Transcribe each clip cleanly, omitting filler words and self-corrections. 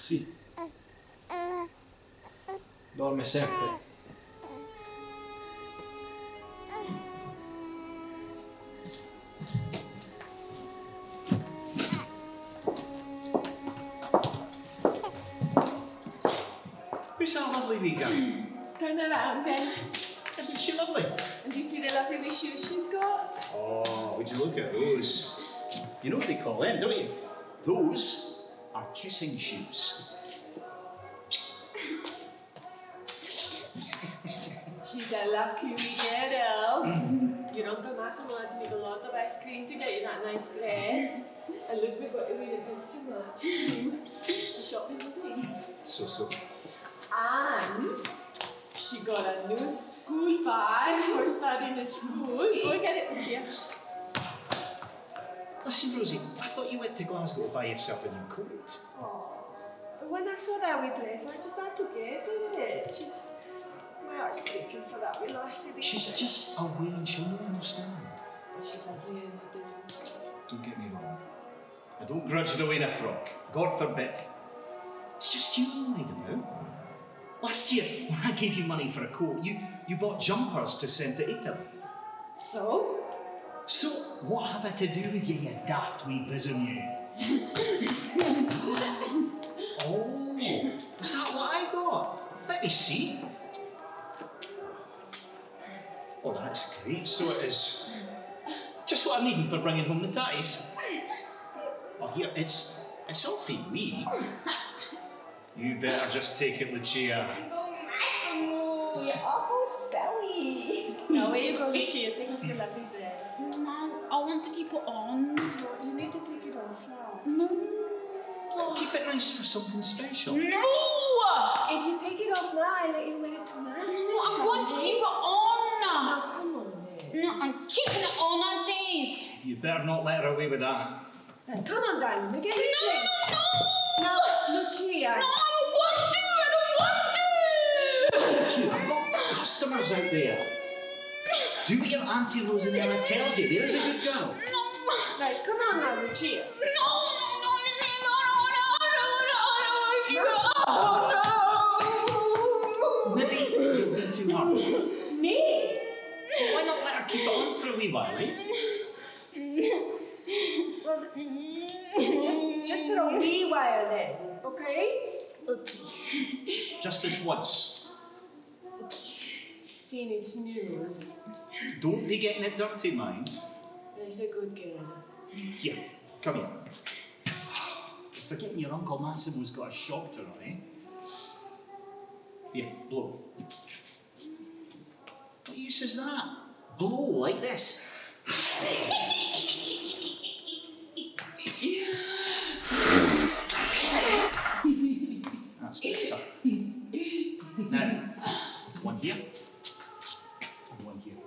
Sì. Dorme sempre. Who's that lovely wee girl? Turn around then. Isn't she lovely? And do you see the lovely wee shoes she's got? Oh, would you look at those? You know what they call them, don't you? Those are kissing shoes. She's a lucky wee girl. Your Uncle Massimo had to make a lot of ice cream to get you that nice dress. And look, we've got the wee ribbons to match too. The shopping was in. So. And she got a new school bag for starting at school. Go get it, Lucia. Listen, Rosie, I thought you went to Glasgow to buy yourself a new coat. Oh, but when I saw that wee dress, I just had to get it. My heart's breaking for that wee lassie. She's just away and she'll not understand. But she's lovely in it, isn't she? Don't get me wrong. I don't grudge her away in a frock. God forbid. It's just you I'm worried about. Last year, when I gave you money for a coat, you bought jumpers to send to Italy. So? So, what have I to do with you, you daft wee bosom you? Oh, is that what I got? Let me see. Oh, that's great, so it is. Just what I'm needing for bringing home the tatties. Oh, here, it's awfully wee. You better just take it, Lucia. Massimo, you're awful silly. Now, where you go, Lucia? Take off your lovely dress. No, I want to keep it on. No, you need to take it off now. No. Keep it nice for something special. No! If you take it off now, I let you wear it to mass. No, I want to keep it on. Now, come on then. No, I'm keeping it on, I says. You better not let her away with that. Then come on, darling. We're getting dressed. No! Now, Lucia. No, I don't want to! I don't want to! I've got customers out there. Do what your Auntie Rosinella tells you. There's a good girl. No! Right, come on now, Lucia. Maybe you're being too hard. Me? Why not let her keep it on for a wee while, eh? Well, just for a wee while then, okay? Okay. Just this once. Okay. Seeing it's new. Don't be getting it dirty, mind. It's a good girl. Here, come here. Forgetting your Uncle Massimo's got a shock on, eh? Here, blow. What use is that? Blow like this. That's better. Now, one here. And one here.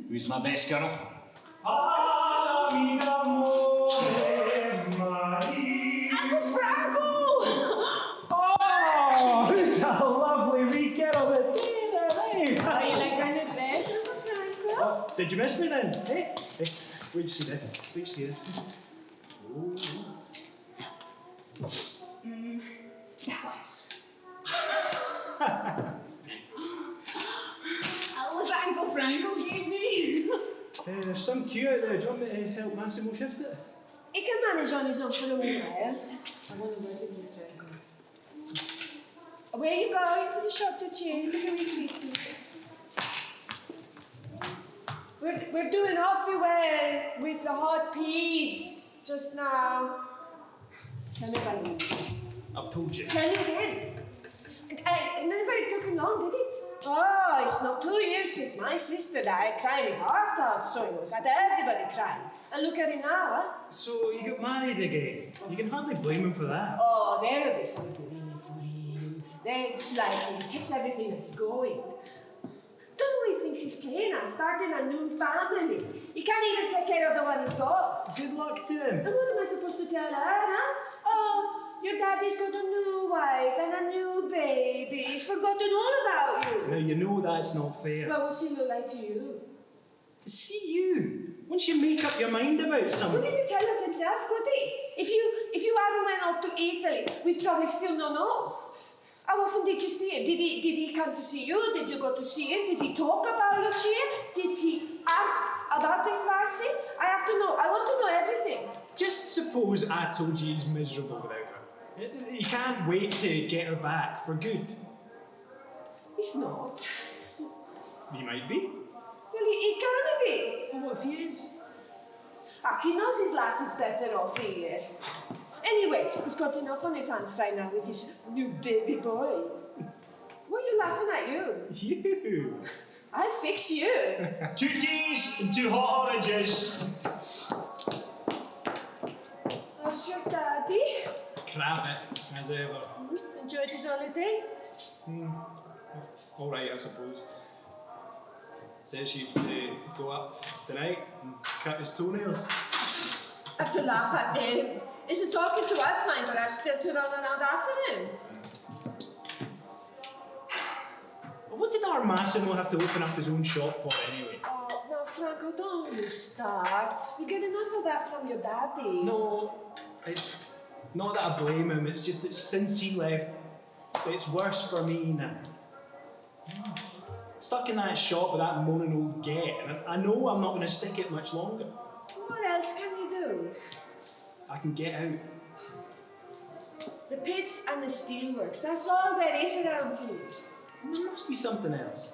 Who's my best girl? Uncle Franco! Oh, who's that lovely wee girl that did it, eh? Oh, you like our new dress, Uncle Franco? Oh, did you miss me then? Hey, wait to see this. Wait to see this. Oh. I'll look at Uncle Franco gave me. There's some queue out there. Do you want me to help Massimo shift it? He can manage on his own for a wee while. I wonder where the new Franco. Where you going to the shop to change? Look at me, sweetie. We're doing awfully well with the hot peas just now. Tell me about it. I've told you. Tell me again. It never took long, did it? Oh, it's not 2 years since my sister died, crying his heart out, so he was at everybody crying. And look at him now, huh? So you got married again? You can hardly blame him for that. Oh, there'll be something in it for him. They like him, he takes everything that's going. Don't know what he thinks he's playing at, starting a new family. He can't even take care of the one he's got. Good luck to him. And what am I supposed to tell her, huh? Oh, your daddy's got a new wife and a new baby. He's forgotten all about you. Now you know that's not fair. Well, what's he look like to you? See you. Once you make up your mind about Couldn't something. he tell us himself, could he? If you hadn't went off to Italy, we probably still don't know. How often did you see him? Did he come to see you? Did you go to see him? Did he talk about Lucia? Did he ask about this lassie? I have to know. I want to know everything. Just suppose I told you he's miserable without her. He can't wait to get her back for good. He's not. He might be. Well, he can't be. Well, what if he is? He knows his lassie's better off here. Anyway, he's got enough on his hands right now with his new baby boy. What are you laughing at, you? You. I'll fix you. 2 teas and 2 hot oranges. How's your daddy? Crap it, as ever. Enjoyed his holiday? All right, I suppose. Says she's to go up tonight and cut his toenails. I have to laugh at him. Isn't talking to us, mind, but I'm still to run around after him. What did our Massimo have to open up his own shop for anyway? Oh, no, Franco, don't you start. We get enough of that from your daddy. No, it's not that I blame him, it's just that since he left, it's worse for me now. Stuck in that shop with that moaning old get, and I know I'm not going to stick it much longer. What else can you do? I can get out. The pits and the steelworks, that's all there is around here. There must be something else.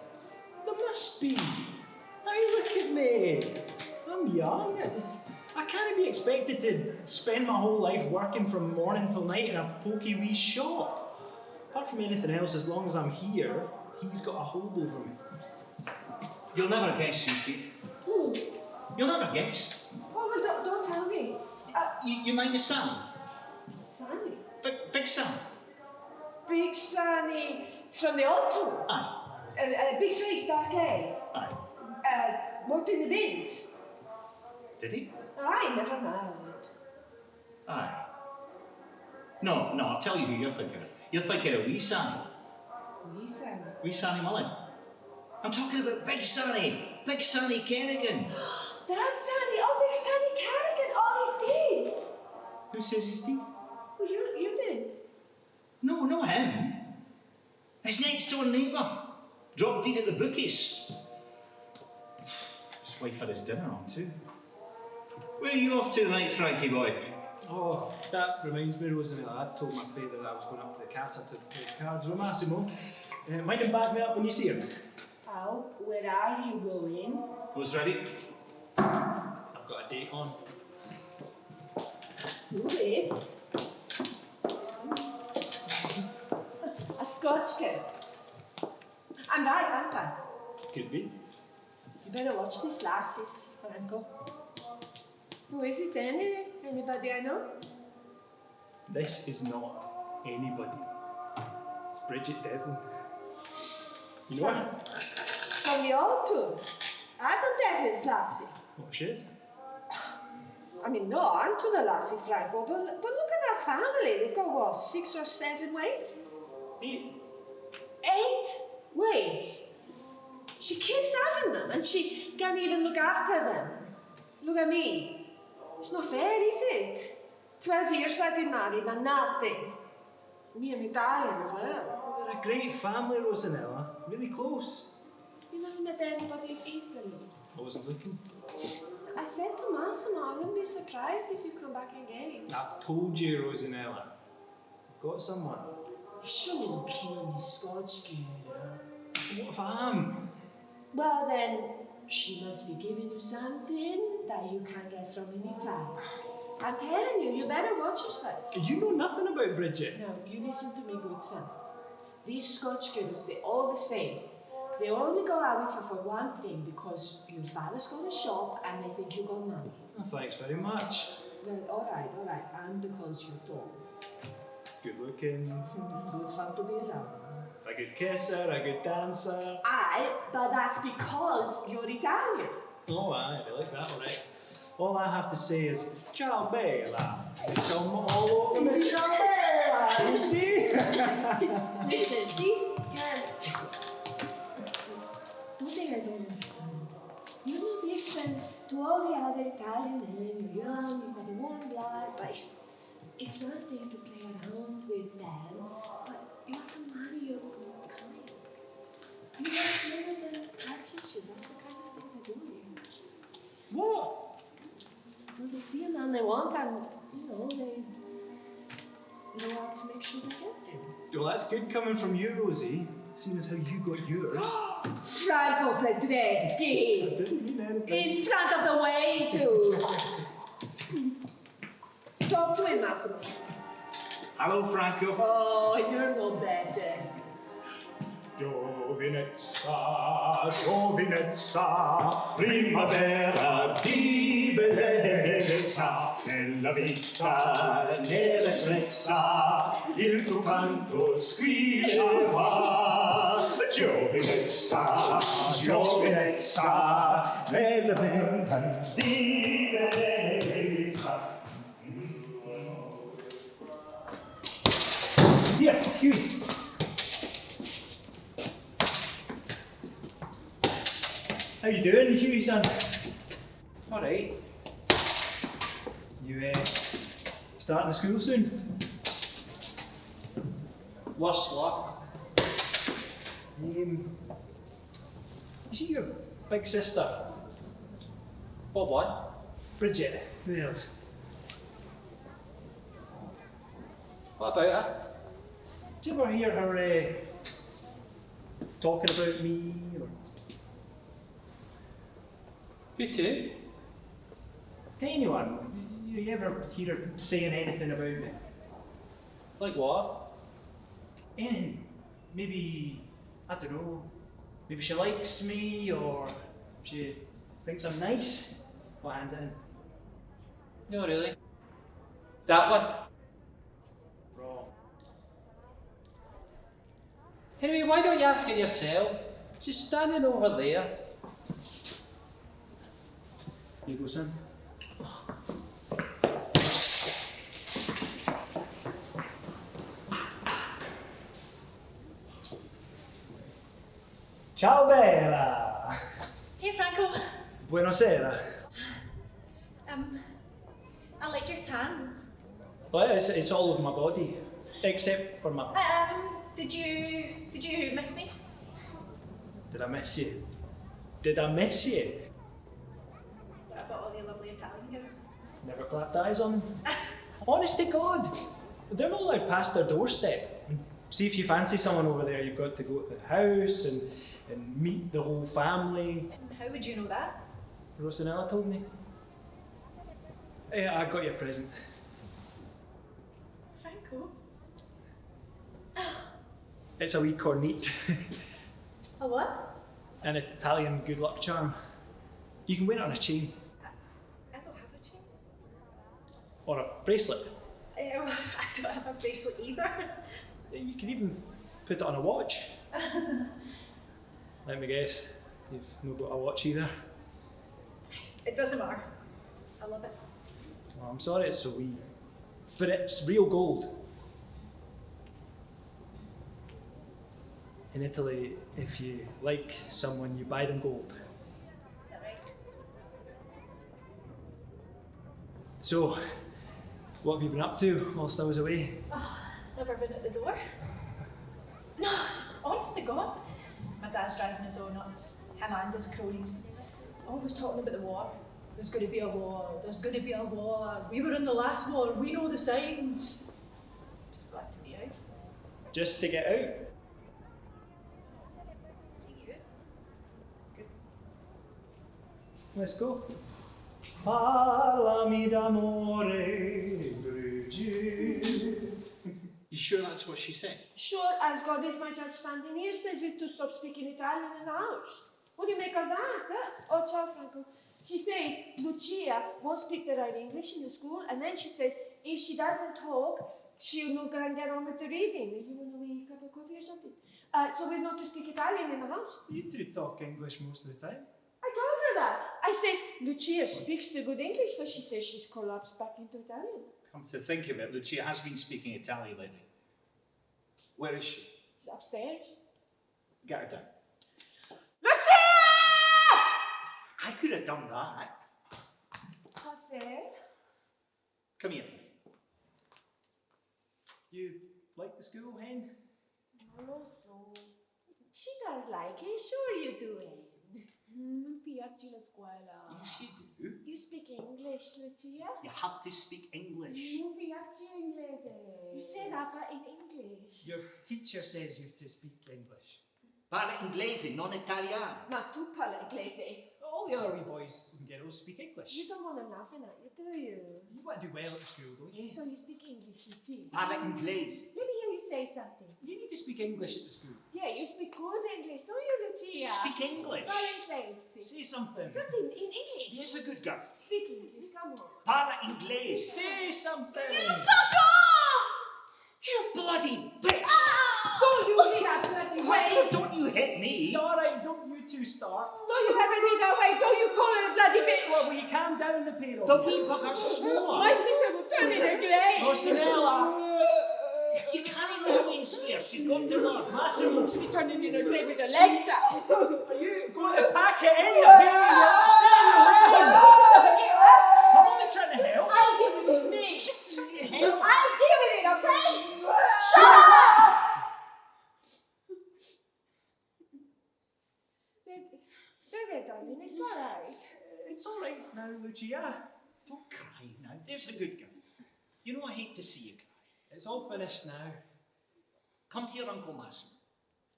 There must be. Hey, look at me. I'm young. I can't be expected to spend my whole life working from morning till night in a pokey wee shop. Apart from anything else, as long as I'm here, he's got a hold over me. You'll never guess who's Kydd. Who? You'll never guess. Oh, well, don't tell me. You mind the Sam? Sonny? Big Sam? Big Sonny from the auto. Aye. Big face, dark hair. Aye. Worked in the bins. Did he? Aye, never mind. Aye. No, I'll tell you who you're thinking of. You're thinking of wee Sammy. Wee Sonny. Wee Sammy Mullen. I'm talking about Big Sammy. Big Sammy Kerrigan. That's Sonny. Oh, Big Sonny Carrigan. Oh, he's dead. Who says he's dead? Well, you did. No, not him. His next door neighbour. Dropped dead at the bookies. His wife had his dinner on too. Where are you off to tonight, Frankie boy? Oh, that reminds me, Rosinella. I told my father that I was going up to the casa to play cards with Massimo. Mind him back me up when you see him? Al, where are you going? Who's ready? I've got a date on. Hughie? A Scotch kid. I'm right, aren't I? Could be. You better watch these lasses, Franco. Who is it anyway? Anybody I know? This is not anybody. It's Bridget Devlin. You know her? From the old tour. I don't Devlin's lassie. What she is? I mean, no, I'm to the lassie, Franco, but look at that family. They've got, what, 6 or 7 weights? 8. 8 weights? She keeps having them, and she can't even look after them. Look at me. It's not fair, is it? 12 years I've been married and nothing. Me and Italian as well. They're a great family, Rosinella. Really close. You never met anybody in Italy. I wasn't looking. I said to Massimo, I wouldn't be surprised if you come back engaged. I've told you, Rosinella. I've got someone. You shouldn't look keen on this Scotch girl. What if I am? Well then, she must be giving you something that you can't get from any time. I'm telling you, you better watch yourself. You know nothing about Bridget. Now, you listen to me, good son. These Scotch girls, they're all the same. They only go out with you for one thing, because your father's got a shop and they think you got money. Oh, thanks very much. Well, all right, and because you're tall. Good looking. Good fun to be around. A good kisser, a good dancer. Aye, but that's because you're Italian. Oh, aye, I like that, alright. All I have to say is, ciao bella. They come all over me, ciao bella, you see? Listen, these girls, one thing I don't understand. You're no different to all the other Italian men. You're young, you've got the warm blood, but It's one thing to play around with them, but you have to marry your own kind. You must never them catches you. That's the kind of thing they do. What? Well, they see a man they want and, they know how to make sure they get him. Well, that's good coming from you, Rosie, seeing as how you got yours. Franco Pedreschi! I didn't mean anything. In front of the way, too! Talk to him, Massimo. Hello, Franco. Oh, you're no better. Giovinezza, giovinezza, Primavera di bellezza, nella vita, nell'ezza, il tuo canto squillava. Giovinezza, giovinezza, nella vita di bellezza. Here, Hughie. How you doing, Hughie, son? All right. You starting to school soon? Worse luck. You see your big sister, What one? Bridget? Who else? What about her? Do you ever hear her talking about me? Or You too? to anyone? You ever hear her saying anything about me? Like what? Anything? Maybe, I don't know, maybe she likes me or she thinks I'm nice? What hands it in? No, really. That one? Wrong. Anyway, why don't you ask it yourself? Just standing over there. You go, son. Ciao bella! Hey, Franco. Buonasera. I like your tan. Well, it's all over my body, except for my... Did you miss me? Did I miss you? Did I miss you? What about all the lovely Italian girls? Never clapped eyes on them. Honest to God, they're not allowed past their doorstep. See, if you fancy someone over there, you've got to go to the house and meet the whole family. And how would you know that? Rosinella told me. Yeah, I got you a present. Franco? It's a wee cornet. A what? An Italian good luck charm. You can wear it on a chain. I don't have a chain. Or a bracelet. I don't have a bracelet either. You can even put it on a watch. Let me guess, you've not got a watch either. It doesn't matter. I love it. Well, I'm sorry it's so wee. But it's real gold. In Italy, if you like someone, you buy them gold. Is that right? So, what have you been up to whilst I was away? Oh, never been at the door. No, honest to God. My dad's driving his own nuts. Him and his cronies. Always talking about the war. There's going to be a war. There's going to be a war. We were in the last war. We know the signs. Just glad to be out. Just to get out? See you. Good. Let's go. Parlami d'amore, Bridget. You sure that's what she said? Sure, as God is my judge standing here, says we've to stop speaking Italian in the house. What do you make of that? Oh, ciao, Franco. She says Lucia won't speak the right English in the school, and then she says if she doesn't talk, she'll not go and get on with the reading. You want a wee cup of coffee or something? So we're not to speak Italian in the house. You two talk English most of the time. I told her that. I says Lucia speaks the good English, but she says she's collapsed back into Italian. Come to think of it, Lucia has been speaking Italian lately. Where is she? She's upstairs. Get her down. Lucia! I could have done that. Jose? Come here. You like the school, hen? No, so. She does like it, sure you do, Anne. Mi piace la scuola. Yes, you do. You speak English, Lucia? You have to speak English. Mi piace inglese. You say that, but in English. Your teacher says you have to speak English. Parla inglese, non italiano. Ma tu parla inglese. All the other wee boys and girls speak English. You don't want them laughing at you, do you? You want to do well at school, don't you? So you speak English, Lucia? Parla inglese. Let me hear you say something. You need to speak English at the school. Yeah, you speak good English, don't you, Lucia? Speak English. Parla inglese. Say something. Something in English. Yes, a good girl. Speak English, come on. Parla inglese. Say something. Fuck off! You bloody bitch! Don't you hit that bloody way! Don't you hit me! Alright, don't you two start. Don't you have it in that way! Don't you call her a bloody bitch! Well, will you calm down the pair of The you? wee bugger swore! My sister will turn in her grave! Rosinella! You can't let me swear, she's got to learn. Massimo! She'll be turning in her grave with her legs up! Are you going to pack it in? You're upsetting the wind! I'm only trying to help. I'll give it his name! Just trying to help. I'll give it, okay? Shut up! There, darling, it's alright. It's alright now, Lucia. Don't cry now, there's a good girl. You know I hate to see you cry. It's all finished now. Come to your Uncle Massimo.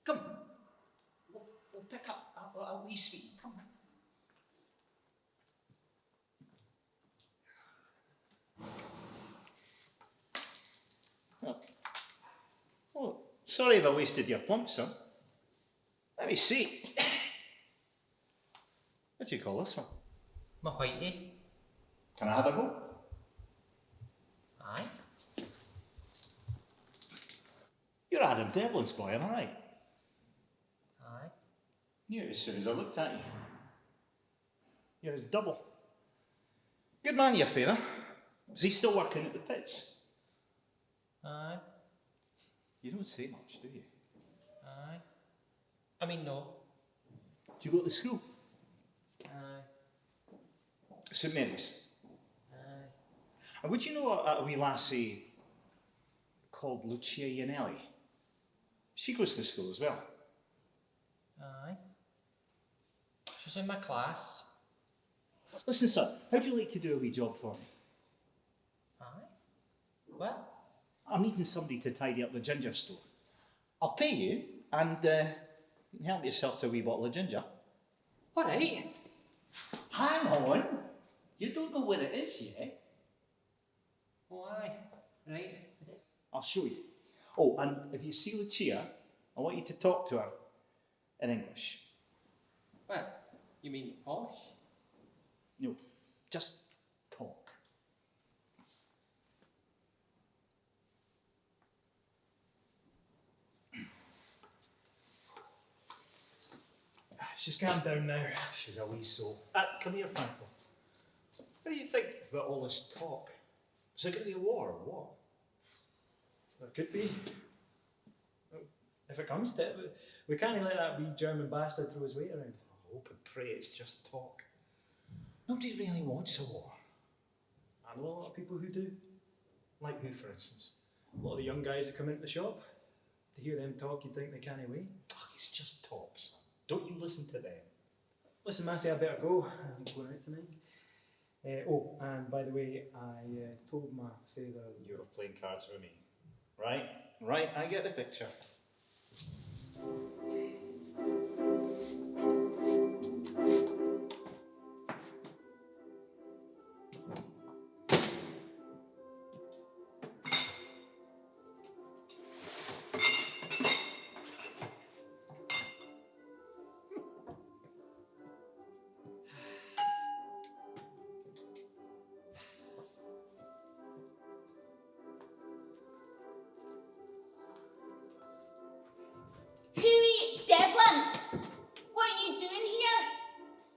Come. We'll pick up a wee sweet. Come on. Oh, sorry if I wasted your plump, son. Let me see. What do you call this one? My whitey. Can I have a go? Aye. You're Adam Devlin's boy, am I right? Aye. Knew it as soon as I looked at you. You're his double. Good man, your father. Is he still working at the pits? Aye. You don't say much, do you? Aye. I mean, no. Do you go to school? Aye. St Mary's. Aye. And would you know a wee lassie called Lucia Yanelli? She goes to school as well. Aye. She's in my class. Listen, son, how'd you like to do a wee job for me? Aye. Well, I'm needing somebody to tidy up the ginger store. I'll pay you, and you can help yourself to a wee bottle of ginger. all right. Hang on. You don't know where it is yet. Oh, aye. Right. I'll show you. Oh, and if you see Lucia, I want you to talk to her in English. Well, you mean posh? No, just talk. She's calmed down now. She's a wee soul. Come here, Franco. What do you think about all this talk? Is there going to be a war or what? There could be. If it comes to it, we can't let that wee German bastard throw his weight around. I hope and pray it's just talk. Nobody really wants a war. I know a lot of people who do. Like who, for instance? A lot of the young guys that come into the shop. To hear them talk, you'd think they can't wait. Oh, it's just talk, son. Don't you listen to them. Listen, Massey, I better go. I'm going out tonight. Oh, and by the way, I told my father... You were playing cards with me. Right? Right, I get the picture. Hughie, Devlin, what are you doing here?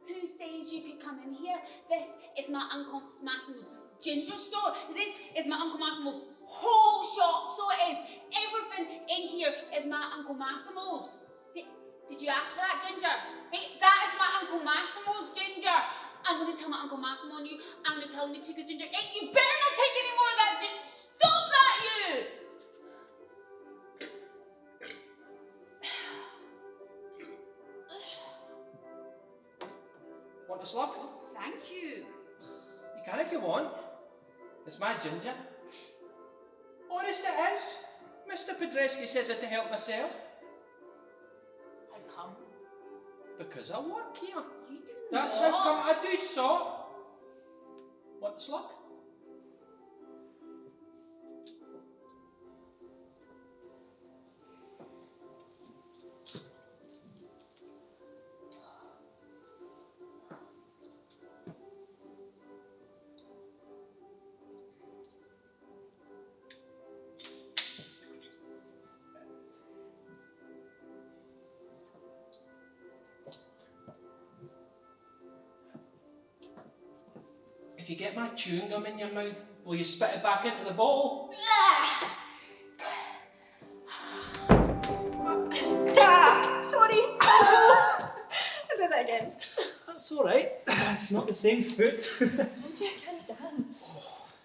Who says you could come in here? This is my Uncle Massimo's ginger store. This is my Uncle Massimo's whole shop. So it is. Everything in here is my Uncle Massimo's. Did you ask for that, Ginger? Hey, that is my Uncle Massimo's ginger. I'm going to tell my Uncle Massimo on you. I'm going to tell him you took his ginger. Hey, you better not take any more of that ginger. Stop that, you! Want a slug? Oh, thank you. You can if you want. It's my ginger. Honest it is. Mr. Pedreschi says it to help myself. How come? Because I work here. You do That's not. how come I do so. Want the slug? If you get my chewing gum in your mouth, will you spit it back into the bottle? Sorry. I did that again. That's alright. It's not the same foot. I told you I can't dance.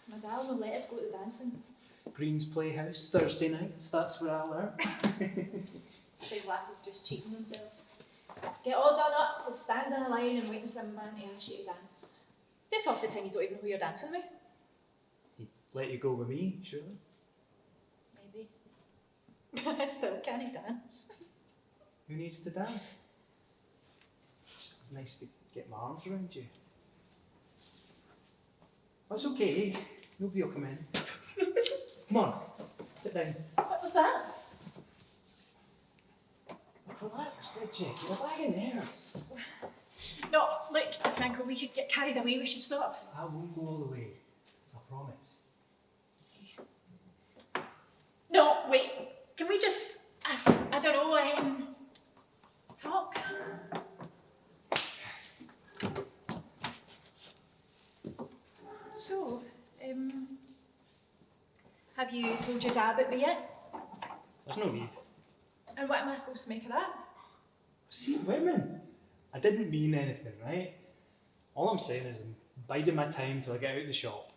My dad will let us go to the dancing. Green's Playhouse, Thursday nights, that's where I learn. These lasses just cheating themselves. Get all done up to stand in a line and wait for some man to ask you to dance. This half the time you don't even know who you're dancing with. He'd let you go with me, surely? Maybe. But I still can't dance. Who needs to dance? It's nice to get my arms around you. That's okay, nobody will come in. Come on, sit down. What was that? Relax, Bridget, you're a bag of nerves. No, look, Franco, we could get carried away, we should stop. I won't go all the way, I promise. No, wait, can we just, I don't know, talk? So, have you told your dad about me yet? There's no need. And what am I supposed to make of that? See, women, I didn't mean anything, right? All I'm saying is I'm biding my time till I get out of the shop.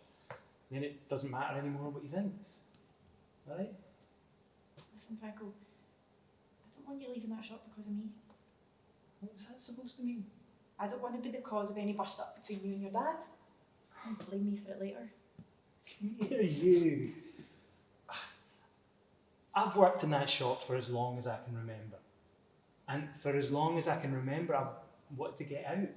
Then it doesn't matter anymore what he thinks, right? Listen, Franco, I don't want you leaving that shop because of me. What's that supposed to mean? I don't want to be the cause of any bust up between you and your dad. And blame me for it later. Here you. I've worked in that shop for as long as I can remember. And for as long as I can remember, I've wanted to get out.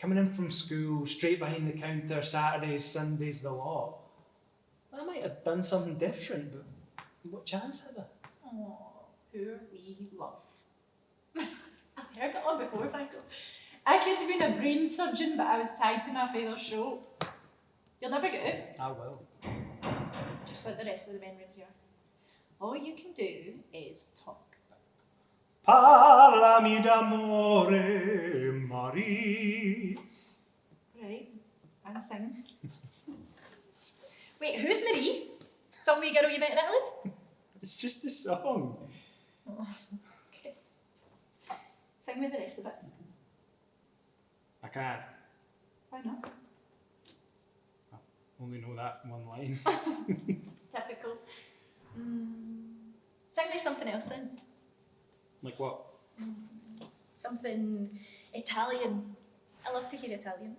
Coming in from school, straight behind the counter, Saturdays, Sundays, the lot. I might have done something different, but what chance had I? Oh, poor wee love. I've heard it all before, Franco. I could have been a brain surgeon, but I was tied to my father's show. You'll never get out. I will. Just like the rest of the men around here. All you can do is talk. Parlami d'amore, Marie. Right, and sing. Wait, who's Marie? Some wee girl you met in Italy? It's just a song. Oh, okay. Sing me the rest of it. I can't. Why not? I only know that one line. Typical. Sing me something else then. Like what? Something Italian. I love to hear Italian.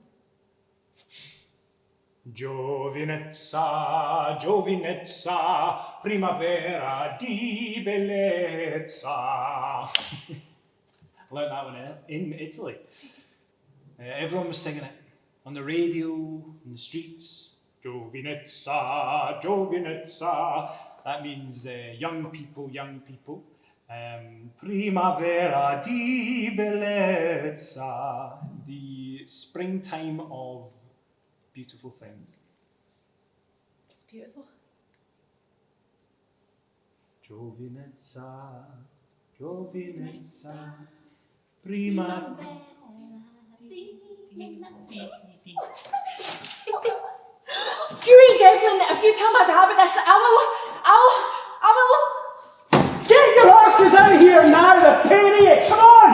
Giovinezza, giovinezza, primavera di bellezza. Learned that one in Italy. Everyone was singing it on the radio, in the streets. Giovinezza, giovinezza. That means young people, young people. Primavera di bellezza. The springtime of beautiful things. It's beautiful. Giovinezza, giovinezza, primavera. Hughie Devlin, if you tell my dad about this, I will. Get your horses out here now, the pain of you! Come on!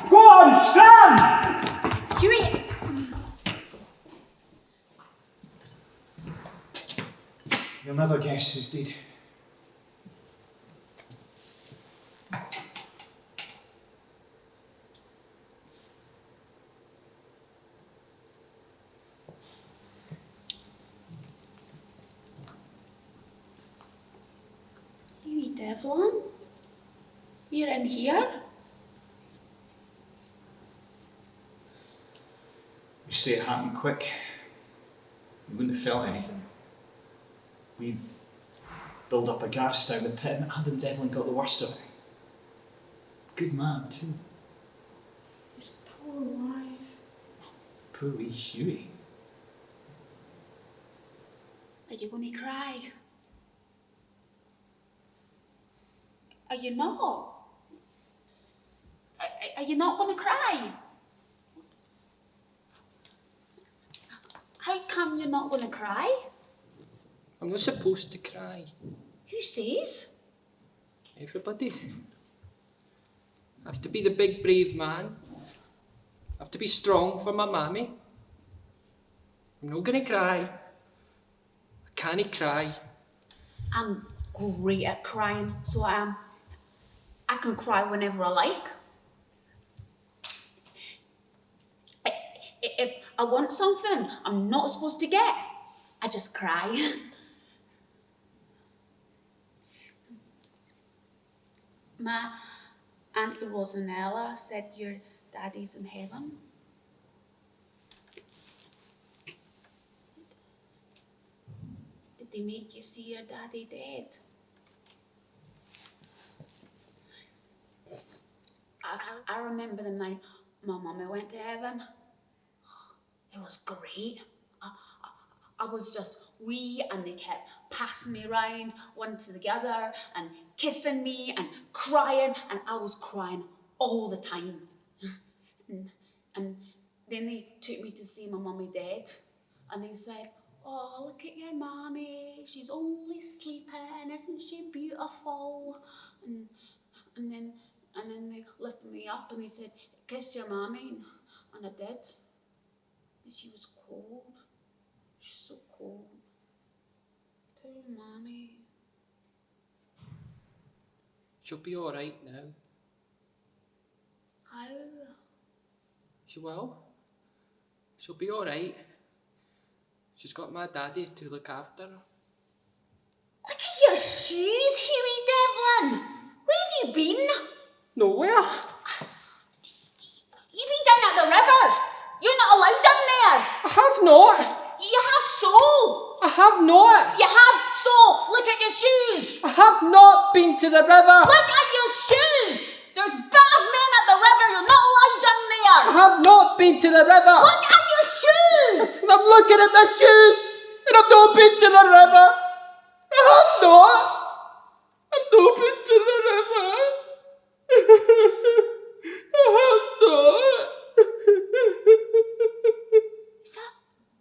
Go on, scram! Hughie. You'll never guess who's dead. Devlin? You're in here? You say it happened quick. You wouldn't have felt anything. We built up a gas down the pit and Adam Devlin got the worst of it. Good man, too. His poor wife. Poor wee Hughie. Are you going to cry? Are you not? Are you not going to cry? How come you're not going to cry? I'm not supposed to cry. Who says? Everybody. I have to be the big brave man. I have to be strong for my mammy. I'm not gonna cry. I can't cry. I'm great at crying, so I am. I can cry whenever I like. If I want something I'm not supposed to get, I just cry. My Auntie Rosinella said your daddy's in heaven. Did they make you see your daddy dead? I remember the night my mummy went to heaven. It was great. I was just wee and they kept passing me around one to the other and kissing me and crying, and I was crying all the time. And then they took me to see my mummy dead, and they said, "Oh, look at your mommy, she's only sleeping, isn't she beautiful?" And then they lifted me up and they said, "Kiss your mommy," and I did. And she was cold. She's so cold. Poor mommy. She'll be all right now. How? She will. She'll be all right. She's got my daddy to look after her. Look at your shoes, Hughie Devlin. Where have you been? Nowhere. You've been down at the river. You're not allowed down there. I have not. You have so. I have not. You have so. Look at your shoes. I have not been to the river. Look at your shoes. There's bad men at the river. You're not allowed down there. I have not been to the river. Look at your shoes. And I'm looking at the shoes, and I've not been to the river. I have not. I've not been to the river. I have not.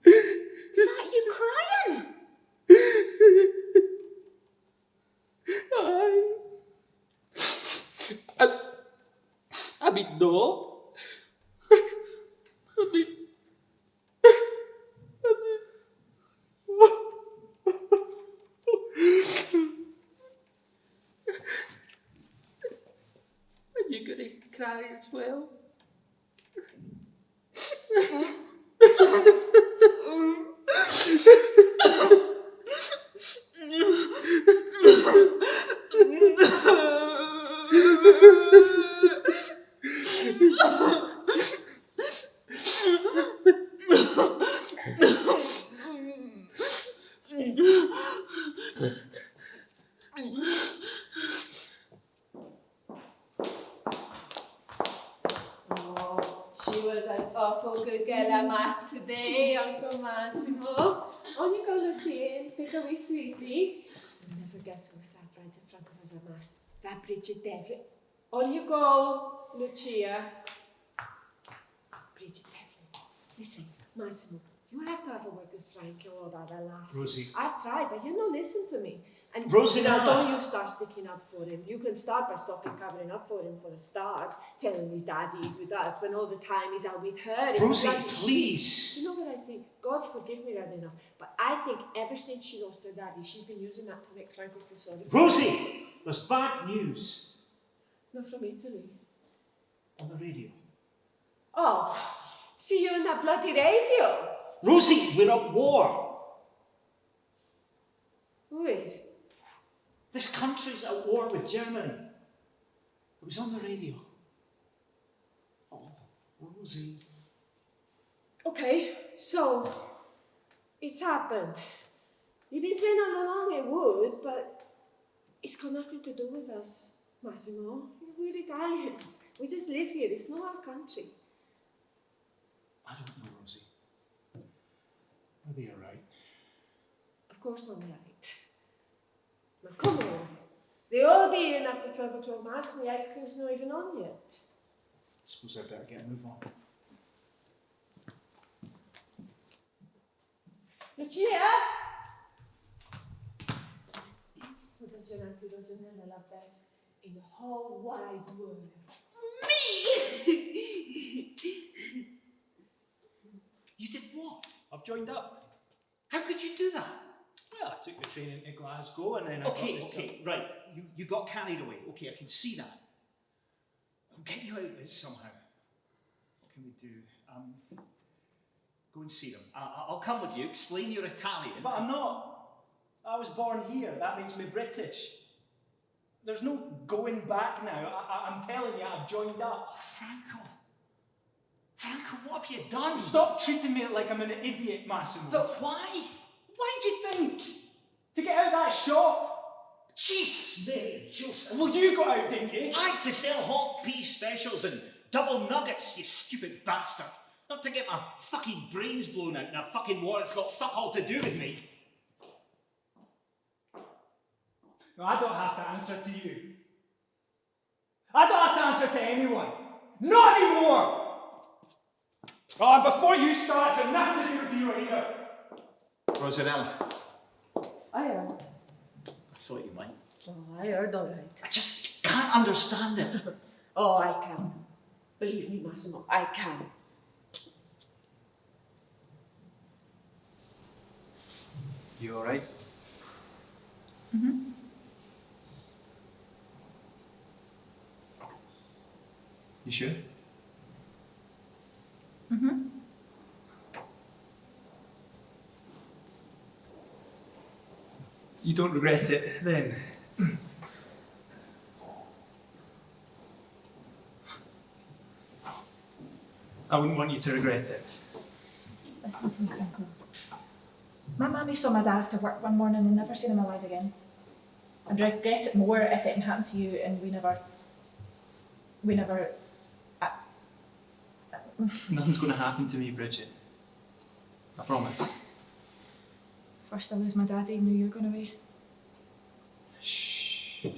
Is that you crying? I mean, no. Are you going to cry as well? She was an awful good girl at Mass today, Uncle Massimo. On you go, Lucia, pick a wee sweetie. You'll never guess who sat right in front of us at Mass. That Bridget Devlin. On you go, Lucia. Bridget Devlin. Listen, Massimo, you have to have a word with Franco or that lass. Rosie. I've tried, but you don't listen to me. And Rosinella. now don't you start sticking up for him. You can start by stopping covering up for him for a start, telling his daddy he's with us when all the time he's out with her. It's Rosie, bloody please. Do you know what I think? God forgive me right enough, but I think ever since she lost her daddy, she's been using that to make Franco feel sorry. Rosie, there's bad news Not from Italy. on the radio. Oh, see you on that bloody radio. Rosie, we're at war. Who is? This country's at war with Germany. It was on the radio. Oh, Rosie. Okay, so it's happened. You've been saying all along it would, but it's got nothing to do with us, Massimo. We're Italians. We just live here. It's not our country. I don't know, Rosie. Maybe you're right. Of course I'm right. Now come on. They all be in after 12 o'clock mass and the ice cream's not even on yet. I suppose I better get a move on. Lucia! Who does your auntie Rosinella love best in the whole wide world? Me! You did what? I've joined up. How could you do that? Well, I took the train into Glasgow and then I Okay, got this okay, right. You got carried away. Okay, I can see that. I'll get you out of this somehow. What can we do? Go and see them. I'll come with you. Explain you're Italian. But I'm not. I was born here. That makes me British. There's no going back now. I'm telling you, I've joined up. Oh, Franco. Franco, what have you done? Stop treating me like I'm an idiot, Massimo. But why? Why do you think? To get out of that shop? Jesus, Mary and Joseph. Well, you got out, didn't you? I to sell hot pea specials and double nuggets, you stupid bastard. Not to get my fucking brains blown out in a fucking war that's got fuck all to do with me. No, I don't have to answer to you. I don't have to answer to anyone. Not anymore! Oh, and before you start, it's nothing to do with you either. Rosinella. I heard. I thought you might. Oh, I heard all right. I just can't understand it. Oh, I can. Believe me, Massimo, I can. You alright? Mm-hmm. You sure? Mm-hmm. You don't regret it, then? I wouldn't want you to regret it. Listen to me, Franco. My mammy saw my dad after work one morning and never seen him alive again. I'd regret it more if it hadn't happened to you and we never... Nothing's going to happen to me, Bridget. I promise. First I lose my daddy, knew you were going away. Shh. You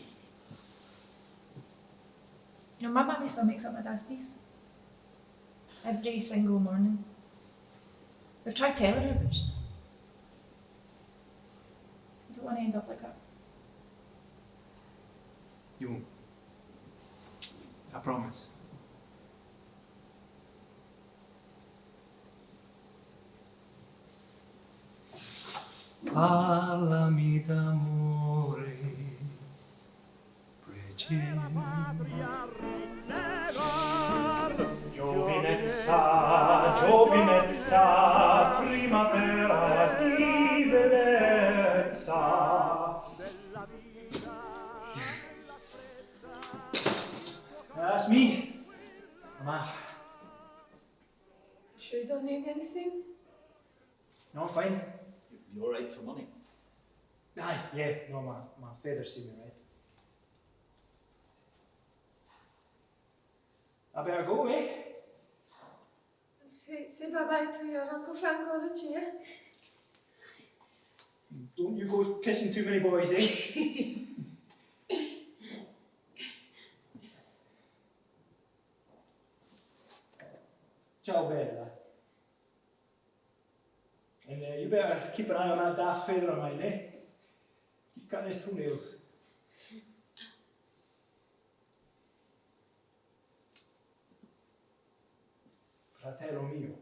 know, my mammy still makes up my dad's peace. Every single morning. We've tried telling her, but I don't want to end up like that. You won't. I promise. Parlami d'amore, Bridget. Giovinezza, giovinezza, primavera di bellezza. That's me. I'm off. Sure you don't need anything? No, I'm fine. You alright for money? Aye, yeah, no, my feathers see me right. I better go, eh? Say bye-bye to your Uncle Franco, Lucia. Don't you go kissing too many boys, eh? Ciao, Bella. And you better keep an eye on that daft feather of mine, eh? Keep cutting his toenails. Fratello mio.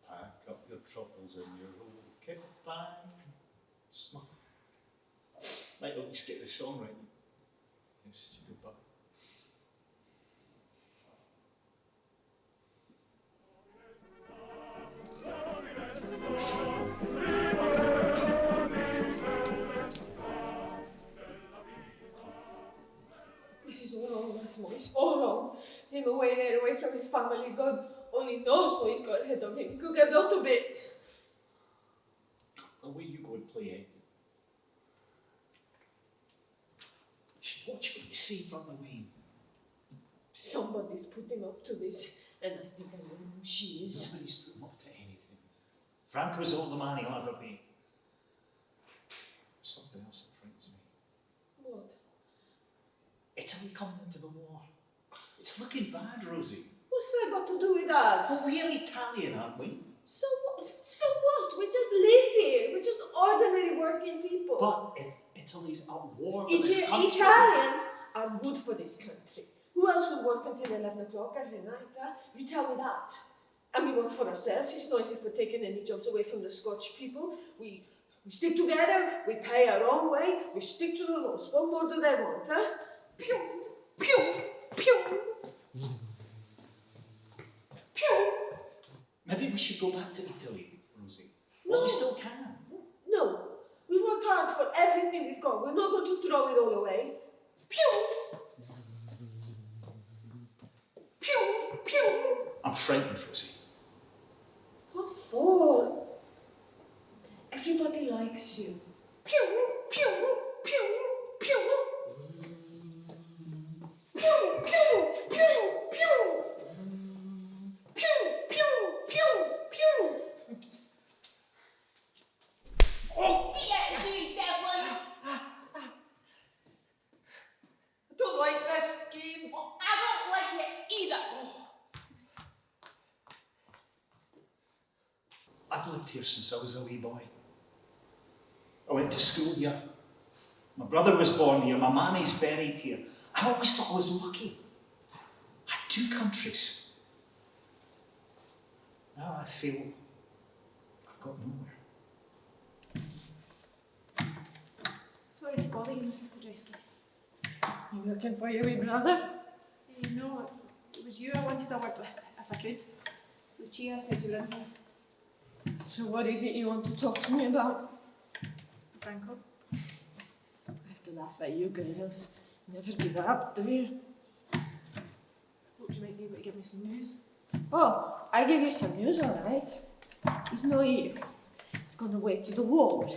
Pack up your troubles in your old kit bag. Smart. Might at least get the song right. You stupid butt. his family. God only knows what he's got ahead of him. He could get blown to bits. Away you go and play it. You should watch what you say, Brother Wayne. Somebody's putting up to this, and I think I know who she is. Nobody's put him up to anything. Franco's all the man he'll ever be. Something else that frightens me. What? Italy coming into the war. It's looking bad, Rosie. What's that got to do with us? Well, we're Italian, aren't we? So what? So what? We just live here. We're just ordinary working people. But if Italy's at war with this country. Italians are good for this country. Who else would work until 11 o'clock every night? Huh? You tell me that. And we work for ourselves. It's not as if we're taking any jobs away from the Scotch people. We stick together. We pay our own way. We stick to the laws. What more do they want, huh? Pew, pew, pew. Pew. Maybe we should go back to Italy, Rosie. No. Well, we still can. No. We work hard for everything we've got. We're not going to throw it all away. Pew. Pew, pew. I'm frightened, Rosie. What for? Everybody likes you. Pew, pew, pew, pew. Pew, pew, pew, pew. Pew, pew, pew, pew. Oh! Yeah, you devil! I don't like this game. Well, I don't like it either. I've lived here since I was a wee boy. I went to school here. My brother was born here. My mammy's buried here. I always thought I was lucky. I had 2 countries. Now I feel I've got nowhere. Sorry to bother you, Mrs. Pedreschi. You looking for your wee brother? No, it was you I wanted a word with, if I could. Lucia said you were in here. So what is it you want to talk to me about? Franco. I have to laugh at you girls. Never give up, do you? Hope you might be able to give me some news. Oh, I give you some news, all right. He's not here. He's gone away to the war,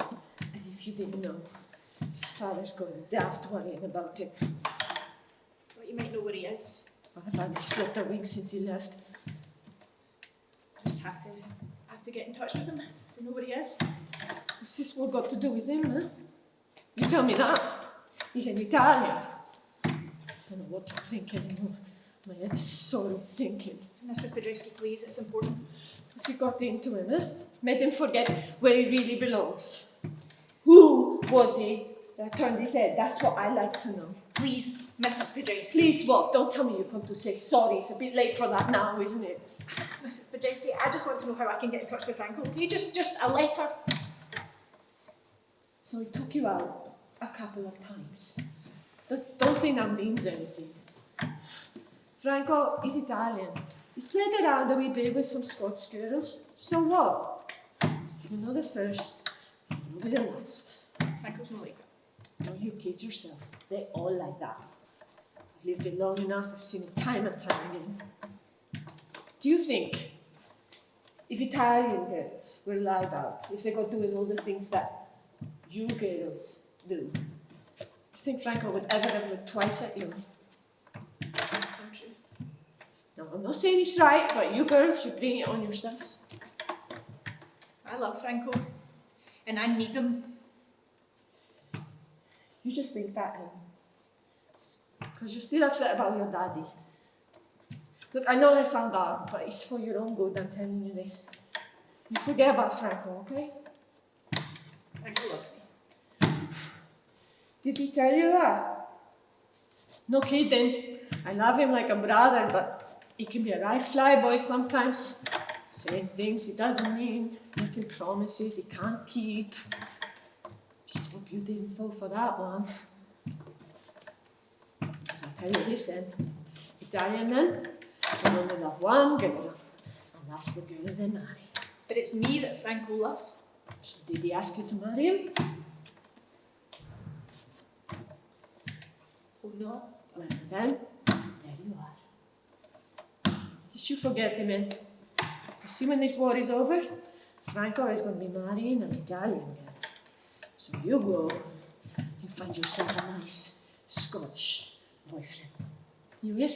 as if you didn't know. His father's going daft worrying about him. But you might know where he is. I've had slipped a week since he left. Just have to get in touch with him to know where he is. What's this all got to do with him, huh? You tell me that. He's an Italian. I don't know what I'm thinking anymore. My head's so thinking. Mrs. Pedreschi, please, it's important. What's he got into him, huh? Made him forget where he really belongs. Who was he that turned his head? That's what I like to know. Please, Mrs. Pedreschi. Please what? Don't tell me you come to say sorry. It's a bit late for that now, isn't it? Mrs. Pedreschi, I just want to know how I can get in touch with Franco, okay? Just a letter. So he took you out a couple of times. Don't think that means anything. Franco is Italian. He's played around a wee bit with some Scotch girls. So what? You're not the first, you'll be the last. Franco's not like that. Don't you kid yourself. They're all like that. I've lived it long enough, I've seen it time and time again. Do you think if Italian girls were allowed out, if they got doing all the things that you girls do, do you think Franco would ever have looked twice at you? That's not true. No, I'm not saying he's right, but you girls should bring it on yourselves. I love Franco, and I need him. You just think that because you're still upset about your daddy. Look, I know I sound hard, but it's for your own good, I'm telling you this. You forget about Franco, okay? Franco loves me. Did he tell you that? No kidding. I love him like a brother, but he can be a right flyboy sometimes. Saying things he doesn't mean, making promises he can't keep. Just hope you didn't fall for that one. Because I'll tell you this then. Italian men can only love one girl, and that's the girl they marry. But it's me that Franco loves. So did he ask you to marry him? Oh no. Well then, there you are. Did you forget the man? You see, when this war is over, Franco is going to be marrying an Italian girl. So you go and find yourself a nice Scottish boyfriend. You hear?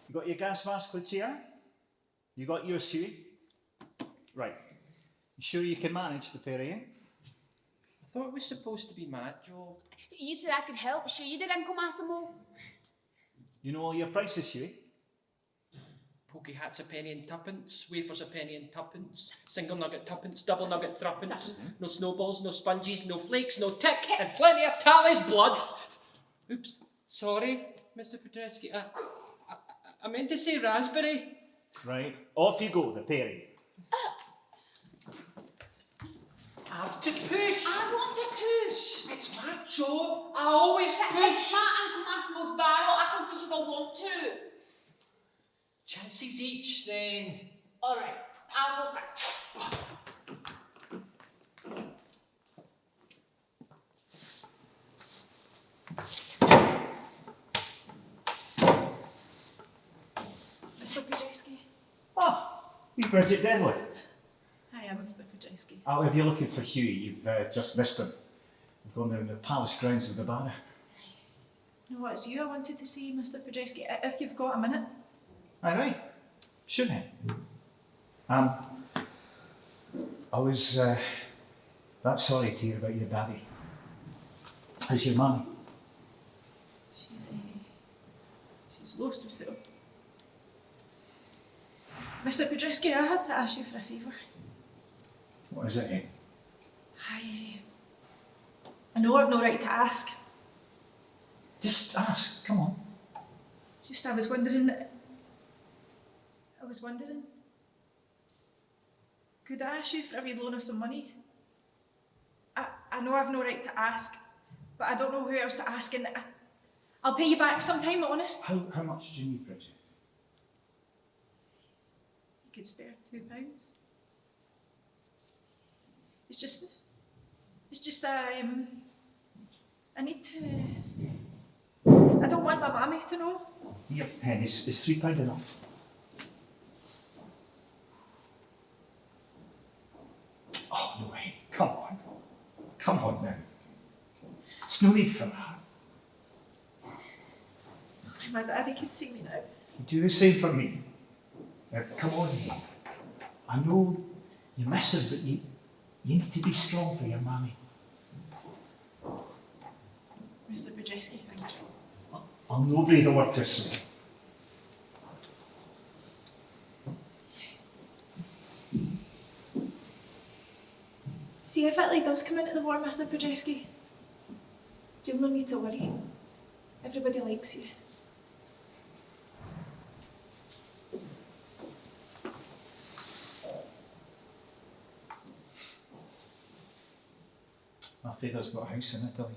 You got your gas mask, Lucia? You got yours, Hughie? Right. You sure you can manage the pair of you? I thought it was supposed to be my job. You said I could help. Sure you did, Uncle Massimo. You know all your prices, Hughie? Pokey hats a penny and tuppence, wafers a penny and tuppence, single nugget tuppence, double nugget threepence, no snowballs, no sponges, no flakes, no tick, and plenty of Tally's blood. Oops, sorry, Mr. Pedreschi. I meant to say raspberry. Right. Off you go, the pair of you. I have to push. I want to push. It's my job. I always It's push. my Uncle Massimo's barrel. I can push if I want to. Chances each, then. All right, I'll go first. Mr. Pedreschi. Ah, you Bridget Denley. Hiya, Mr. Pedreschi. Oh, if you're looking for Hughie, you've just missed him. We've gone down the palace grounds with the banner. No, it's you I wanted to see, Mr. Pedreschi, if you've got a minute. Aye, right. Sure, then. I was that sorry to hear about your daddy. How's your mummy? She's lost with it. Mr. Pedreschi, I have to ask you for a favour. What is it, eh? I know I've no right to ask. Just ask, come on. Just I was wondering, could I ask you for a wee loan of some money? I know I've no right to ask, but I don't know who else to ask, and I'll pay you back sometime, honest. How much do you need, Bridget? You could spare £2. It's just I need to. I don't want my mammy to know. Here, Hen, is £3 enough? Oh, no, Hen, come on. Come on now. There's no need for that. My daddy could see me now. You do the same for me. Now, come on, Hen. I know you miss her, but you need to be strong for your mammy. Mr. Pedreschi, thank you. I'll no breathe a word to say. See, if Italy does come into the war, Mr. Pedreschi, you'll no need to worry. Everybody likes you. My father's got a house in Italy.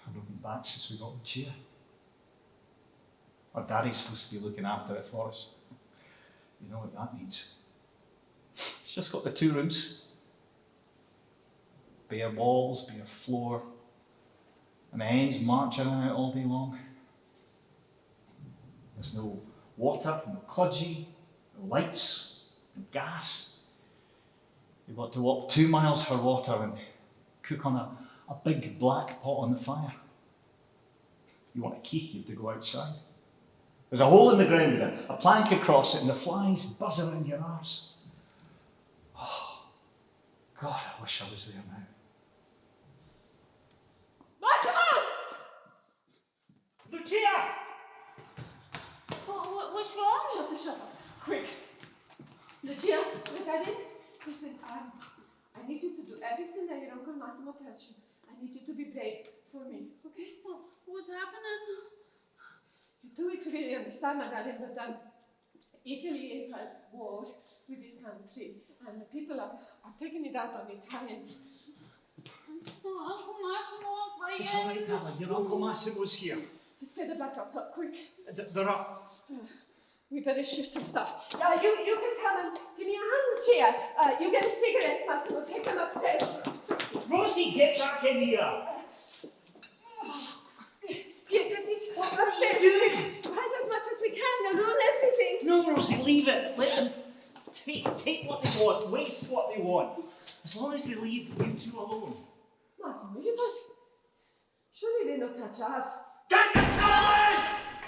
I've not been back since we got Lucia. Our daddy's supposed to be looking after it for us. You know what that means. It's just got the 2 rooms. Bare walls, bare floor. And the hens marching around all day long. There's no water, no clergy, no lights, no gas. You've got to walk 2 miles for water and cook on a big black pot on the fire. You want a key, you have to go outside. There's a hole in the ground with a plank across it and the flies buzz around your arse. Oh, God, I wish I was there now. Massimo! Lucia! What's wrong? Shut the shop. Quick. Lucia, look at it. Listen, I need you to do everything that your Uncle Massimo tells you. I need you to be brave for me, okay? What's happening? You don't really understand, my darling, but Italy is at war with this country, and the people are taking it out on the Italians. Oh, Uncle Massimo, I'm It's all right, frightened. darling. Your Uncle Massimo's here. Just get the backups up, quick. They're up. We better shift some stuff. You can come and give me a hand, Lucia. You get the cigarettes, Massimo. Take them upstairs. Rosie, get back in here! Get this upstairs. Hide as much as we can. They'll ruin everything. No, Rosie, leave it. Let them take what they want, waste what they want. As long as they leave you two alone. Massimo, you not... Surely they not touch us. Get the towers!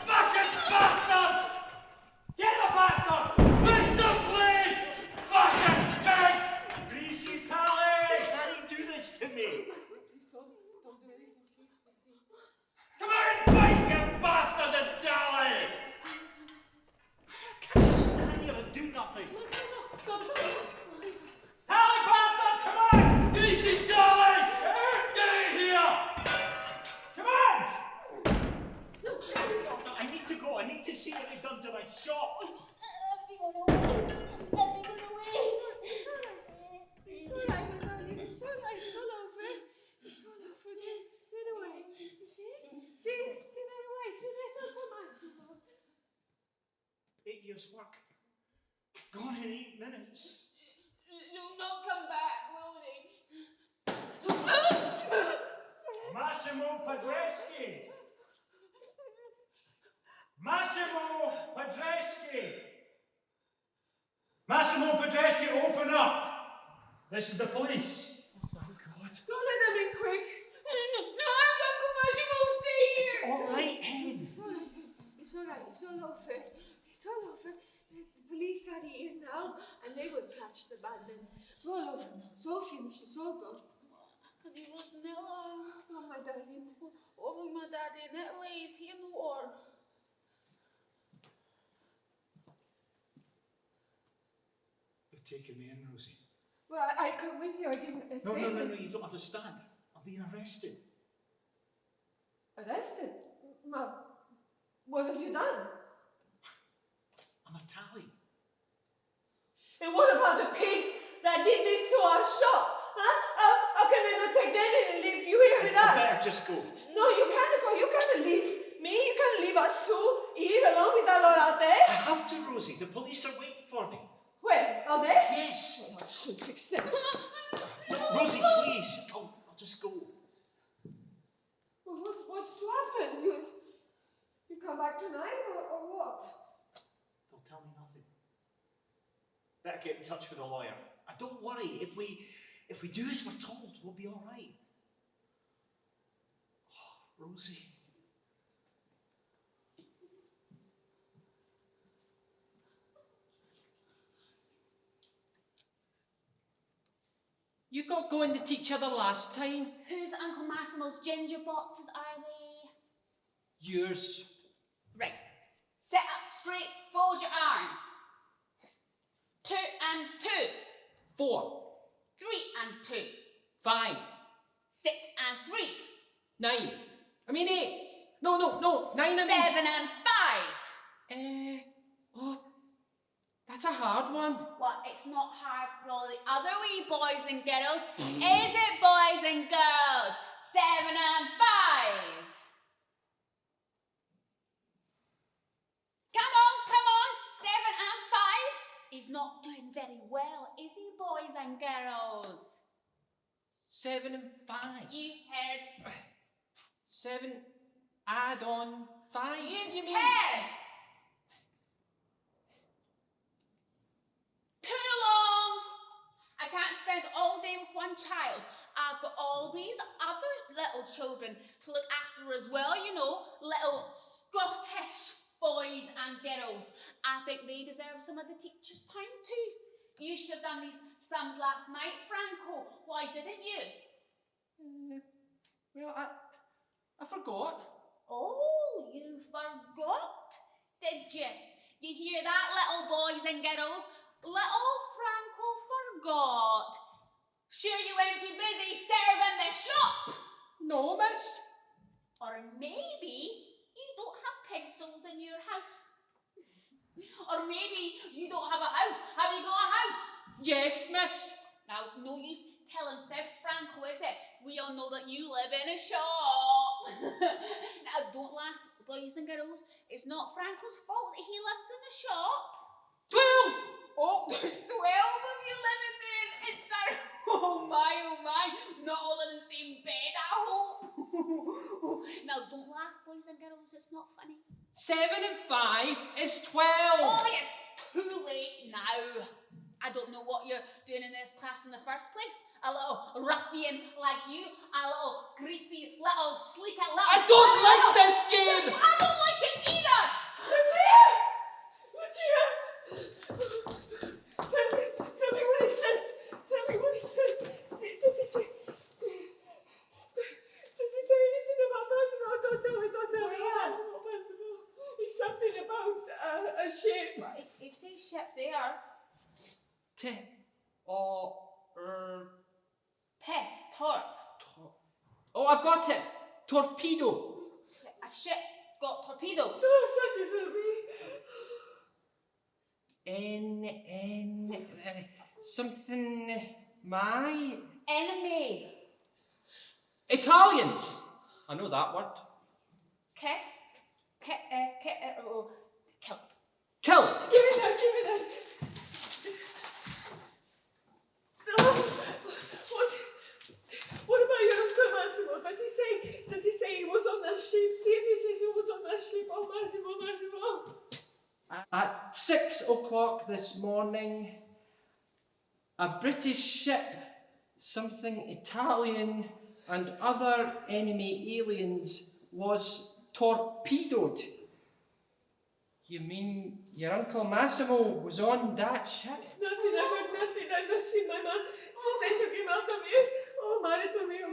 Fascist bastard! Get the bastard! Mr. Please! Fascist pigs! Greasy Callie! Can't you do this to me? Don't do anything, please. Come out and fight, you bastard and Dally! Can't just stand here and do nothing. Don't do it. Tally bastard, come on! Greasy Dally! Get in here! Come on! No, stay here. No, I need to go. I need to see what they've done to my shop. It's all right, my darling. It's all right. It's all over. It's all over. Get away. You see? See, that away. See, there's Uncle Massimo. 8 years' work. Gone in 8 minutes. You'll not come back, will they? Massimo Pedreschi! Massimo Pedreschi! Massimo Pedreschi, open up! This is the police. Oh, thank God. Don't let them in quick. No, Uncle Massimo, stay here! It's all right, Hen. It's all right. It's all right. It's all over. It's all over. The police are here now, and they will catch the bad men. It's all over now. It's all finished. It's all gone. And he was Nilla. Oh, my darling. Oh, my daddy in Italy is here in the war. They're taking me in, Rosie. Well, I come with you. I give a statement. No, you don't understand. I'm being arrested. Arrested? Well, what have you done? I'm a tally. And what about the pigs that did this to our shop? Huh? How can they not take them in and leave you here with I us? better just go. No, you can't go. You can't leave me. You can't leave us too here alone with that lot out there. I have to, Rosie. The police are waiting for me. Where? Out there? Yes. Oh, I should fix them. Rosie, please. I'll just go. Well, what's to happen? You come back tonight or what? They'll tell me nothing. Better get in touch with a lawyer. And don't worry. If we do as we're told, we'll be all right. Oh, Rosie. You got going to each other last time. Whose Uncle Massimo's ginger boxes are they? Yours. Right. Sit up straight, fold your arms. 2 and 2. 4. 3 and 2. 5. 6 and 3. 9. I mean 8. No. 9 and 7 and 5. Oh, that's a hard one. Well, it's not hard for all the other wee boys and girls. Is it, boys and girls? 7 and 5. Come on. 7 and 5. He's not doing very well, is he, boys and girls? 7 and 5. You heard. 7 add on 5. You mean? Heard. Too long. I can't spend all day with one child. I've got all these other little children to look after as well, you know, little Scottish boys and girls. I think they deserve some of the teacher's time too. You should have done these sums last night, Franco. Why didn't you? Well, I forgot. Oh, you forgot, did you? You hear that, little boys and girls? Little Franco forgot. Sure you weren't too busy serving the shop? No, miss. Or maybe you don't have pencils in your house. Or maybe you don't have a house. Have you got a house? Yes, miss. Now, no use telling fibs, Franco, is it? We all know that you live in a shop. Now, don't laugh, boys and girls. It's not Franco's fault that he lives in a shop. 12! Oh, there's 12 of you living there. It's their Oh my, not all in the same bed, I hope. Now, don't laugh, boys and girls, it's not funny. 7 and 5 is 12. Oh, you're too late now. I don't know what you're doing in this class in the first place. A little ruffian like you, a little greasy, little sleeker, little... I don't like this game! I don't like it either! Lucia! Lucia! Tell me what he says. Tell me what he says. Does he say anything about Massimo? Don't tell me. Massimo. He's something about a ship. It says ship there. Oh, I've got it. Torpedo. A ship got torpedoed. Oh, such as will be. Something, my... Enemy. Italians. I know that word. Killed. Killed. Give me that. What about your Uncle Massimo? Does he say he was on that ship? See if he says he was on that ship. Oh, Massimo. At 6 o'clock this morning, a British ship, something Italian and other enemy aliens was torpedoed. You mean your Uncle Massimo was on that ship? It's nothing, I heard nothing. I've not seen my man since they took him out of here. Oh, marito mio,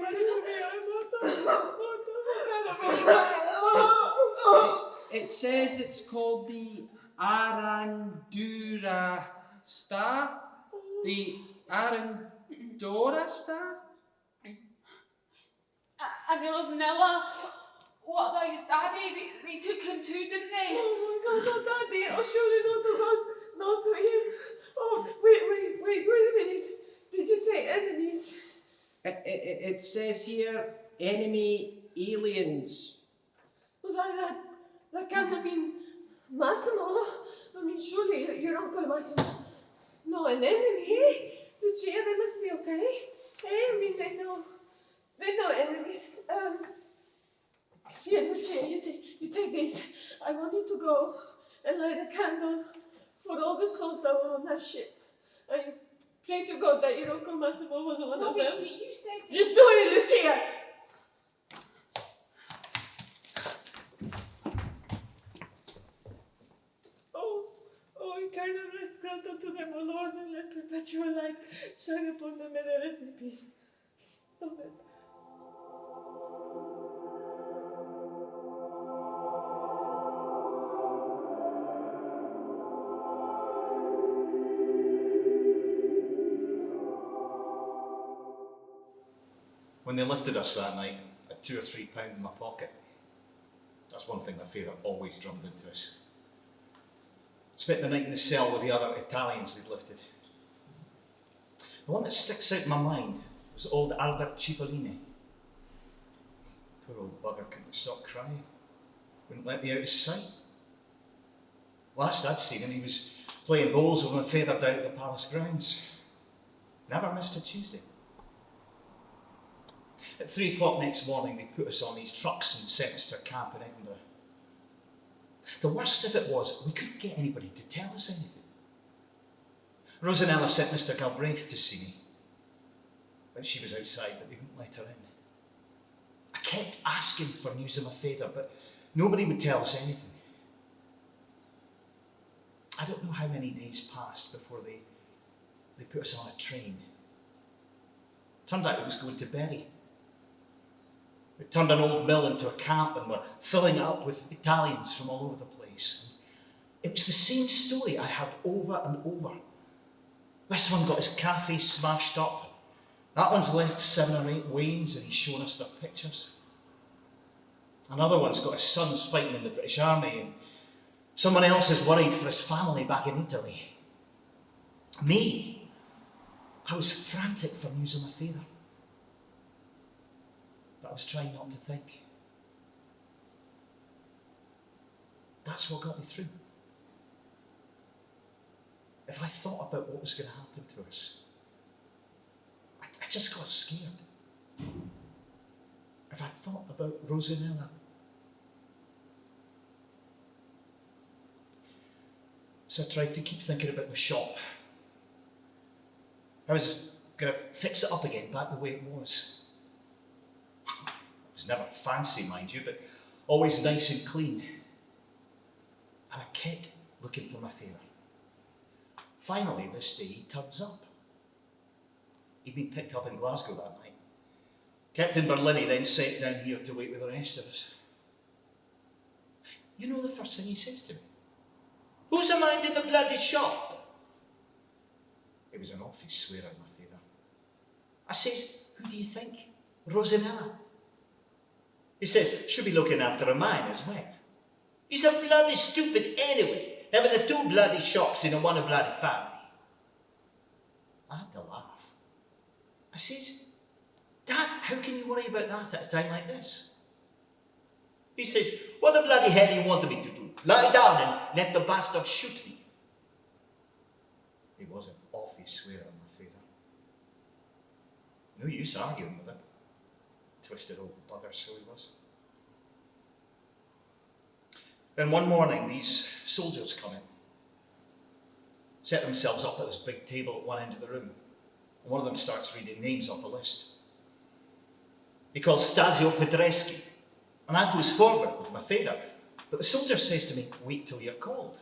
It says it's called the Arandura Star. The Arandura Star? And the Rosinella, what about his daddy? They took him too, didn't they? Oh my God, not Daddy. Oh, surely not to God, not to him. Oh, wait a minute. Did you say enemies? It says here, enemy aliens. Was that can't mean Massimo? I mean, surely your Uncle Massimo's not an enemy. Lucia, they must be okay. I mean, they're no enemies. Here, Lucia, you take this. I want you to go and light a candle for all the souls that were on that ship. I pray to God that your Uncle Massimo was one of them. You said... Just do it, Lucia! Oh, eternal rest grant unto them, O Lord, and let perpetual light shine upon them, and they rest in peace. Amen. When they lifted us that night, I had £2 or £3 in my pocket. That's one thing my father always drummed into us. Spent the night in the cell with the other Italians they'd lifted. The one that sticks out in my mind was old Albert Cipollini. Poor old bugger couldn't stop crying. Wouldn't let me out of sight. Last I'd seen him, he was playing bowls with my father down at the palace grounds. Never missed a Tuesday. At 3 o'clock next morning, they put us on these trucks and sent us to a camp in Edinburgh. The worst of it was, we couldn't get anybody to tell us anything. Rosinella sent Mr. Galbraith to see me. But she was outside, but they wouldn't let her in. I kept asking for news of my father, but nobody would tell us anything. I don't know how many days passed before they put us on a train. Turned out it was going to Bury. We turned an old mill into a camp and were filling it up with Italians from all over the place. It was the same story I heard over and over. This one got his café smashed up. That one's left 7 or 8 wains and he's shown us their pictures. Another one's got his sons fighting in the British Army and someone else is worried for his family back in Italy. Me, I was frantic for news of my father. But I was trying not to think. That's what got me through. If I thought about what was going to happen to us, I'd I just got scared. If I thought about Rosinella. So I tried to keep thinking about the shop. I was going to fix it up again, back the way it was. It was never fancy, mind you, but always nice and clean. And I kept looking for my favour. Finally, this day, he turns up. He'd been picked up in Glasgow that night. Kept in Berlin, he then sent down here to wait with the rest of us. You know the first thing he says to me? Who's a minding the bloody shop? It was an awful swear at my favour. I says, who do you think? Rosinella. He says, she'll be looking after a mine as well. He's a bloody stupid anyway, having a 2 bloody shops in a one bloody family. I had to laugh. I says, Dad, how can you worry about that at a time like this? He says, what the bloody hell do you want me to do? Lie down and let the bastard shoot me? He was an awful swear on my favour. No use arguing with him. Twisted old bugger, so he was. Then one morning, these soldiers come in, set themselves up at this big table at one end of the room, and one of them starts reading names off a list. He calls Stasio Pedreschi, and I goes forward with my favour, but the soldier says to me, wait till you're called.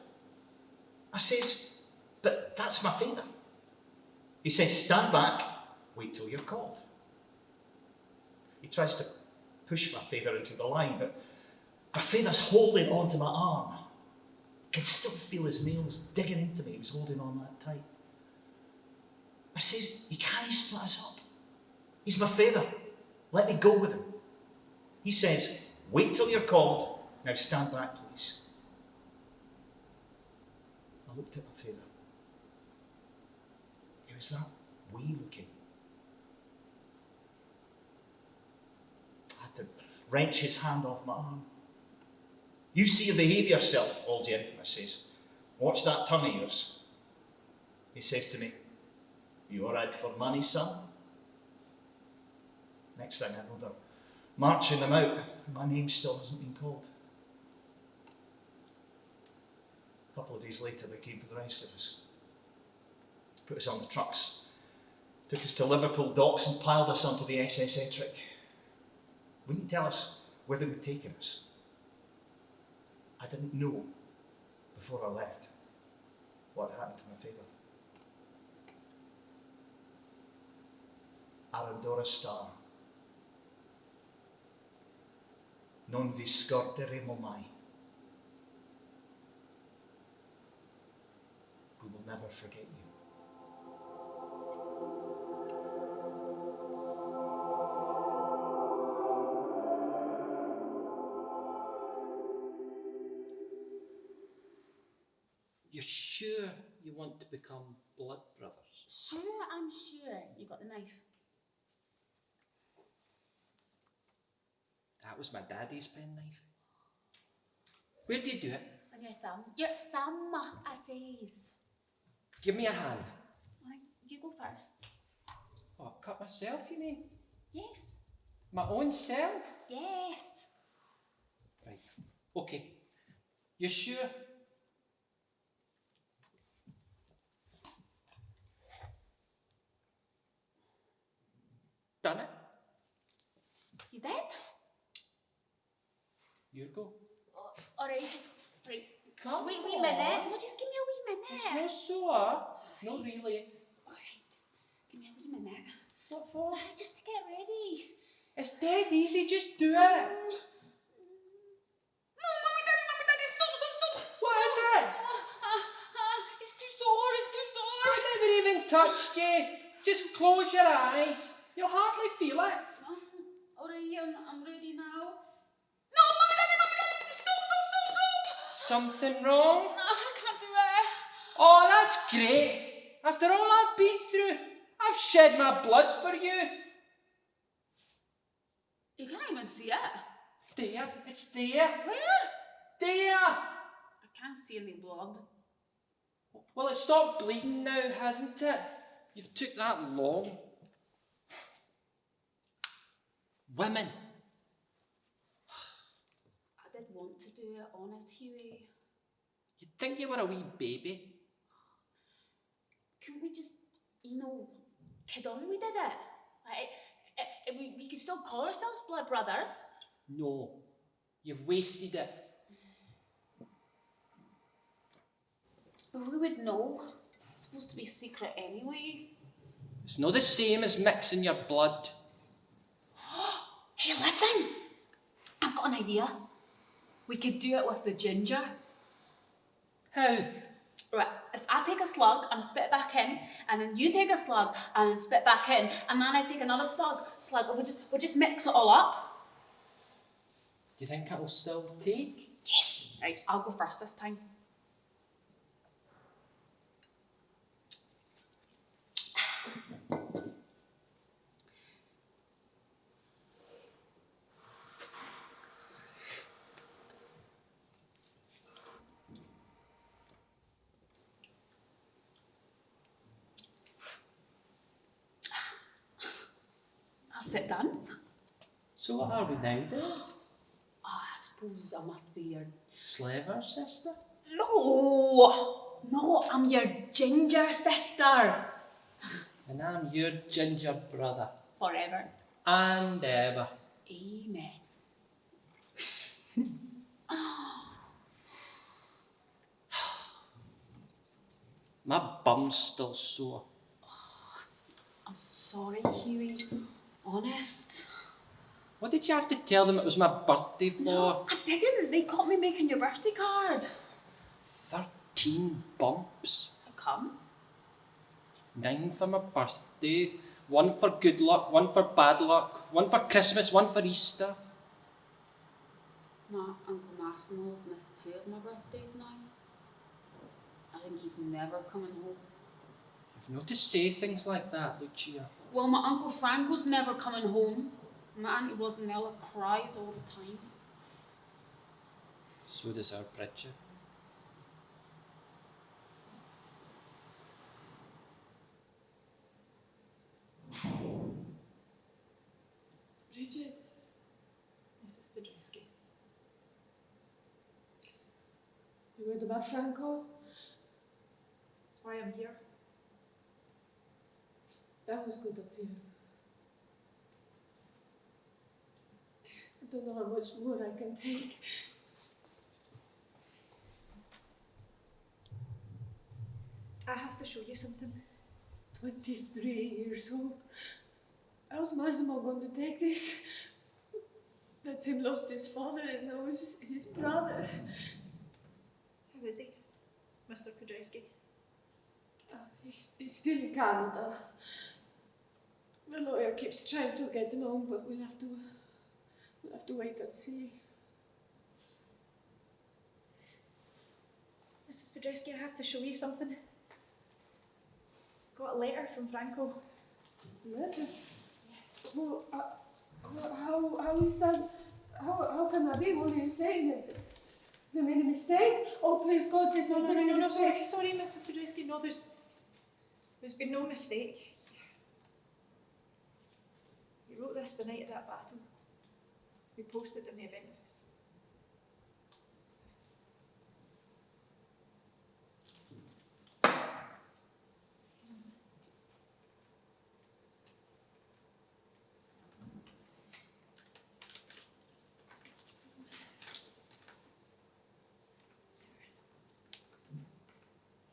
I says, but that's my favour. He says, stand back, wait till you're called. He tries to push my favour into the line, but my favour's holding onto my arm. I can still feel his nails digging into me. He was holding on that tight. I says, you can't split us up. He's my favour. Let me go with him. He says, wait till you're called. Now stand back, please. I looked at my favour. He was that wee looking. I had to wrench his hand off my arm. You see and behave yourself, old gentleman, I says. Watch that tongue of yours. He says to me, you all right for money, son? Next thing I know, they're marching them out. My name still hasn't been called. A couple of days later, they came for the rest of us. Put us on the trucks. Took us to Liverpool docks and piled us onto the SS Ettrick. Wouldn't tell us where they were taking us. I didn't know before I left what happened to my favour. Arandora star. Non vi scorderemo mai. We will never forget you. You're sure you want to become blood brothers? Sure, I'm sure. You got the knife. That was my daddy's penknife. Where do you do it? On your thumb. Your thumb, I says. Give me a hand. Alright, you go first. Oh, cut myself, you mean? Yes. My own self? Yes. Right. Okay. You sure? Done it? You did? You go. Alright, just right. Come Wait a wee on. minute. No, just give me a wee It's minute. no sore. No, really. Alright, just give me a wee minute. What for? Just to get ready. It's dead easy. Just do it. No, mommy, daddy, stop. What is it? It's too sore. I never even touched you. Just close your eyes. You'll hardly feel it. Alright, I'm ready now. No, mommy, daddy, stop. Something wrong? No, I can't do it. Oh, that's great. After all I've been through, I've shed my blood for you. You can't even see it. There, it's there. Where? There. I can't see any blood. Well, it stopped bleeding now, hasn't it? You've took that long. Women. I did want to do it, honest, Hughie. You'd think you were a wee baby. Couldn't we just, kid on we did it? Like, we could still call ourselves blood brothers. No, you've wasted it. But who would know? It's supposed to be secret anyway. It's not the same as mixing your blood. Hey, listen! I've got an idea. We could do it with the ginger. How? Right, if I take a slug and I spit it back in, and then you take a slug and then spit back in, and then I take another slug, we'll just mix it all up. Do you think it'll still take? Yes! Right, I'll go first this time. That's it done. So what are we now then? I suppose I must be your... Slaver sister? No, I'm your ginger sister. And I'm your ginger brother. Forever. And ever. Amen. My bum's still sore. I'm sorry, Hughie. Honest. What did you have to tell them it was my birthday for? No, I didn't. They caught me making your birthday card. 13 bumps. How come? 9 for my birthday, 1 for good luck, 1 for bad luck, 1 for Christmas, 1 for Easter. My Uncle Massimo's missed 2 of my birthdays now. I think he's never coming home. You've not to say things like that, Lucia. Well, my Uncle Franco's never coming home. My Auntie Rosinella cries all the time. So does our Bridget. Bridget. Mrs. Pedreschi. You heard about Franco? That's why I'm here. That was good of you. I don't know how much more I can take. I have to show you something. 23 years old. How's Massimo going to take this? That's him lost his father and now his brother. How is he, Mr. Pedreschi? He's still in Canada. The lawyer keeps trying to get him home, but we'll have to wait and see. Mrs. Pedreschi, I have to show you something. Got a letter from Franco. Letter? Well, how is that? How can that be? What are you saying? They made a mistake? Oh, please God, please don't make a mistake. Sorry, Mrs. Pedreschi. No, there's been no mistake. He wrote this the night of that battle. We posted in the event office.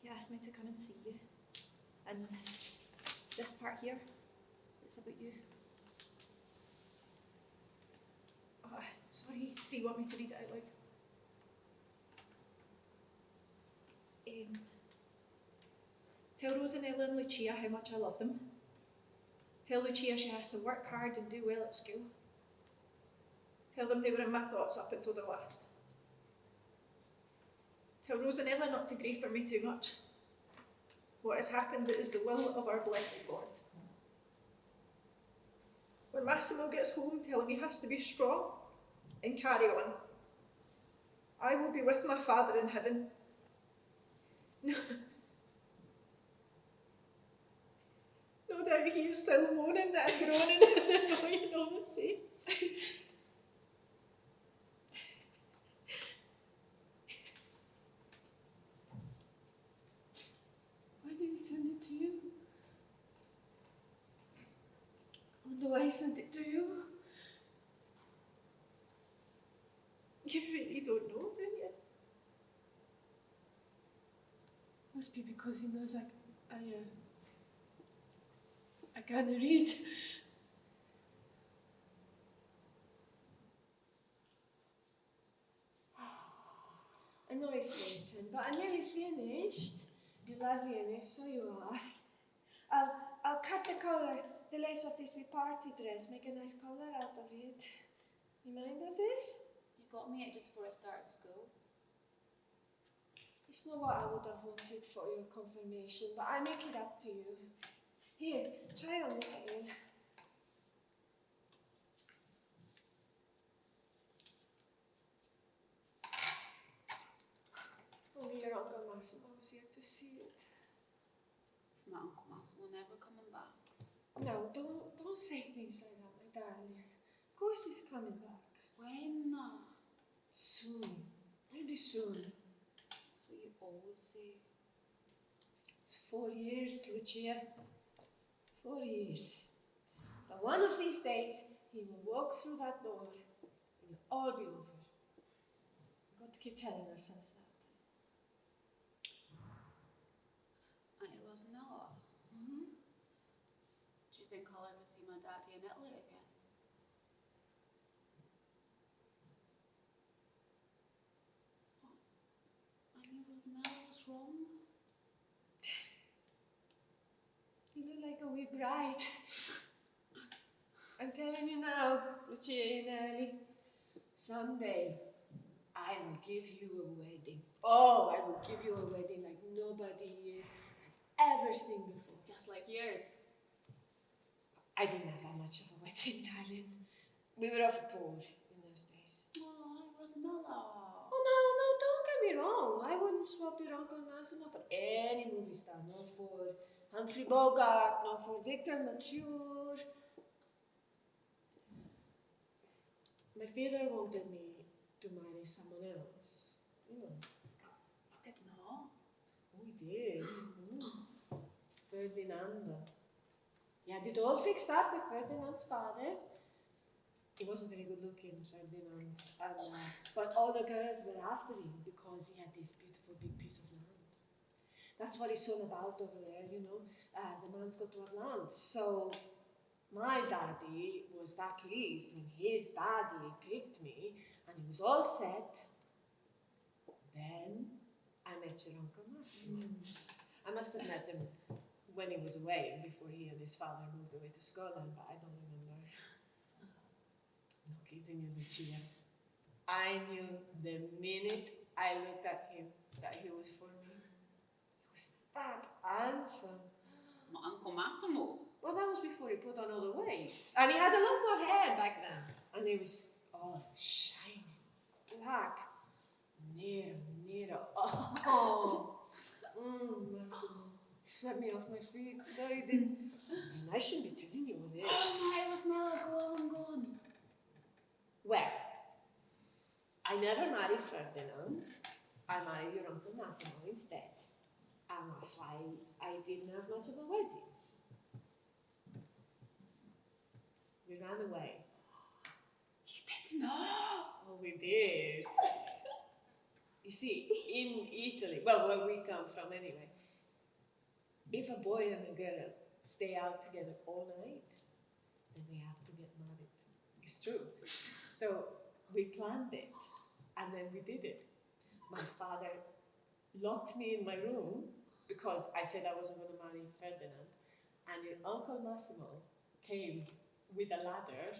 He asked me to come and see you. And this part here, it's about you. Oh, sorry, do you want me to read it out loud? Tell Rosinella and Lucia how much I love them. Tell Lucia she has to work hard and do well at school. Tell them they were in my thoughts up until the last. Tell Rosinella not to grieve for me too much. What has happened is the will of our blessed Lord. When Massimo gets home, tell him he has to be strong and carry on. I will be with my Father in heaven. No doubt he you're still moaning and groaning and annoying all the same. Why did he send it to you? I wonder why he sent it to you. You really don't know, do you? Must be because he knows I can't read. I know it's late, but I'm nearly finished. You're lovely in it, so you are. I'll cut the collar, the lace of this wee party dress, make a nice collar out of it. You mind of this? You got me it just before I started school. It's not what I would have wanted for your confirmation, but I make it up to you. Here, try on the veil. Only your Uncle Massimo was here to see it. It's my Uncle Massimo never coming back. No, don't say things like that, my darling. Of course he's coming back. When? Soon. Maybe soon. That's what you always say. It's 4 years, Lucia. 4 years. But one of these days, he will walk through that door. It'll all be over. We've got to keep telling ourselves that. Rosinella. Mm-hmm. Do you think I'll ever see my daddy in Italy again? What? I mean, Rosinella, what's wrong? You look like a wee bride. I'm telling you now, Lucia and Ellie, someday I will give you a wedding. Oh, I will give you a wedding like nobody here has ever seen before. Just like yours. I didn't have that much of a wedding, darling. We were awful poor in those days. Oh, Rosinella. Oh, no, don't get me wrong. I wouldn't swap your Uncle Massimo for any movie star. Not for Humphrey Bogart, not for Victor Mature. My father wanted me to marry someone else. You know. Did not. Oh, he did. Ferdinando. He had it all fixed up with Ferdinand's father. He wasn't very good looking, Ferdinand. But all the girls were after him because he had this beautiful big piece of land. That's what he's all about over there, you know. The man's got to have land. So my daddy was that pleased when his daddy picked me and he was all set. Then I met your Uncle Massimo. I must have met him when he was away, before he and his father moved away to Scotland, but I don't remember. I'm not kidding you, Lucia. I knew the minute I looked at him that he was for me. He was that handsome. My Uncle Massimo. Well, that was before he put on all the weight. And he had a lot more hair back then. And he was all shiny, black, nero. Oh, Massimo. Swept me off my feet, so he did. And I shouldn't be telling you all this. Oh my, Rosinella, go on. Well, I never married Ferdinand. I married your Uncle Massimo instead. And that's why I didn't have much of a wedding. We ran away. You did not. Oh, we did. You see, in Italy, well, where we come from anyway, if a boy and a girl stay out together all night, then they have to get married. It's true. So we planned it, and then we did it. My father locked me in my room because I said I wasn't going to marry Ferdinand, and your Uncle Massimo came with a ladder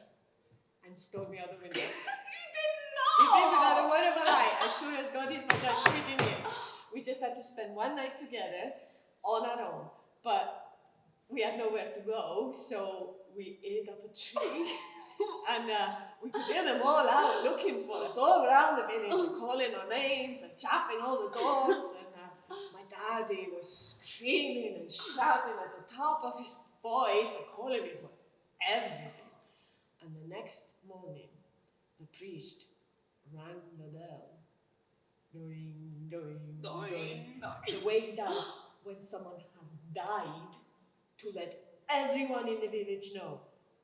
and stole me out the window. He did not! He did without a word of a lie. As sure as God is my judge sitting here. We just had to spend one night together on our own. But we had nowhere to go, so we ate up a tree. And we could hear them all out looking for us all around the village and calling our names and chapping all the doors. And my daddy was screaming and shouting at the top of his boys are calling me for everything. And the next morning, the priest rang the bell. Doing, doing, doing. The way he does when someone has died, to let everyone in the village know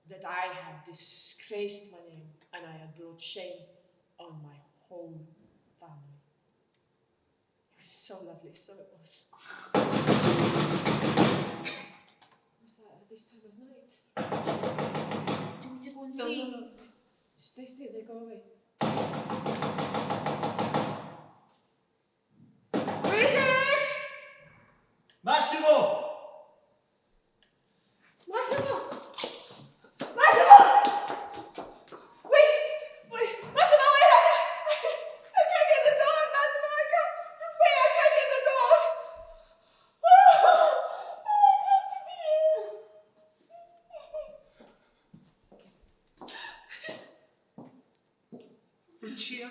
that I had disgraced my name and I had brought shame on my whole family. It was so lovely, so it was. Was that at this time of night? Do you want me to go and No, see? no. Stay still, they go away. Bridget! Massimo! Massimo! Massimo! Wait! Massimo, I can't get the door, Massimo, I can't. Just wait, I can't get the door. Lucia?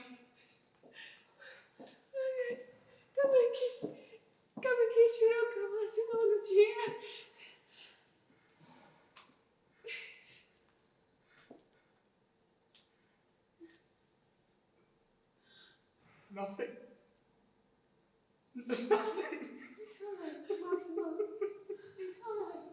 Come and kiss your uncle, Massimo, Lucia. Nothing. There's nothing. It's all right, Massimo. It's all right.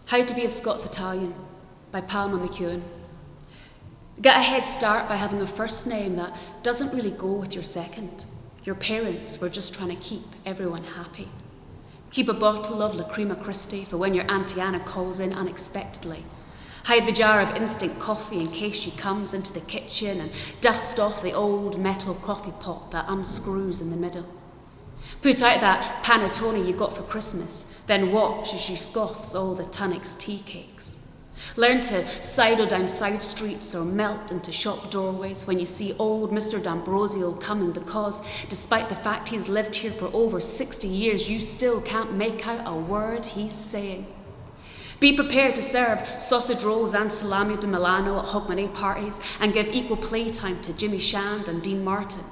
How to be a Scots Italian by Palmer McEwen. Get a head start by having a first name that doesn't really go with your second. Your parents were just trying to keep everyone happy. Keep a bottle of La Crema Christi for when your Auntie Anna calls in unexpectedly. Hide the jar of instant coffee in case she comes into the kitchen, and dust off the old metal coffee pot that unscrews in the middle. Put out that panettone you got for Christmas, then watch as she scoffs all the Tunnock's tea cakes. Learn to sidle down side streets or melt into shop doorways when you see old Mr. D'Ambrosio coming, because despite the fact he's lived here for over 60 years, you still can't make out a word he's saying. Be prepared to serve sausage rolls and salami di Milano at Hogmanay parties and give equal playtime to Jimmy Shand and Dean Martin.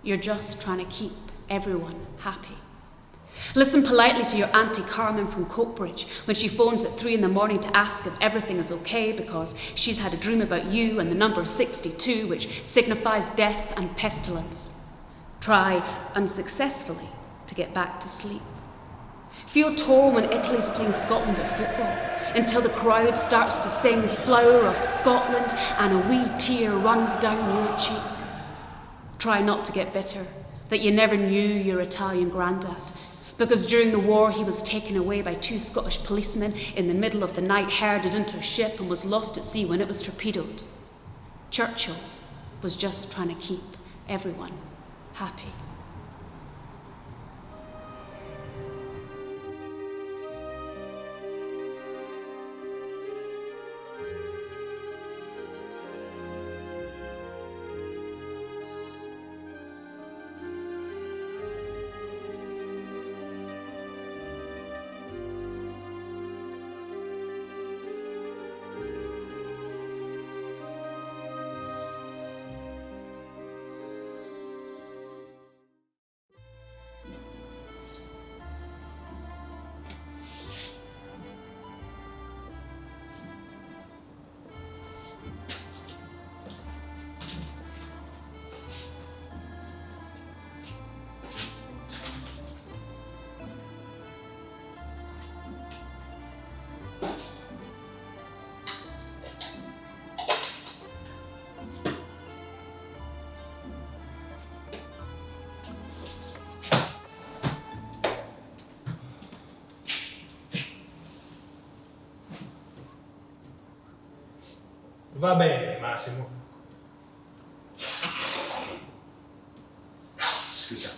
You're just trying to keep everyone happy. Listen politely to your Auntie Carmen from Coatbridge when she phones at 3 a.m. to ask if everything is okay because she's had a dream about you and the number 62, which signifies death and pestilence. Try unsuccessfully to get back to sleep. Feel tall when Italy's playing Scotland at football, until the crowd starts to sing Flower of Scotland and a wee tear runs down your cheek. Try not to get bitter that you never knew your Italian granddad, because during the war he was taken away by 2 Scottish policemen in the middle of the night, herded into a ship and was lost at sea when it was torpedoed. Churchill was just trying to keep everyone happy. Va bene, Massimo. Scusa.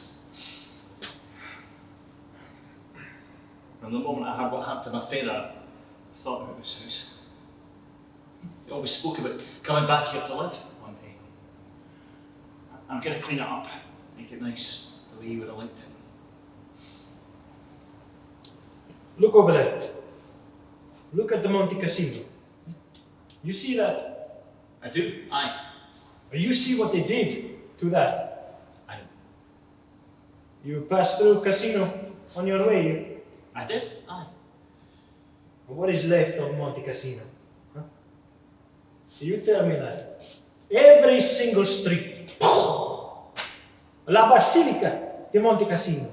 From the moment I heard what happened to my father, I thought about this house. He always spoke about coming back here to live one day. I'm going to clean it up, make it nice, the way you would have liked it. Look over there. Look at the Monte Cassino. You see that? I do, aye. You see what they did to that? I know. You passed through casino on your way. I did, aye. What is left of Monte Cassino? Huh? You tell me that. Every single street. La Basilica di Monte Cassino.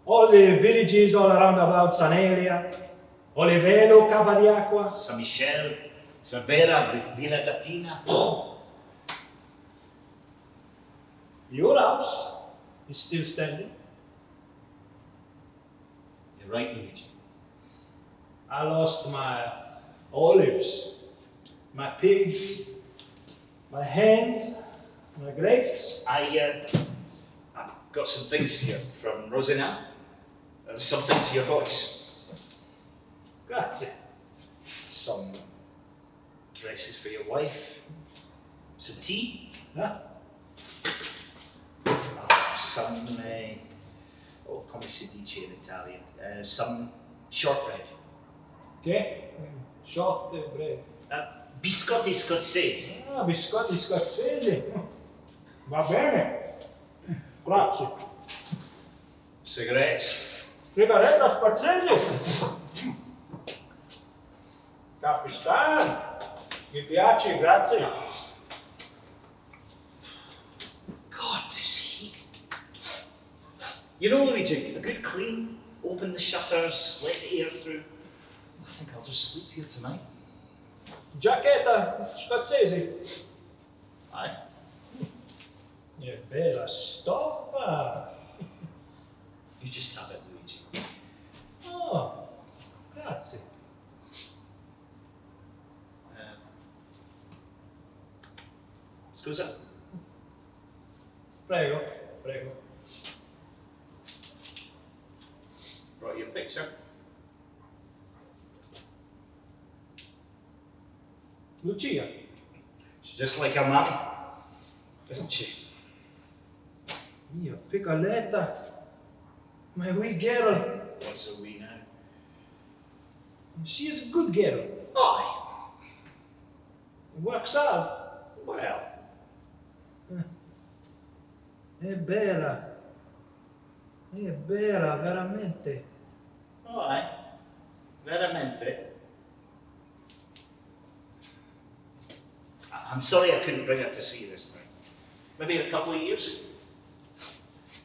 All the villages all around about San Elia, Olivelo, Cava di Acqua. San Michel, Cervera, Villa Latina. Your house is still standing. You're right, Luigi. I lost my olives, my pigs, my hens, my grapes. I've got some things here from Rosinella. Some things for your boys. Grazie. Some dresses for your wife. Some tea. Huh? Some, come si dice in Italian? Some shortbread. Che? Shortbread. Biscotti scozzesi. Ah, biscotti scozzesi. Va bene. Grazie. Cigarettes. Sigaretta scozzesi. Capistan. Mi piace, grazie. God, this heat. You know, Luigi, a good clean, open the shutters, let the air through. I think I'll just sleep here tonight. Giacchetta scozzesi. Aye. Che bella stoffa. You just have it, Luigi. Oh, grazie. Scusa? Prego, prego. Brought you a picture. Lucia. She's just like her mammy, isn't she? Mia piccoletta. My wee girl. What's a wee now? She is a good girl. Aye. Works hard. Well, È bella. È bella, veramente. aye. Veramente. I'm sorry I couldn't bring her to see you this time. Maybe in a couple of years.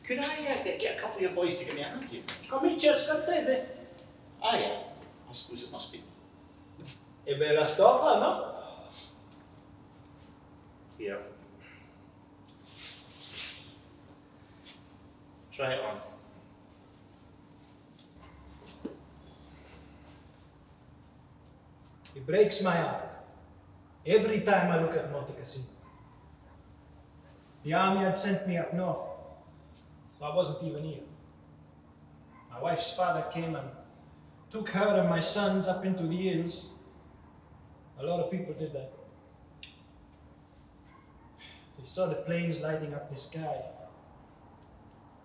Could I get a couple of your boys to give me a hand here? Comincia scozzese. Ah, yeah. I suppose it must be. È bella stoffa, no? Here. Try it on. It breaks my heart. Every time I look at Monte Cassino. The army had sent me up north, so I wasn't even here. My wife's father came and took her and my sons up into the hills. A lot of people did that. They saw the planes lighting up the sky.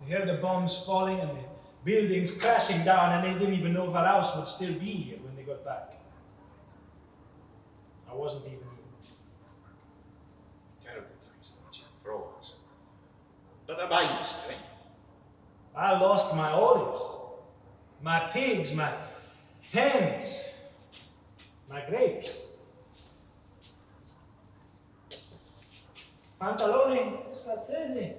They heard the bombs falling and the buildings crashing down, and they didn't even know if our house would still be here when they got back. I wasn't even here. Terrible times, Luigi, for all of us. But they're mine, eh? I lost my olives, my pigs, my hens, my grapes. Pantaloni scozzesi.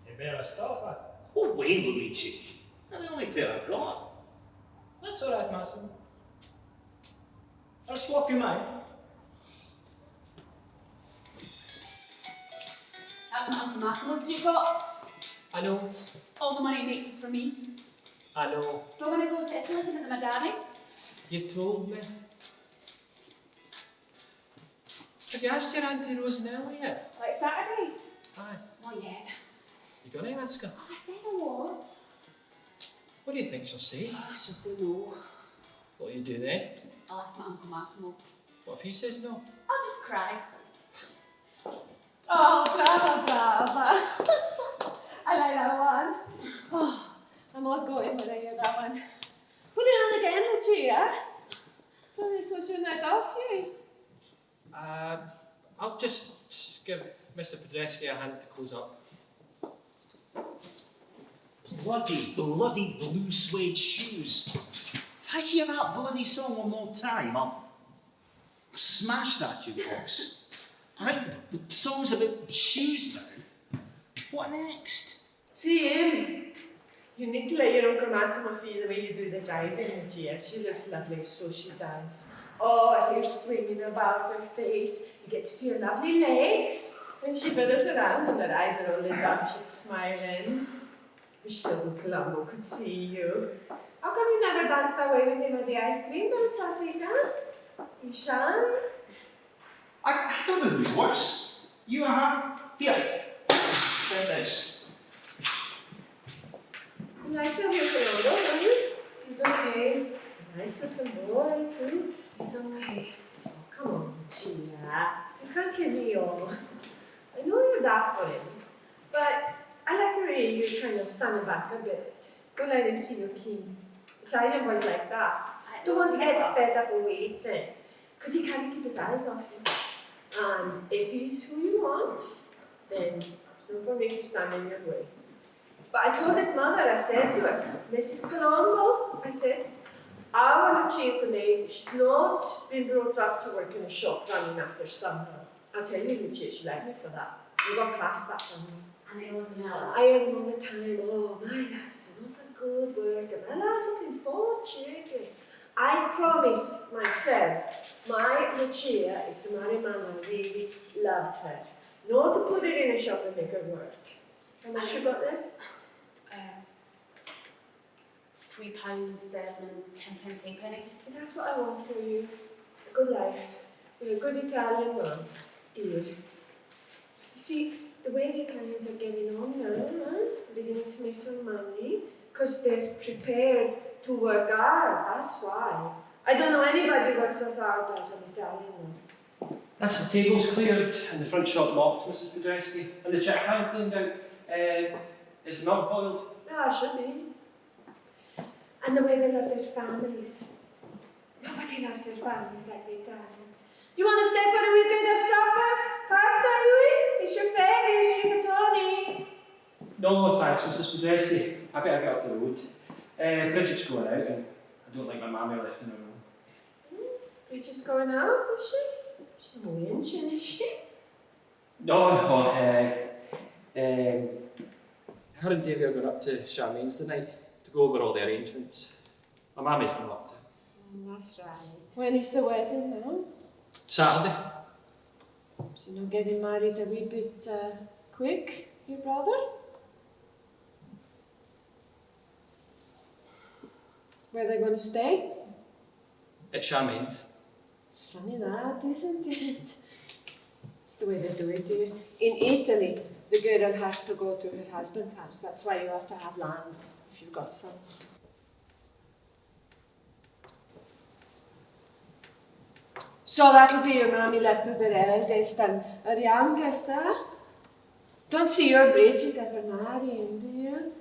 E bella stoffa. Oh, wait, Luigi. They're the only pair I've got. That's all right, Massimo. I'll swap you mine. That's not Uncle Massimo's jukebox. I know, All the money he makes is for me. I know. Do I want to go to Italy to visit my daddy? You told me. Have you asked your Auntie Rosinella yet? Like Saturday? Aye. Not yet. You gonna ask her? Oh, I said I was. What do you think she'll say? She'll say no. What'll you do then? I'll ask my Uncle Massimo. What if he says no? I'll just cry. Oh, brava, brava. I like that one. Oh, I'm all going when I hear that one. Put it on again, Lucia. So you're not off, Hughie? I'll just give Mr. Pedreschi a hand to close up. Bloody blue suede shoes. If I hear that bloody song one more time, I'll smash that jukebox. Right? The song's about shoes now. What next? See, you need to let your Uncle Massimo see the way you do the driving, Lucia. She looks lovely, so she does. Oh, her hair swinging about her face. You get to see her lovely legs. When she fiddles around and her eyes are all lit up, she's smiling. Wish Silver Colombo could see you. How come you never danced that way with him at the ice cream dance last week, huh? Shian? I don't know who's worse. You or her? Here. Try this. Nice of you, Colombo, don't you? He's okay. He's a nice little boy, too. He's okay. Oh, come on, Lucia. You can't kill me all. I know you're daft for him, but I like the way you're kind of standing back a bit. Don't let him see you're keen. Italian boys like that. Don't want to get fed up and waiting, because he can't keep his eyes off you. And if he's who you want, then it's no for me to stand in your way. But I told his mother, I said to her, Mrs. Colombo, I said, our Lucia's a lady. She's not been brought up to work in a shop running after somehow. I'll tell you, Lucia, she liked me for that. You got class that from me. And it was Rosinella. I hear him all the time, oh, my lass is an awful good worker. My lass has been fortunate. I promised myself, my Lucia is to marry a man who really loves her. Not to put her in a shop and make her work. How much you got there? £3, 7 and 10 halfpenny. So that's what I want for you. A good life. With a good Italian man. Here. You see, the way the Italians are getting on now, they're beginning to make some money, because they're prepared to work hard, that's why. I don't know anybody who works as hard as an Italian man. That's the tables cleared and the front shop locked, Mrs. Pedreschi. And the chicken pan cleaned out. Is the milk boiled? Yeah, it should be. And the way they love their families. Nobody loves their families like the Italians. You want to stay for a wee bit of supper? Pasta, Hughie? It's your favourite, rigatoni. No, thanks, Mrs. Pedreschi. I better get up the road. Bridget's going out and I don't like my mammy left in her room. Bridget's going out, is she? She's no inching, is she? No, her and Davey are going up to Charmaine's tonight to go over all the arrangements. My mammy's not up to. That's right. When is the wedding now? Saturday. So you're not getting married a wee bit quick, your brother? Where are they going to stay? At Charmaine's. It's funny that, isn't it? It's the way they do it here. In Italy, the girl has to go to her husband's house. That's why you have to have land if you've got sons. So that'll be your mammy left with her eldest and her youngest, huh? Don't see your Bridget ever marrying, do you?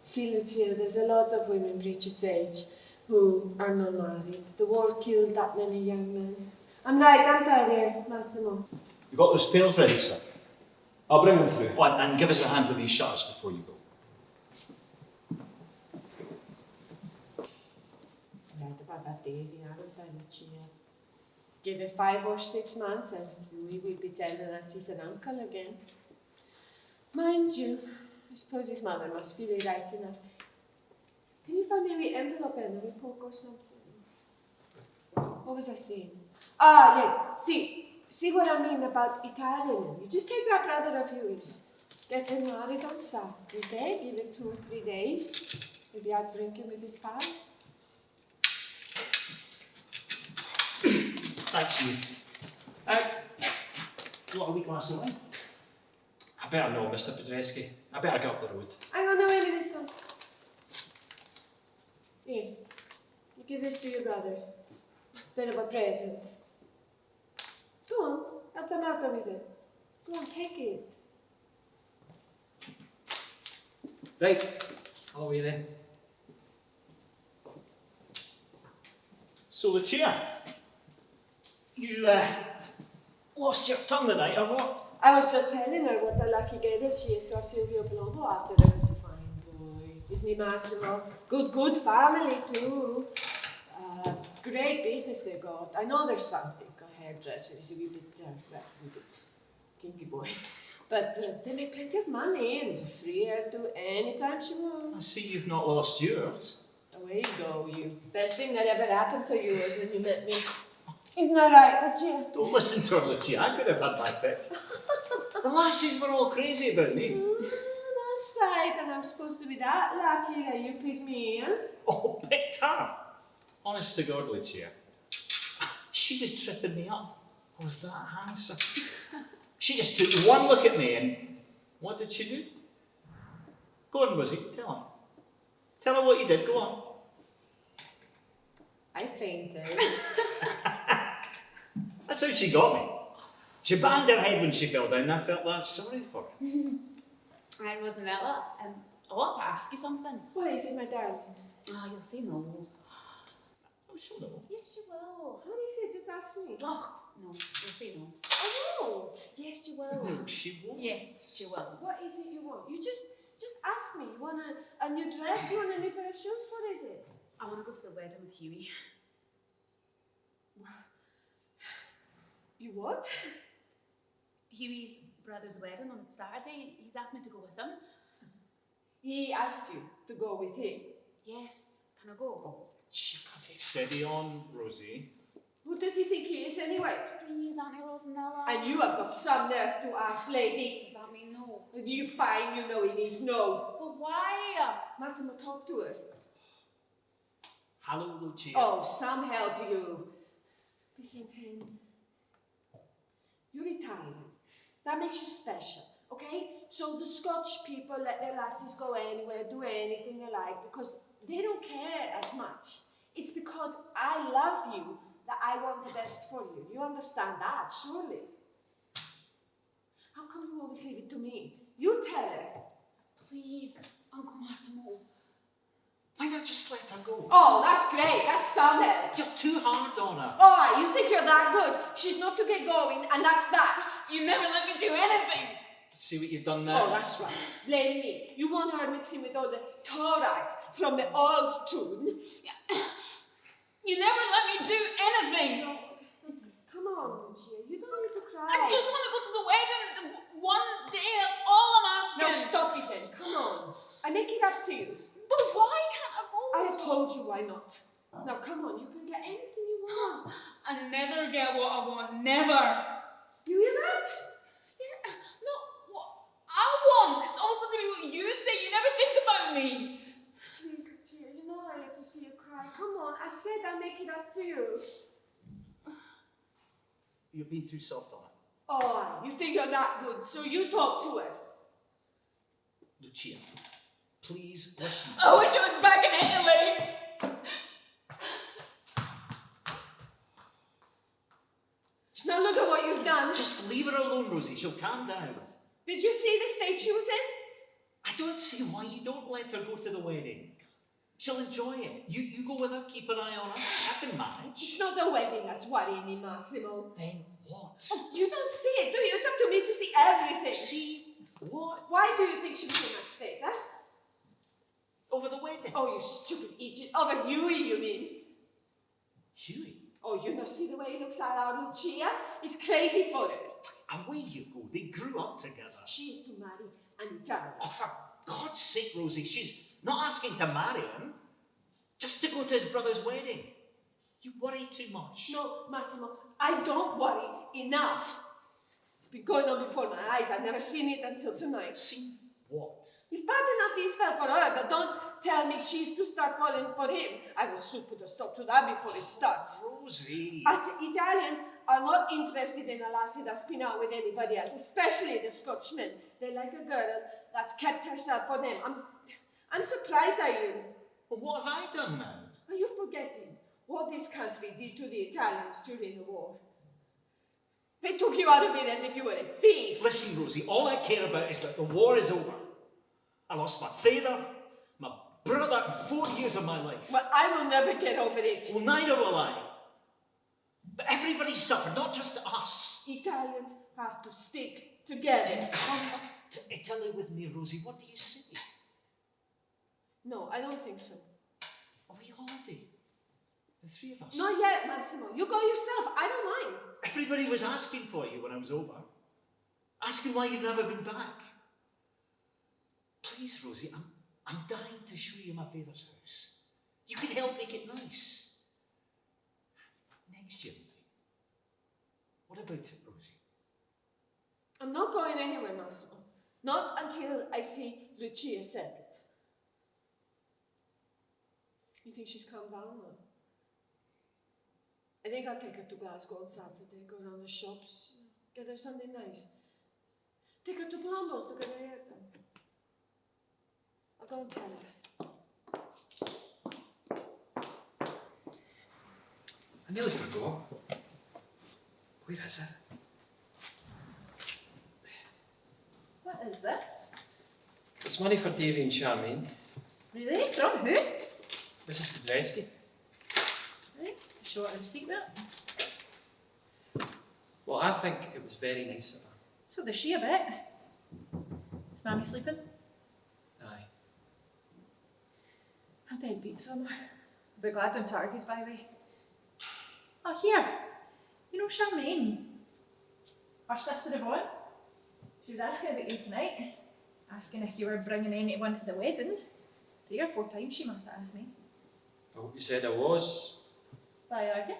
See, Lucia, there's a lot of women Bridget's age who are not married. The war killed that many young men. I'm right, aren't I there, Massimo? You got those pails ready, sir? I'll bring them through. Oh, and give us a hand with these shutters before you go. Right about that Davy, aren't I, Lucia? Give it 5 or 6 months and we will be telling us he's an uncle again. Mind you, I suppose his mother must feel it right enough. Can you find me a wee envelope and a wee poke or something? What was I saying? Ah, yes. See what I mean about Italian. You just take that brother of yours. Get him married on Saturday. Give it 2 or 3 days. Maybe out drinking with his pals. That's you. You want a wee glass of wine? I better know, Mr. Pedreschi. I better get up the road. Hang on a minute, son. Give this to your brother instead of a present. Go on, help them out with it. Go on, take it. Right, away then. So, Lucia, you lost your tongue tonight, or what? I was just telling her what a lucky girl she is to have Silvio Palumbo after her. He's a fine boy. Isn't he, Massimo? Good family too. Great business they got. I know there's something. A hairdresser is a wee bit kinky boy. But they make plenty of money and it's a free air to anytime she wants. I see you've not lost yours. Away you go, you. Best thing that ever happened for you was when you met me. Isn't that right, Lucia? Don't listen to her, Lucia. I could have had my pick. The lassies were all crazy about me. That's right, and I'm supposed to be that lucky that you picked me, huh? Oh, picked her. Honest to God, Lucia. She was tripping me up. I was that handsome. She just took one look at me and what did she do? Go on, Rosie, tell her. Tell her what you did, go on. I fainted. That's how she got me. She banged her head when she fell down and I felt that sorry for her. Right, Rosinella, I want to ask you something. What is it, my darling? Oh, you'll say no. Oh, she'll know. Yes, you will. What is it? Just ask me. Oh, no, you'll say no. I won't. Yes, you will. No, she won't. Yes, she will. What is it you want? You just ask me. You want a new dress? You want a new pair of shoes? What is it? I want to go to the wedding with Hughie. You what? Hughie's brother's wedding on Saturday. He's asked me to go with him. He asked you to go with him. Yes, can I go? Steady on, Rosie. Who does he think he is anyway? Please, Auntie Rosinella. And you have got some nerve to ask, lady. Does that mean no? You fine, you know he means no. But why? Massimo, talk to her. Hello, Lucia. Oh, some help you. Listen, hen. You're Italian. That makes you special, okay? So the Scotch people let their lasses go anywhere, do anything they like, because they don't care as much. It's because I love you that I want the best for you. You understand that, surely? How come you always leave it to me? You tell her. Please, Uncle Massimo. Why not just let her go? Oh, that's great. That's some help. You're too hard on her. Oh, you think you're that good? She's not to get going, and that's that. You never let me do anything. See what you've done now? Oh, that's right. Blame me. You want her mixing with all the Tourites from the old tune. Yeah. You never let me do anything. No. Come on, Lucia. You don't need to cry. I just want to go to the wedding one day. That's all I'm asking. Now stop it then. Come on. I make it up to you. But why can't I go? I have told you why not. Now come on. You can get anything you want. I never get what I want. Never. You hear that? Yeah. No. What I want. It's also to be what you say. You never think about me. Please, Lucia. You know I have to see you cry. Come on. I said I'll make it up to you. You're being too soft on her. Oh, you think you're that good, so you talk to her. Lucia, please listen. I wish I was back in Italy. Now look at what you've done. Just leave her alone, Rosie. She'll calm down. Did you see the state she was in? I don't see why you don't let her go to the wedding. She'll enjoy it. You go with her, keep an eye on her. I can manage. It's not the wedding that's worrying me, Massimo. Then what? Oh, you don't see it, do you? It's up to me to see everything. See what? Why do you think she was in that state, huh? Over the wedding. Oh, you stupid idiot. Over Hughie, you mean? Hughie? Oh, you not see the way he looks at our Lucia? He's crazy for her. Away you go. They grew up together. She is to marry an Italian. Oh, for God's sake, Rosie, she's not asking to marry him. Just to go to his brother's wedding. You worry too much. No, Massimo, I don't worry enough. It's been going on before my eyes. I've never seen it until tonight. See what? It's bad enough he's fell for her, but don't tell me she's to start falling for him. I will soon put a stop to that before it starts. Rosie. Italians are not interested in a lassie that's been out with anybody else, especially the Scotchmen. They like a girl that's kept herself for them. I'm surprised at you. Well, what have I done now? Are you forgetting what this country did to the Italians during the war. They took you out of it as if you were a thief. Listen, Rosie, all I care about is that the war is over. I lost my father, my brother, 4 years of my life. Well, I will never get over it. Well, neither will I. But everybody suffered, not just us. Italians have to stick together. Then come to Italy with me, Rosie. What do you say? No, I don't think so. Are we holiday? The three of us? Not yet, Massimo. You go yourself. I don't mind. Everybody was asking for you when I was over. Asking why you've never been back. Please, Rosie, I'm dying to show you my father's house. You could help make it nice. Next year, maybe. What about it, Rosie? I'm not going anywhere, Massimo. Not until I see Lucia settled. You think she's calmed down now? I think I'll take her to Glasgow on Saturday, go around the shops, get her something nice. Take her to Mambro's to get her hair done. I'll go and tell her. I nearly forgot. Where is it? What is this? It's money for Davy and Charmaine. Really? From who? Mrs. Pedreschi. Right. Show her a receipt there. Well, I think it was very nice of her. So does she a bit. Is Mammy sleeping? Aye. I'm dead beat somewhere. I'll be glad on Saturdays, by the way. Oh, here. You know Charmaine? Our sister Yvonne? She was asking about you tonight. Asking if you were bringing anyone to the wedding. 3 or 4 times she must have asked me. I hope you said I was. Why are you?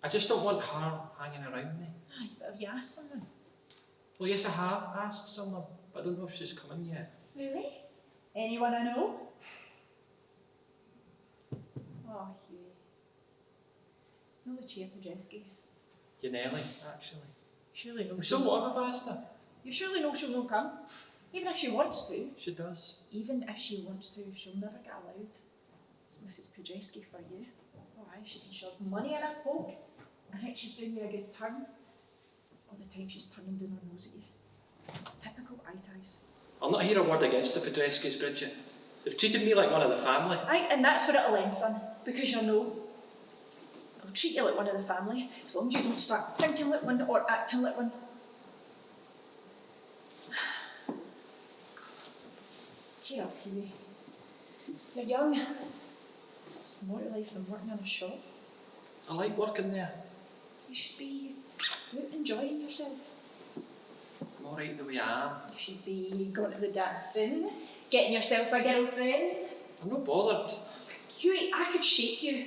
I just don't want her hanging around me. Aye, but have you asked someone? Well, yes, I have asked someone, but I don't know if she's coming yet. Really? Anyone I know? Oh, Hughie. No, Lucia Pedreschi. You Nelly, actually. Surely no. So what if I've asked her? You surely know she'll not come. Even if she wants to. She does. Even if she wants to, she'll never get allowed. It's Mrs. Pedreschi for you. Oh, aye, she can shove money in her poke. I think she's doing you a good turn. All the time she's turning down her nose at you. Typical eye ties. I'll not hear a word against the Pedreschis, Bridget. They've treated me like one of the family. Aye, and that's where it'll end, son. Because you'll know. I'll treat you like one of the family, as long as you don't start thinking like one or acting like one. Cheer up, Hughie. You're young. It's more to life than working in a shop. I like working there. You should be out enjoying yourself. I'm alright the way I am. You should be going to the dancing, getting yourself a girlfriend. I'm not bothered. Hughie, I could shake you.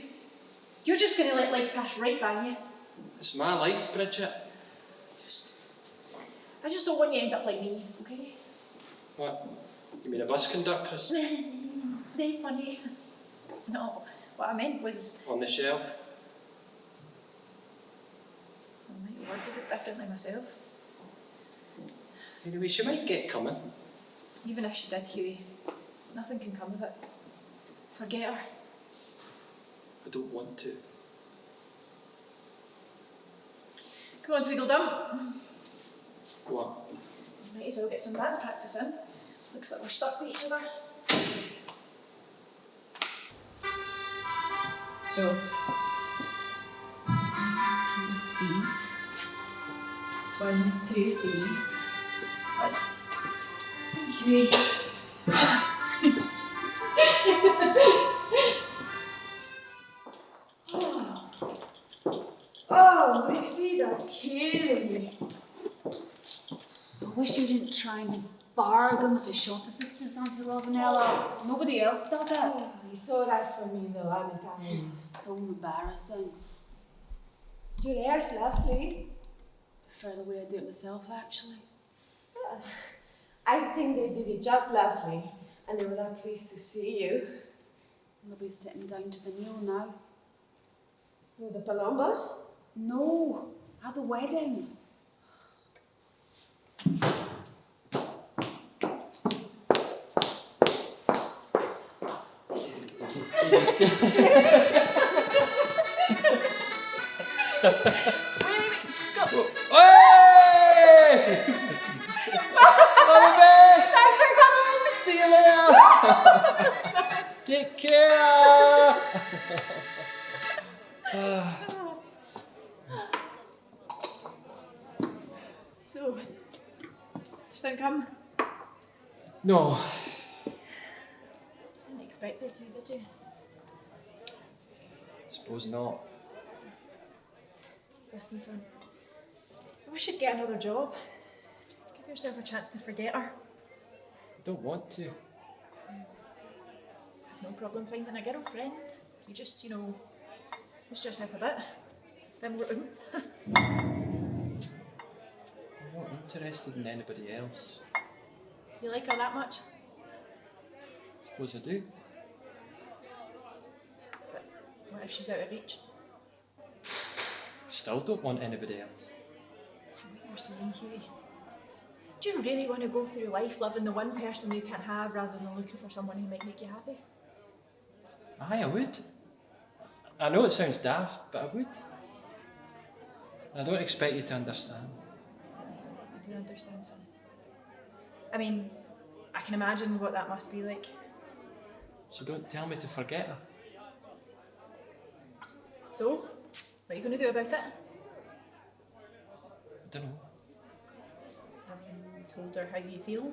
You're just going to let life pass right by you. It's my life, Bridget. I just don't want you to end up like me, okay? What? You mean a bus conductress? Very funny. No, what I meant was... On the shelf? I might have worded it differently myself. Anyway, she might get coming. Even if she did, Hughie, nothing can come of it. Forget her. I don't want to. Come on, Tweedledum. What? Might as well get some dance practice in. Looks like we're stuck with each other. So, 1, 2, 3. 1. Hughie. Oh, my feet are killing me. I wish you didn't try and bargain with the shop assistants, Auntie Rosinella. Nobody else does it. Oh, it's all right for me though, I'm Italian. So embarrassing. Your hair's lovely. Prefer the way I do it myself, actually. I think they did it just lovely, and they were that pleased to see you. They'll be sitting down to the meal now. Oh, the Palombos? No, at the wedding. Hey! All the best! Thanks for coming! See you later! Take care! So, just didn't come? No. Didn't expect her to, did you? Suppose not. Listen, son. I wish you'd get another job. Give yourself a chance to forget her. I don't want to. No problem finding a girlfriend. You just, push yourself a bit. Then we're in. I'm not interested in anybody else. You like her that much? Suppose I do. But what if she's out of reach? Still don't want anybody else. What you're saying, Hughie. Do you really want to go through life loving the one person you can't have rather than looking for someone who might make you happy? Aye, I would. I know it sounds daft, but I would. I don't expect you to understand. I do understand, son. I mean, I can imagine what that must be like. So don't tell me to forget her. So, what are you going to do about it? I don't know. Have you told her how you feel?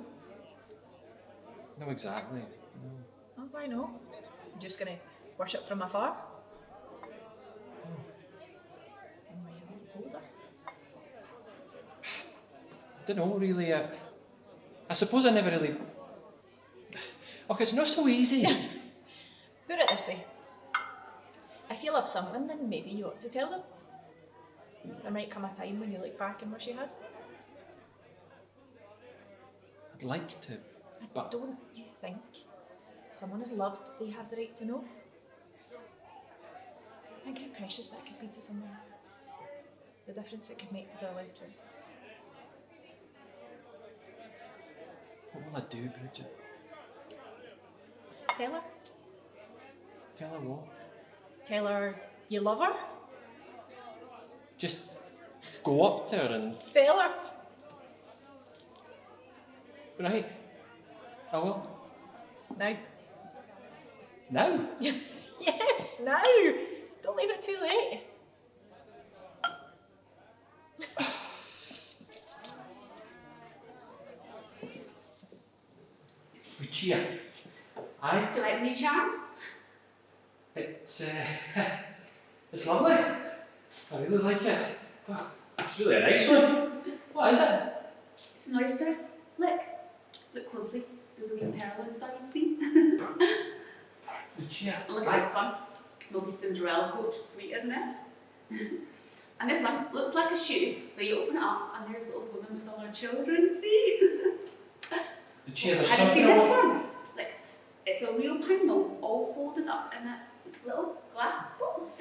No, exactly. No. Oh, why not? You're just going to worship from afar? And why haven't you told her? I don't know, really. I suppose I never really... Okay, it's not so easy. Put it this way. If you love someone, then maybe you ought to tell them. There might come a time when you look back and wish you had. I'd like to, but... Don't you think if someone is loved, they have the right to know? Think how precious that could be to someone. The difference it could make to their life choices. What will I do, Bridget? Tell her. Tell her what? Tell her you love her. Just go up to her and... Tell her. Right. I will. Now. Now? Yes, now. Don't leave it too late. Lucia. Aye? Do you like me, Charm? It's lovely. I really like it. Oh, it's really a nice one. What is it? It's an oyster. Look closely. There's a wee pearl inside, see? Lucia. And look at this one. Lovely Cinderella coat. Sweet, isn't it? And this one looks like a shoe, but you open it up and there's a little woman with all her children, see? Lucia, there's Have you something seen this wrong. one? Look, it's a real panel all folded up in a little glass box.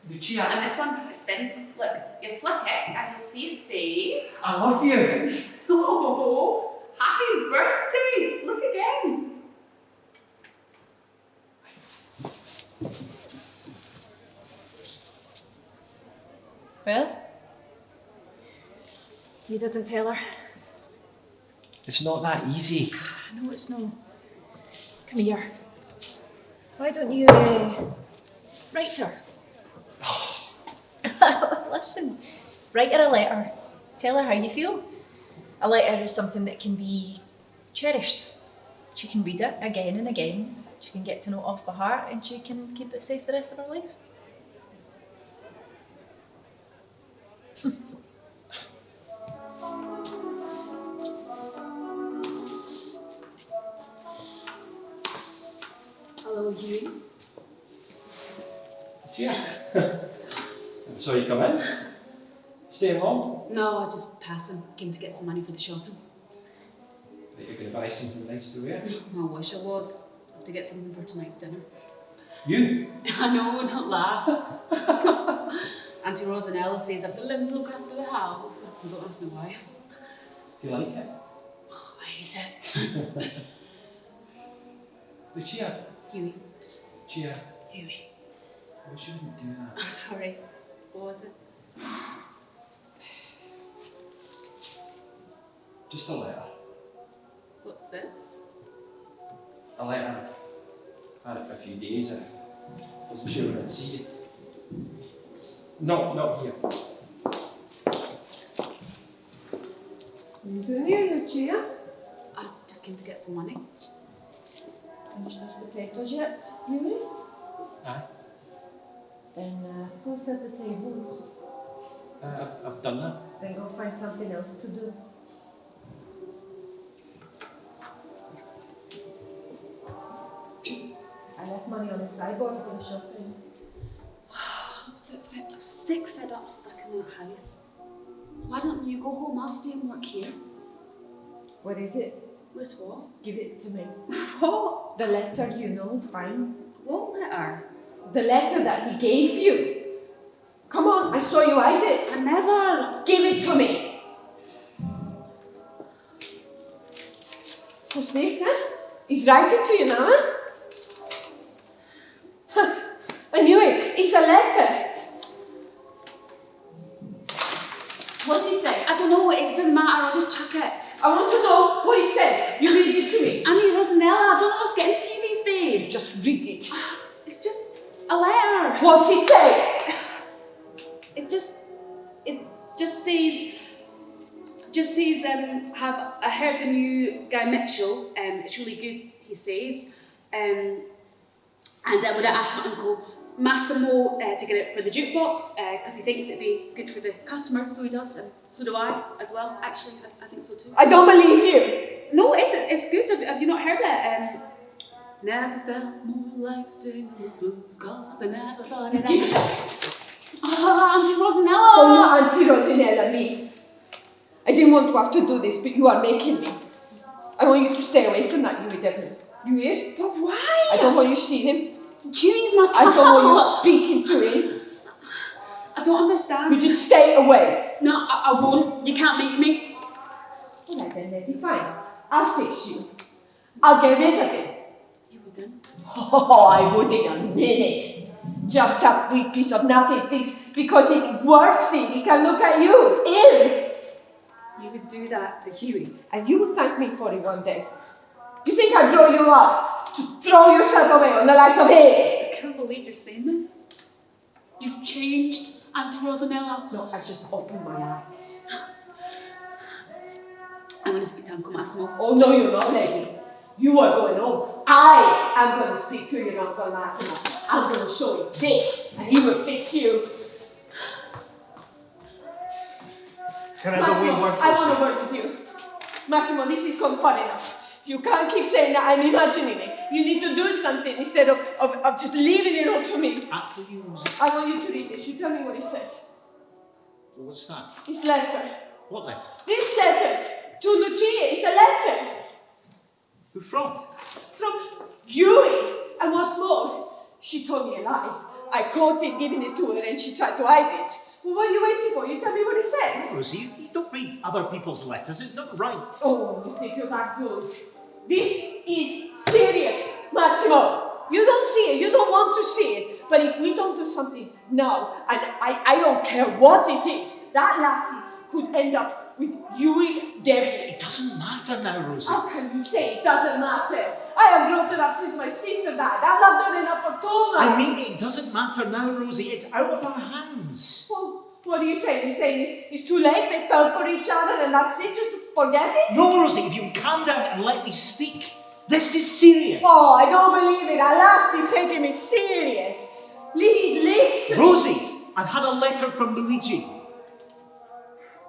Lucia. And this one, it spins. Look, you flick it and you'll see it says, I love you. oh, happy birthday! Look again. Well, you didn't tell her. It's not that easy. I know it's no. Come here. Why don't you write to her? Listen, write her a letter. Tell her how you feel. A letter is something that can be cherished. She can read it again and again. She can get to know it off by heart, and she can keep it safe the rest of her life. Hello, Hughie. Yeah. So you come in? Staying long? No, just passing. Came to get some money for the shopping. Are you going to buy something nice to wear? I wish I was. Have to get something for tonight's dinner. You? I know, don't laugh. Auntie Rosinella says I have to look after the house. Don't ask me why. Do you like it? Oh, I hate it. Lucia. Hughie. Lucia. Hughie. I wish you wouldn't do that. I'm sorry. What was it? Just a letter. What's this? A letter. I've had it for a few days. I wasn't sure when I'd see you. No, not here. What are you doing here, Lucia? I just came to get some money. Finished those potatoes yet, Hughie? Aye. Then go set the tables. I've done that. Then go find something else to do. I left money on the sideboard for the shopping. I'm sick fed up stuck in that house. Why don't you go home? I'll stay and work here. What is it? Where's what? Give it to me. What? The letter, you know, fine. What letter? The letter that he gave you. Come on, I saw you hide it. I never. Give it to me. What's this, huh? He's writing to you now, huh? I knew it. It's a letter. What's he say? I don't know. It doesn't matter. I'll just chuck it. I want to know what he says. You read it to me. I mean, Rosinella, I don't know what's getting to you these days. Just read it. It's just a letter. What's he say? It just says, I heard the new Guy Mitchell, it's really good, he says. And I would ask my uncle Massimo to get it for the jukebox, because he thinks it'd be good for the customers, so he does, and so do I as well. Actually, I think so too. I don't believe you. No, it's good. Have you not heard it? Never felt more like singing the blues, 'cause I never thought it out. Oh, Auntie Rosinella! Oh no, Auntie Rosinella, me. I didn't want to have to do this, but you are making me. I want you to stay away from that Hughie Devlin. You hear? But why? I don't want you seeing him. Hughie's my pal. I don't want you speaking to him. I don't understand. You just stay away. No, I won't. You can't make me. All right then, Letty, fine. I'll fix you. I'll get rid of him. You wouldn't? Oh, I would in a minute. Jumped up weak piece of nothing thinks because it works in, he can look at you, in. You would do that to Hughie. And you will thank me for it one day. You think I'd grow you up to throw yourself away on the likes of him? I can't believe you're saying this. You've changed, Auntie Rosinella. No, I just opened my eyes. I'm going to speak to Uncle Massimo. Oh no, you're not, Leggy. You are going home. I am going to speak to your Uncle Massimo. I'm going to show him this, and he will fix you. Can I have a wee Massimo, word, I want Lucia? to work with you. Massimo, this is gone far enough. You can't keep saying that I'm imagining it. You need to do something instead of just leaving it all to me. After you, Rosie. I want you to read this. You tell me what it says. What's that? This letter. What letter? This letter to Lucia. It's a letter. Who from? From Hughie. And what's more, she told me a lie. I caught it, giving it to her, and she tried to hide it. Well, what are you waiting for? You tell me what it says. Rosie, you don't read other people's letters. It's not right. Oh, you think you're that good. This is serious, Massimo. You don't see it. You don't want to see it. But if we don't do something now, and I don't care what it is, that lassie could end up with Hughie Devlin. It doesn't matter now, Rosie. How can you say it doesn't matter? I have grown it up since my sister died. I'm not doing enough for 2 months. I mean, it doesn't matter now, Rosie. It's out of our hands. Well, what are you saying? You're saying it's too late, they fell for each other and that's it, just forget it? No, Rosie, if you calm down and let me speak. This is serious. Oh, I don't believe it. At last he's taking me serious. Please listen. Rosie, I've had a letter from Luigi.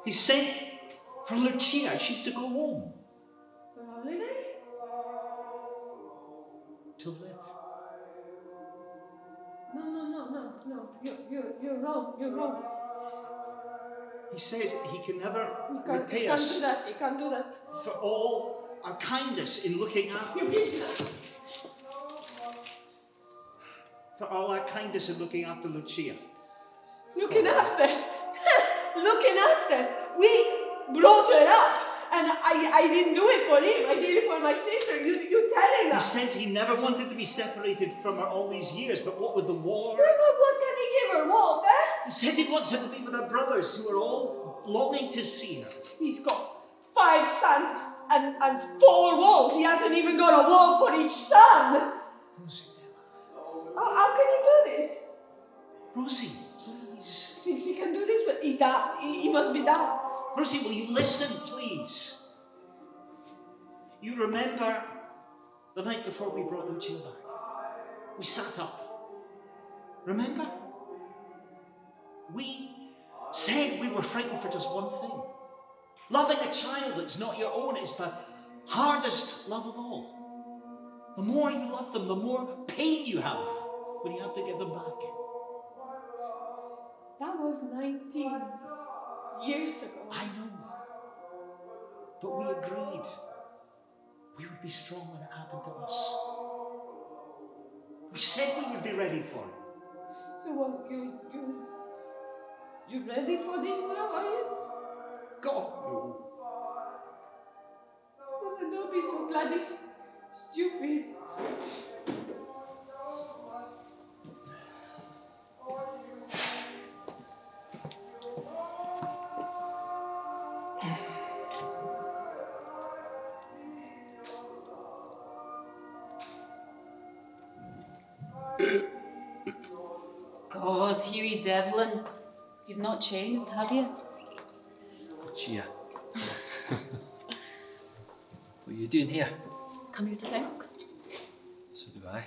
He sent for Lucia. She's to go home. For holiday? To live. No. You're wrong. You're wrong. He says he can never He repay can't us do that. He can't do that. for all our kindness in looking after. You did that. For all our kindness in looking after Lucia. Looking after. Looking after. We brought her up. And I didn't do it for him. I did it for my sister. You tell him that. He says he never wanted to be separated from her all these years, but what with the war? Well, what can he give her what, eh? He says he wants her to be with her brothers who are all longing to see her. He's got 5 sons and 4 wolves. He hasn't even got a wolf for each son. Rosinella. How can he do this? Rosie, please. Thinks he can do this, but he's daft. He must be daft. Rosie, will you listen, please? You remember the night before we brought Lucia back? We sat up. Remember? We said we were frightened for just one thing. Loving a child that's not your own is the hardest love of all. The more you love them, the more pain you have when you have to give them back. That was 19 years ago. I know. But we agreed we would be strong when it happened to us. We said we would be ready for it. So what, you ready for this now, are you? God, no. Then don't be so bloody stupid. God, Hughie Devlin, you've not changed, have you? Lucia. What are you doing here? Come here to think. So do I.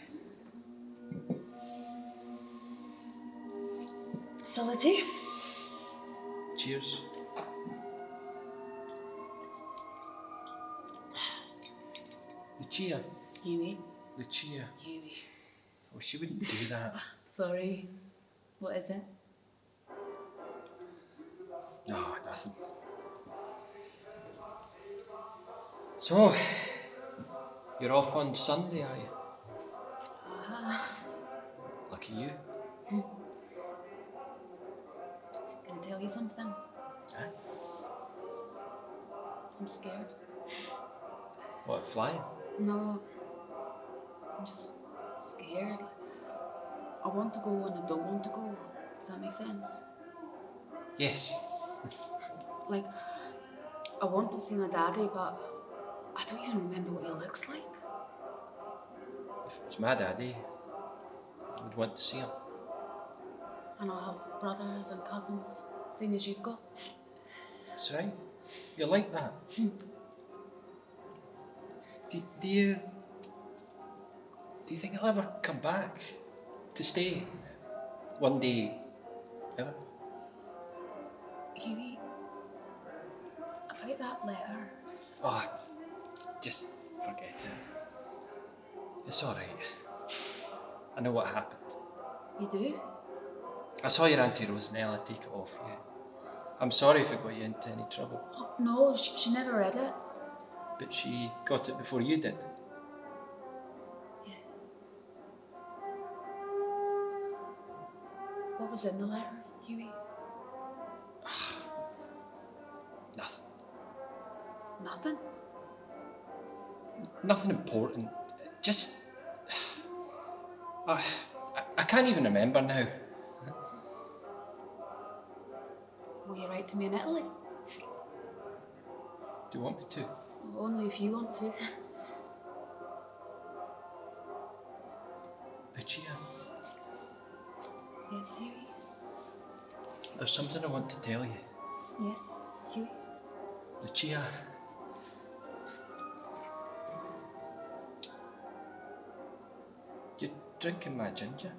Still a tea? Cheers. Lucia. Hughie. Lucia. Hughie. Oh, she wouldn't do that. Sorry. What is it? No, nothing. So, you're off on Sunday, are you? Lucky you. Can I tell you something? Aye. I'm scared. What, flying? No. I'm just scared. I want to go and I don't want to go. Does that make sense? Yes. Like, I want to see my daddy, but I don't even remember what he looks like. If it was my daddy, I would want to see him. And I'll have brothers and cousins, same as you've got. That's right. You're like that. Do you think I'll ever come back to stay one day, ever? Hughie, about that letter. Oh, just forget it. It's all right. I know what happened. You do? I saw your Auntie Rosinella take it off you. I'm sorry if it got you into any trouble, Oh, no, she never read it. but she got it before you did. Yeah. What was in the letter, Hughie? Nothing. Nothing? Nothing important. Just... I can't even remember now. Will you write to me in Italy? Do you want me to? Only if you want to. Lucia, Yes, Hughie? there's something I want to tell you. Yes, Hughie? Lucia. You're drinking my ginger.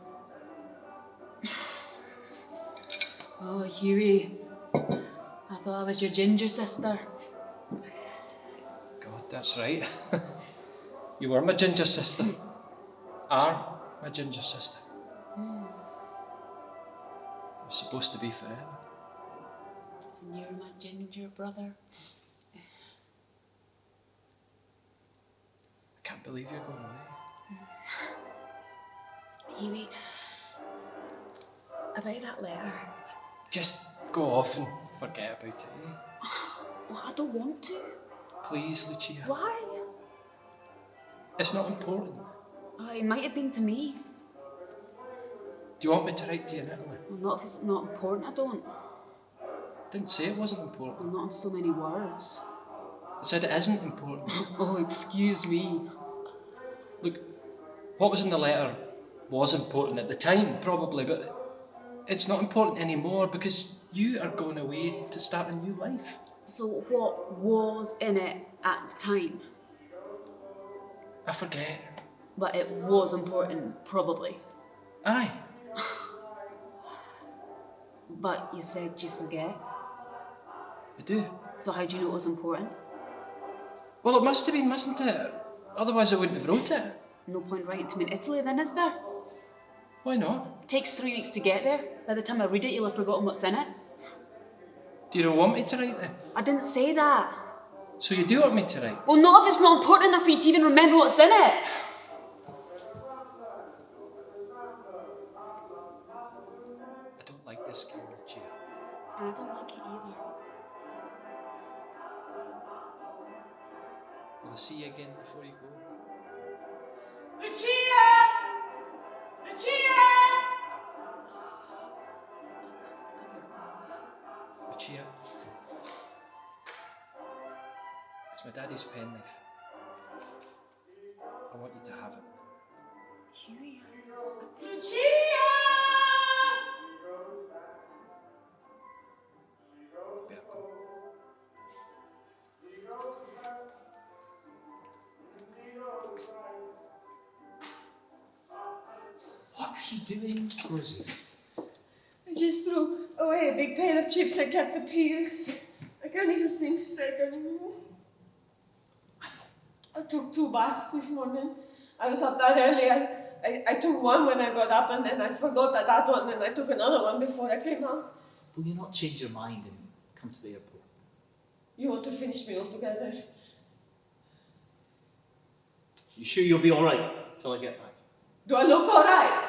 Oh, Hughie. I thought I was your ginger sister. God, that's right. You were my ginger sister. Are my ginger sister. It was supposed to be forever. And you're my ginger brother. I can't believe you're going away. Hughie, about that letter. Just go off and forget about it, eh? Well, I don't want to. Please, Lucia. Why? It's not important. Oh, it might have been to me. Do you want me to write to you in Italy? Well, not if it's not important, I don't. Didn't say it wasn't important. Well, not in so many words. I said it isn't important. Oh, excuse me. Look, what was in the letter was important at the time, probably, but it's not important anymore because you are going away to start a new life. So what was in it at the time? I forget. But it was important, probably. Aye. But you said you forget. I do. So how do you know it was important? Well, it must have been, mustn't it? Otherwise I wouldn't have wrote it. No point writing to me in Italy then, is there? Why not? It takes 3 weeks to get there. By the time I read it, you'll have forgotten what's in it. Do you not want me to write it? I didn't say that. So you do want me to write? Well, not if it's not important enough for you to even remember what's in it. I don't like this game, Lucia. And I don't like it either. Will I see you again before you go? Lucia! Lucia! Lucia. It's my daddy's penknife. I want you to have it. Hughie. Lucia! Better go. What are you doing, Rosie? I just threw away a big pail of chips and kept the peels. I can't even think straight anymore. I took 2 baths this morning. I was up that early. I took one when I got up and then I forgot that one and I took another one before I came out. Will you not change your mind and come to the airport? You want to finish me altogether? You sure you'll be alright till I get back? Do I look alright?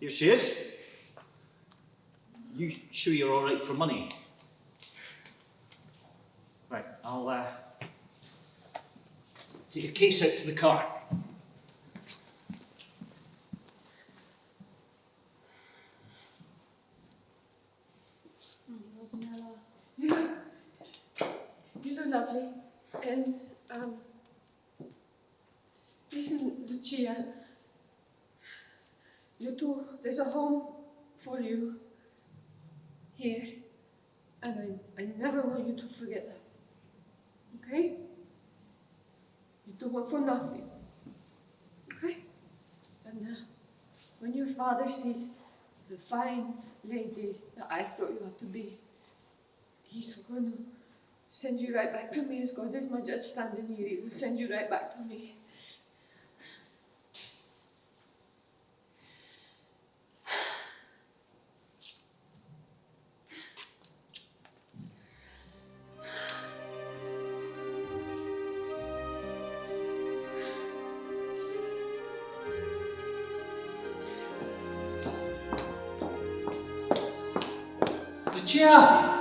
Here she is. You sure you're alright for money? Right, I'll take your case out to the car. Rosinella, you look lovely. And, listen, Lucia, you two, there's a home for you here. And I never want you to forget that. Okay? You do work for nothing. Okay? And when your father sees the fine lady that I thought you had to be, he's going to send you right back to me. As God is my judge standing here, he will send you right back to me. Lucia!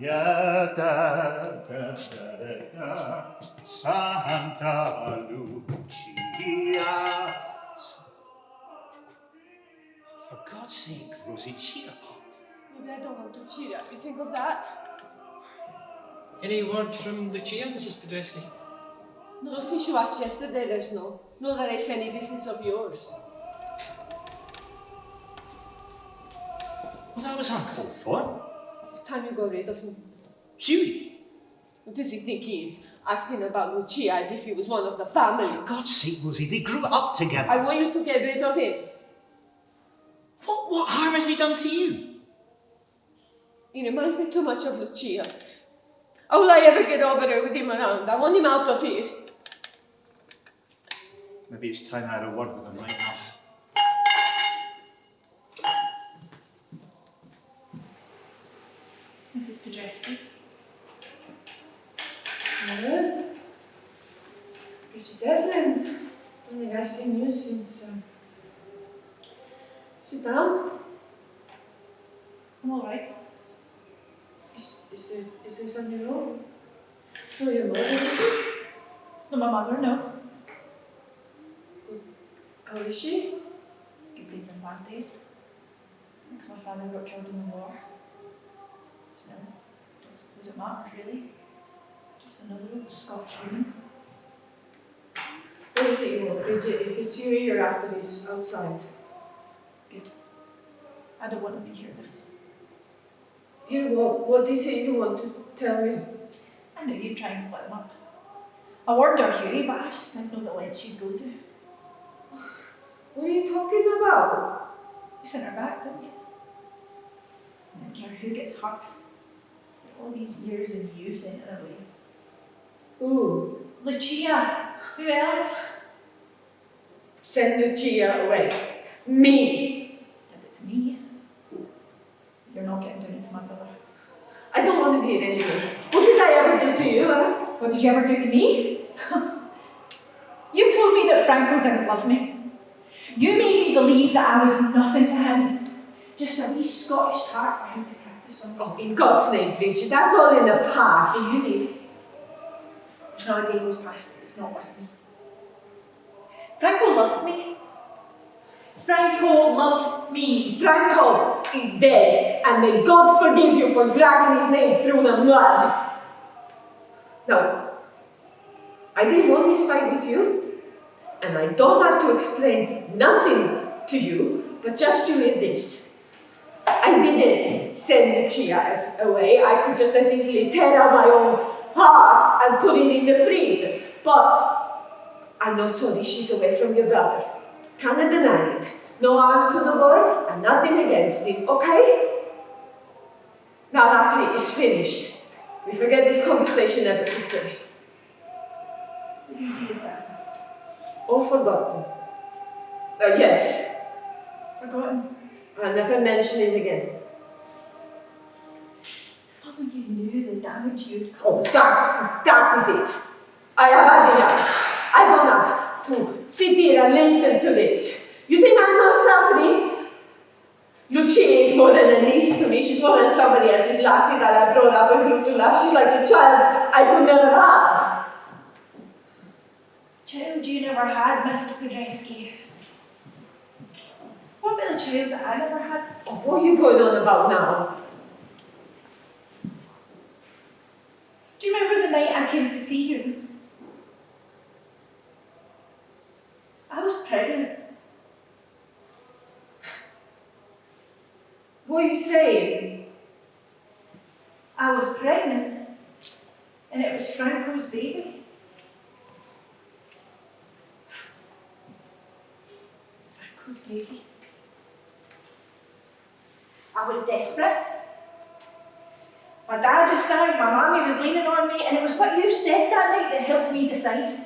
Ya da da da da Santa Lucia. For God's sake, Rosie, cheer up. Maybe I don't want to cheer up. You think of that? Any word from Lucia, Mrs. Pedreschi? No, since you asked yesterday, there's no. Not that it's any business of yours. Well, that was uncalled for. It's time you got rid of him. Hughie! What does he think he is? Asking about Lucia as if he was one of the family. For God's sake, Rosie, they grew up together. I want you to get rid of him. What harm has he done to you? He reminds me too much of Lucia. How will I ever get over it with him around? I want him out of here. Maybe it's time I had a word with him right enough. Mrs. Pedreschi. Well, Bridget Devlin. Don't think I've seen you since. Sit down. I'm alright. Is there something wrong? It's not your mother, is it? It's not my mother, no. How is she? Good days and bad days. Thinks my father got killed in the war. Still, don't suppose it matters really. Just another old Scotch woman. What is it you want, Bridget? If it's you here after this outside. Good. I don't want him to hear this. Here, what is it you want to tell me? I knew you'd try and split them up. I warned her Hughie, but I just didn't know the lengths you'd go to. What are you talking about? You sent her back, didn't you? I don't care who gets hurt. After all these years and you sent her away. Who? Lucia. Who else? Send Lucia away. Me. Did it to me. You're not getting down into my brother. I don't want to hear it anymore. What did I ever do to you, huh? What did you ever do to me? You told me that Franco didn't love me. You made me believe that I was nothing to him. Just a wee Scottish tart for him to practice on. Oh, in God's name, Bridget, that's all in the past. So you knew. There's not a day goes past that it's not with me. Franco loved me. Franco loved me. Franco is dead, and may God forgive you for dragging his name through the mud. No, I didn't want this fight with you, and I don't have to explain nothing to you, but just you in this. I didn't send Lucia away. I could just as easily tear out my own heart and put it in the freezer. But I'm not sorry she's away from your brother. Cannot deny it. No harm to the boy and nothing against him, okay? Now that's it, it's finished. We forget this conversation ever took place. As easy as that. All forgotten. Yes, Forgotten. I'll never mention it again. If only you knew the damage you'd Oh, caused. that is it. I have had enough. I don't have to sit here and listen to this. You think I'm not suffering? Lucia is more than a niece to me. She's more than somebody else's lassie that I brought up and grew to love. She's like a child I could never have. Child you never had, Mrs. Pedreschi. What about the child that I never had? Oh, what are you going on about now? Do you remember the night I came to see you? I was pregnant. What are you saying? I was pregnant. And it was Franco's baby. Franco's baby. I was desperate. My dad just died, my mammy was leaning on me, and it was what you said that night that helped me decide.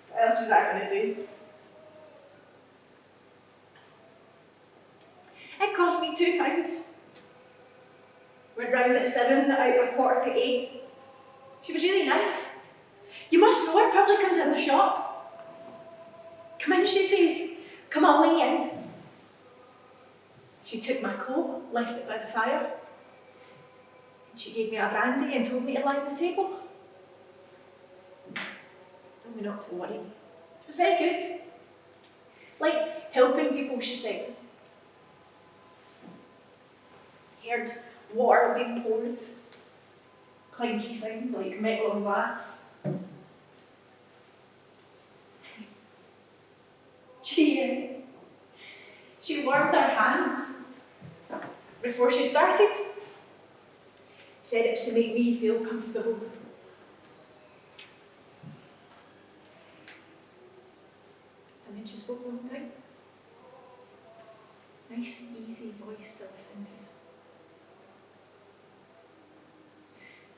What else was I going to do? It cost me £2. Went round at 7, out at 7:45. She was really nice. You must know her, probably comes in the shop. Come in, she says. Come away in. She took my coat, left it by the fire. And she gave me a brandy and told me to line the table. Told me not to worry. It was very good. Like helping people, she said. Heard water being poured. Clanky sound like metal and glass. She warmed her hands before she started. Said it was to make me feel comfortable. And then she spoke one time. Nice, easy voice to listen to.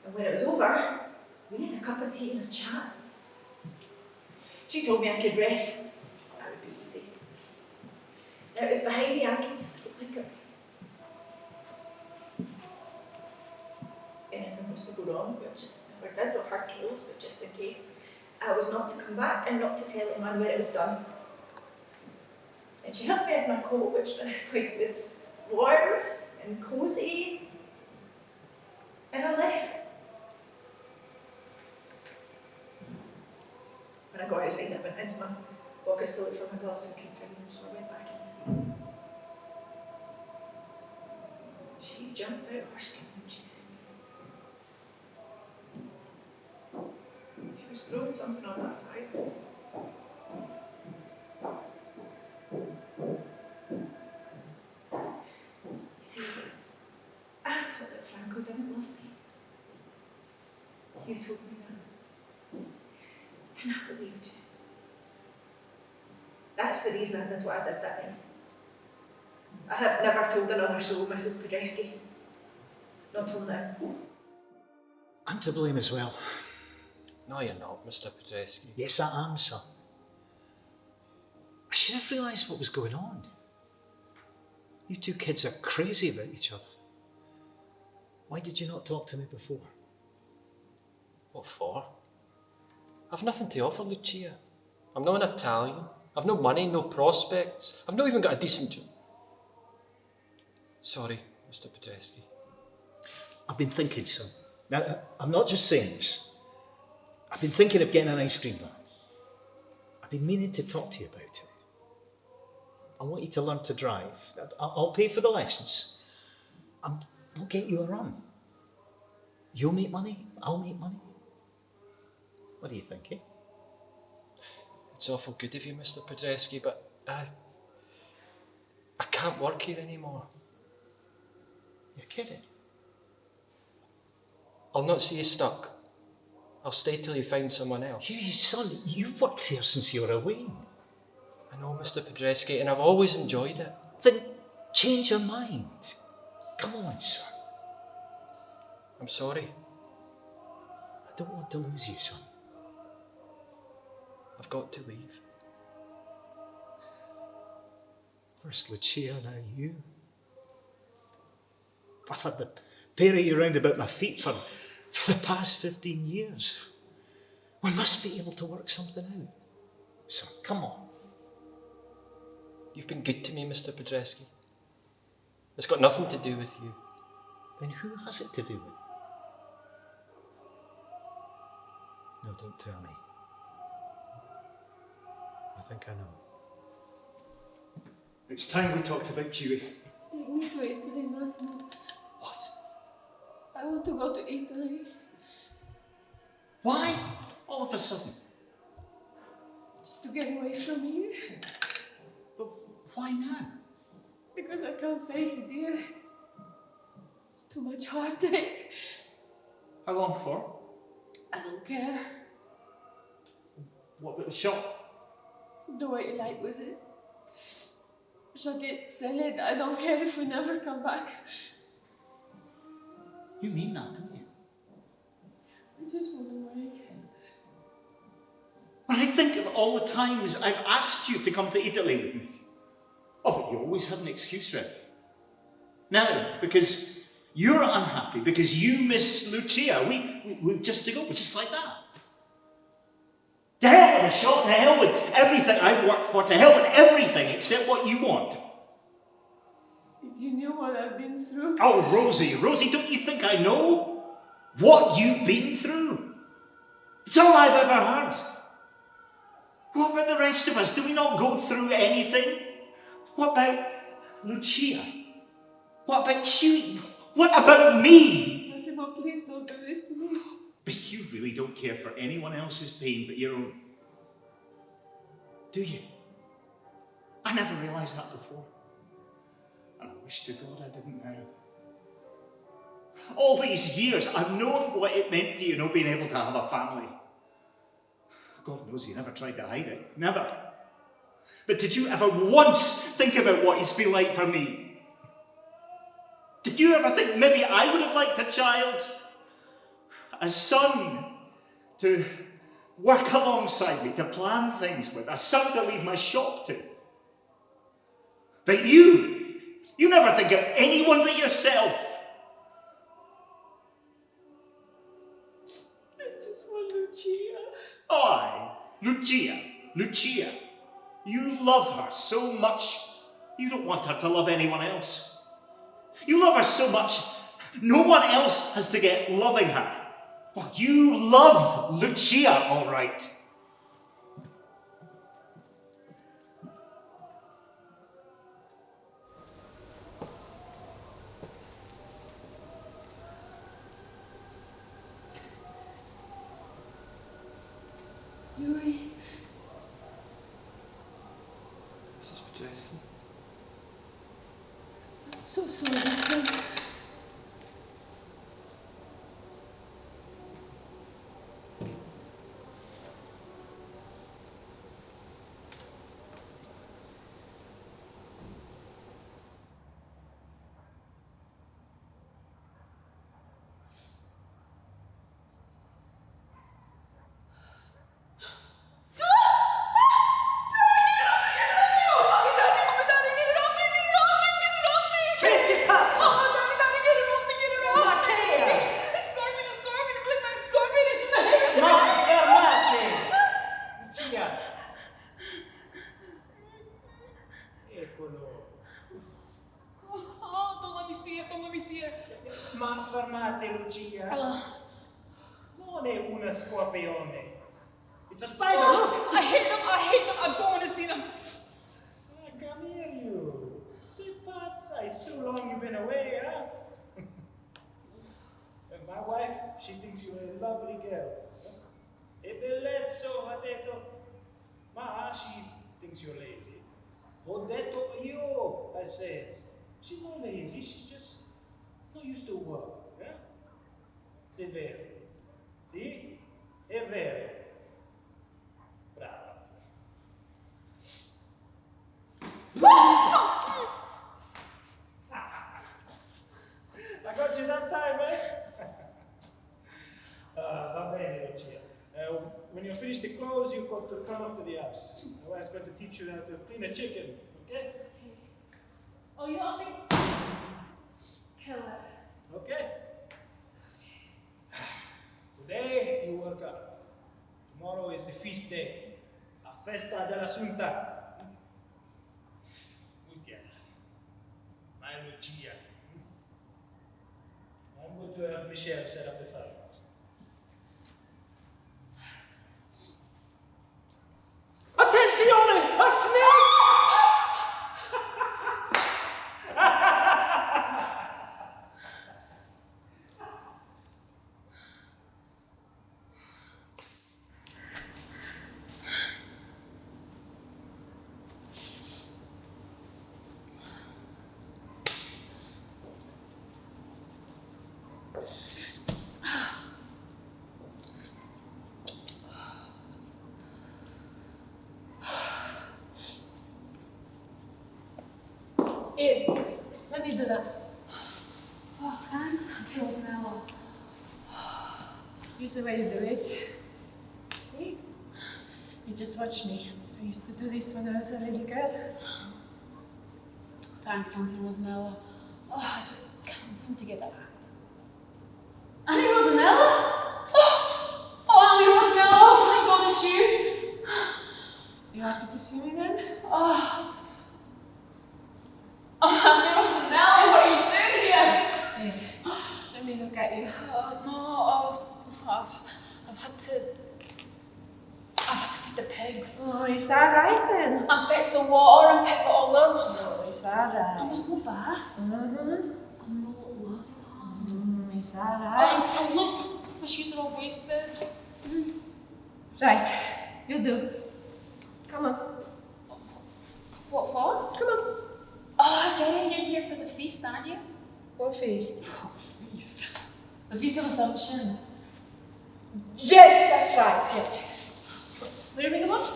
And when it was over, we had a cup of tea and a chat. She told me I could rest. That would be easy. Now it was behind me I could linger. Anything was to go wrong, which never did, or hurt kills, but just in case, I was not to come back and not to tell anyone where it was done. And she helped me into my coat, which was warm and cosy. And I left. When I got outside, I went into my pocket to look for my gloves and couldn't find them, so I went back in. She jumped out of her skin when she seen me. She was throwing something on that fire. You see, I thought that Franco didn't love me. You told me that. And I believed you. That's the reason I did what I did that night. I have never told another soul, Mrs. Pedreschi. Not till now. I'm to blame as well. No, you're not, Mr. Pedreschi. Yes, I am, son. I should have realised what was going on. You two kids are crazy about each other. Why did you not talk to me before? What for? I've nothing to offer, Lucia. I'm not an Italian. I've no money, no prospects. I've not even got a decent job. Sorry, Mr. Pedreschi. I've been thinking, son. Now, I'm not just saying this. I've been thinking of getting an ice cream van. I've been meaning to talk to you about it. I want you to learn to drive. I'll pay for the lessons. We'll get you a run. You'll make money, I'll make money. What do you think, eh? It's awful good of you, Mr. Pedreschi, but I can't work here anymore. You're kidding. I'll not see you stuck. I'll stay till you find someone else. You, son, you've worked here since you were away. I know, Mr. Pedreschi, and I've always enjoyed it. Then change your mind. Come on, son. I'm sorry. I don't want to lose you, son. I've got to leave. First Lucia, now you. I've had the pair of you round about my feet for the past 15 years. We must be able to work something out. So, come on. You've been good to me, Mr. Pedreschi. It's got nothing to do with you. Then who has it to do with? No, don't tell me. I think I know. It's time we talked about Hughie. Take me to Italy, Massimo. What? I want to go to Italy. Why? All of a sudden? Just to get away from here. But why now? Because I can't face it here. It's too much heartache. How long for? I don't care. What about the shop? Do what you like with it. Shut it, sell it. I don't care if we never come back. You mean that, don't you? I just want away. When I think of all the times I've asked you to come to Italy with me. Oh, but you always had an excuse ready. Now, because you're unhappy, because you miss Lucia, we've just to go, just like that. To hell with the shop, to hell with everything I've worked for, to hell with everything except what you want. If you knew what I've been through. Oh, Rosie, don't you think I know what you've been through? It's all I've ever heard. What about the rest of us? Do we not go through anything? What about Lucia? What about Hughie? What about me? Massimo, please don't do this to me. But you really don't care for anyone else's pain but your own. Do you? I never realised that before. And I wish to God I didn't now. All these years I've known what it meant to you not being able to have a family. God knows you never tried to hide it. Never. But did you ever once think about what it's been like for me? Did you ever think maybe I would have liked a child? A son to work alongside me, to plan things with, a son to leave my shop to. But you never think of anyone but yourself. I just want Lucia. Aye, Lucia. You love her so much, you don't want her to love anyone else. You love her so much, no one else has to get loving her. Well, you love Lucia, all right. Hughie. Mrs. Pedreschi. I'm so sorry, son. Ma fermate, Lucia. Non è una scorpione. It's a spider. Oh, I hate them. I don't want to see them. Come here, you. Sei pazza. It's too long you've been away, huh? And my wife, she thinks you're a lovely girl. E bellezzo, ha detto. Ma she thinks you're lazy. Ho detto io, I said. She's not lazy, she's just not used to work, eh? C'est vero. Sì? È vero. Brava. I got you that time, eh? Va bene, Lucia. When you finish the clothes, you've got to come up to the house. My wife's going to teach you how to clean a chicken, okay? Oh, you don't think? Kill it. Okay? Today, you work out. Tomorrow is the feast day. La festa dell'Assunta. Lucia. My Lucia. I'm going to have Michelle set up the fire. Attenzione! A snake! Here, let me do that. Oh, thanks, Rosinella. Here's the way to do it. See? You just watch me. I used to do this when I was a little girl. Thanks, Auntie Rosinella. Oh, I just can't seem to get that. Auntie Rosinella? Oh, Auntie Rosinella, oh, thank God it's you. You happy to see me then? Oh, Auntie Rosinella, what are you doing here? Here, let me look at you. Oh, no, I've had to feed the pigs. Oh, is that right then? And fetch the water and pick the olives. Oh, is that right? And there's no bath. Mm-hmm. I'm not loving. Is that right? And look, my shoes are all wasted. Right, you do. Come on. What for? Come on. Oh, yeah, you're here for the feast, aren't you? What feast? Oh, feast. The Feast of Assumption. Yes, that's right, yes. Where are we going?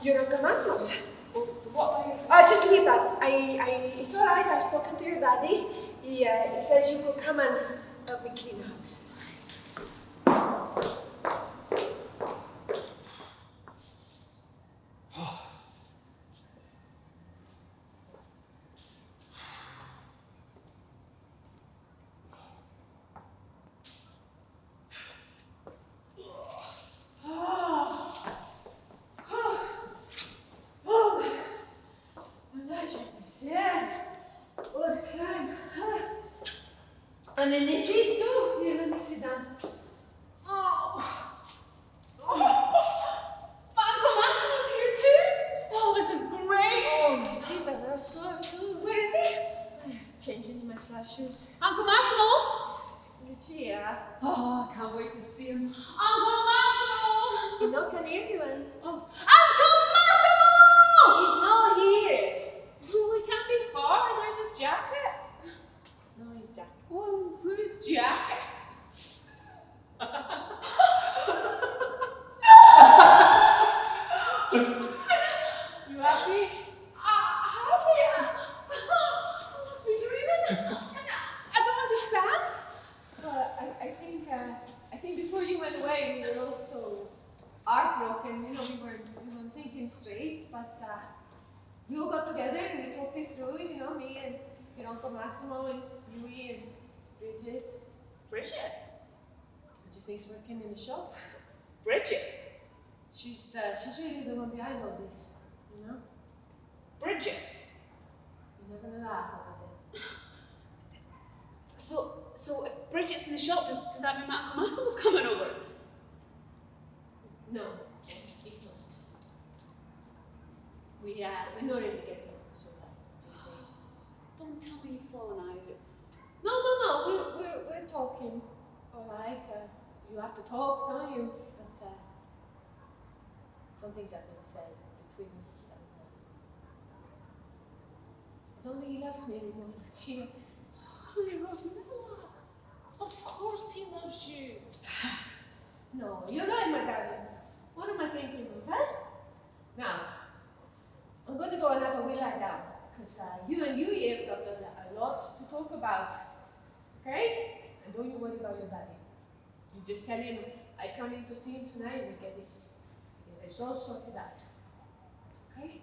Your Uncle Massimo's. What? Just leave that. It's alright, I've spoken to your daddy. He says you will come and help me clean the house. Con el necesito. Here, let me sit down. Franco Massimo's here too? Oh, this is great! Rita, that's so too. Where is he? He's changing in my flat shoes. Uncle Massimo? Lucia. Oh, I can't wait to see him. Uncle Massimo! No, can anyone? Oh. Uncle Massimo! He's not here. Oh, he can't be far. There's his jacket. It's not his jacket. Oh, whose jacket? You happy? Happy? I must be dreaming. I don't understand. I think before you went away, we were also heartbroken. You know, we weren't thinking straight, but we all got together and we talked it through. You know, me and your Uncle Massimo and Hughie and Bridget. Bridget? What do you think's working in the shop? Bridget? She's really the one behind all this. You know? Bridget? You're not gonna laugh about it. So if Bridget's in the shop, does that mean my Uncle Massimo's coming over? No, he's not. We're not really getting so bad these days. Don't tell me you've fallen out. No, we're talking. Alright, you have to talk, don't you? But some things have been said between us. I don't think he loves me anymore, Lucia. Honey, Rosinella. Of course he loves you. No, you're right, my darling. What am I thinking of, huh? Now, I'm going to go and have a wee lie down, because you and Hughie have got a lot to talk about. Okay? And don't you worry about your daddy. You just tell him I come in to see him tonight and get this all sorted out. Okay?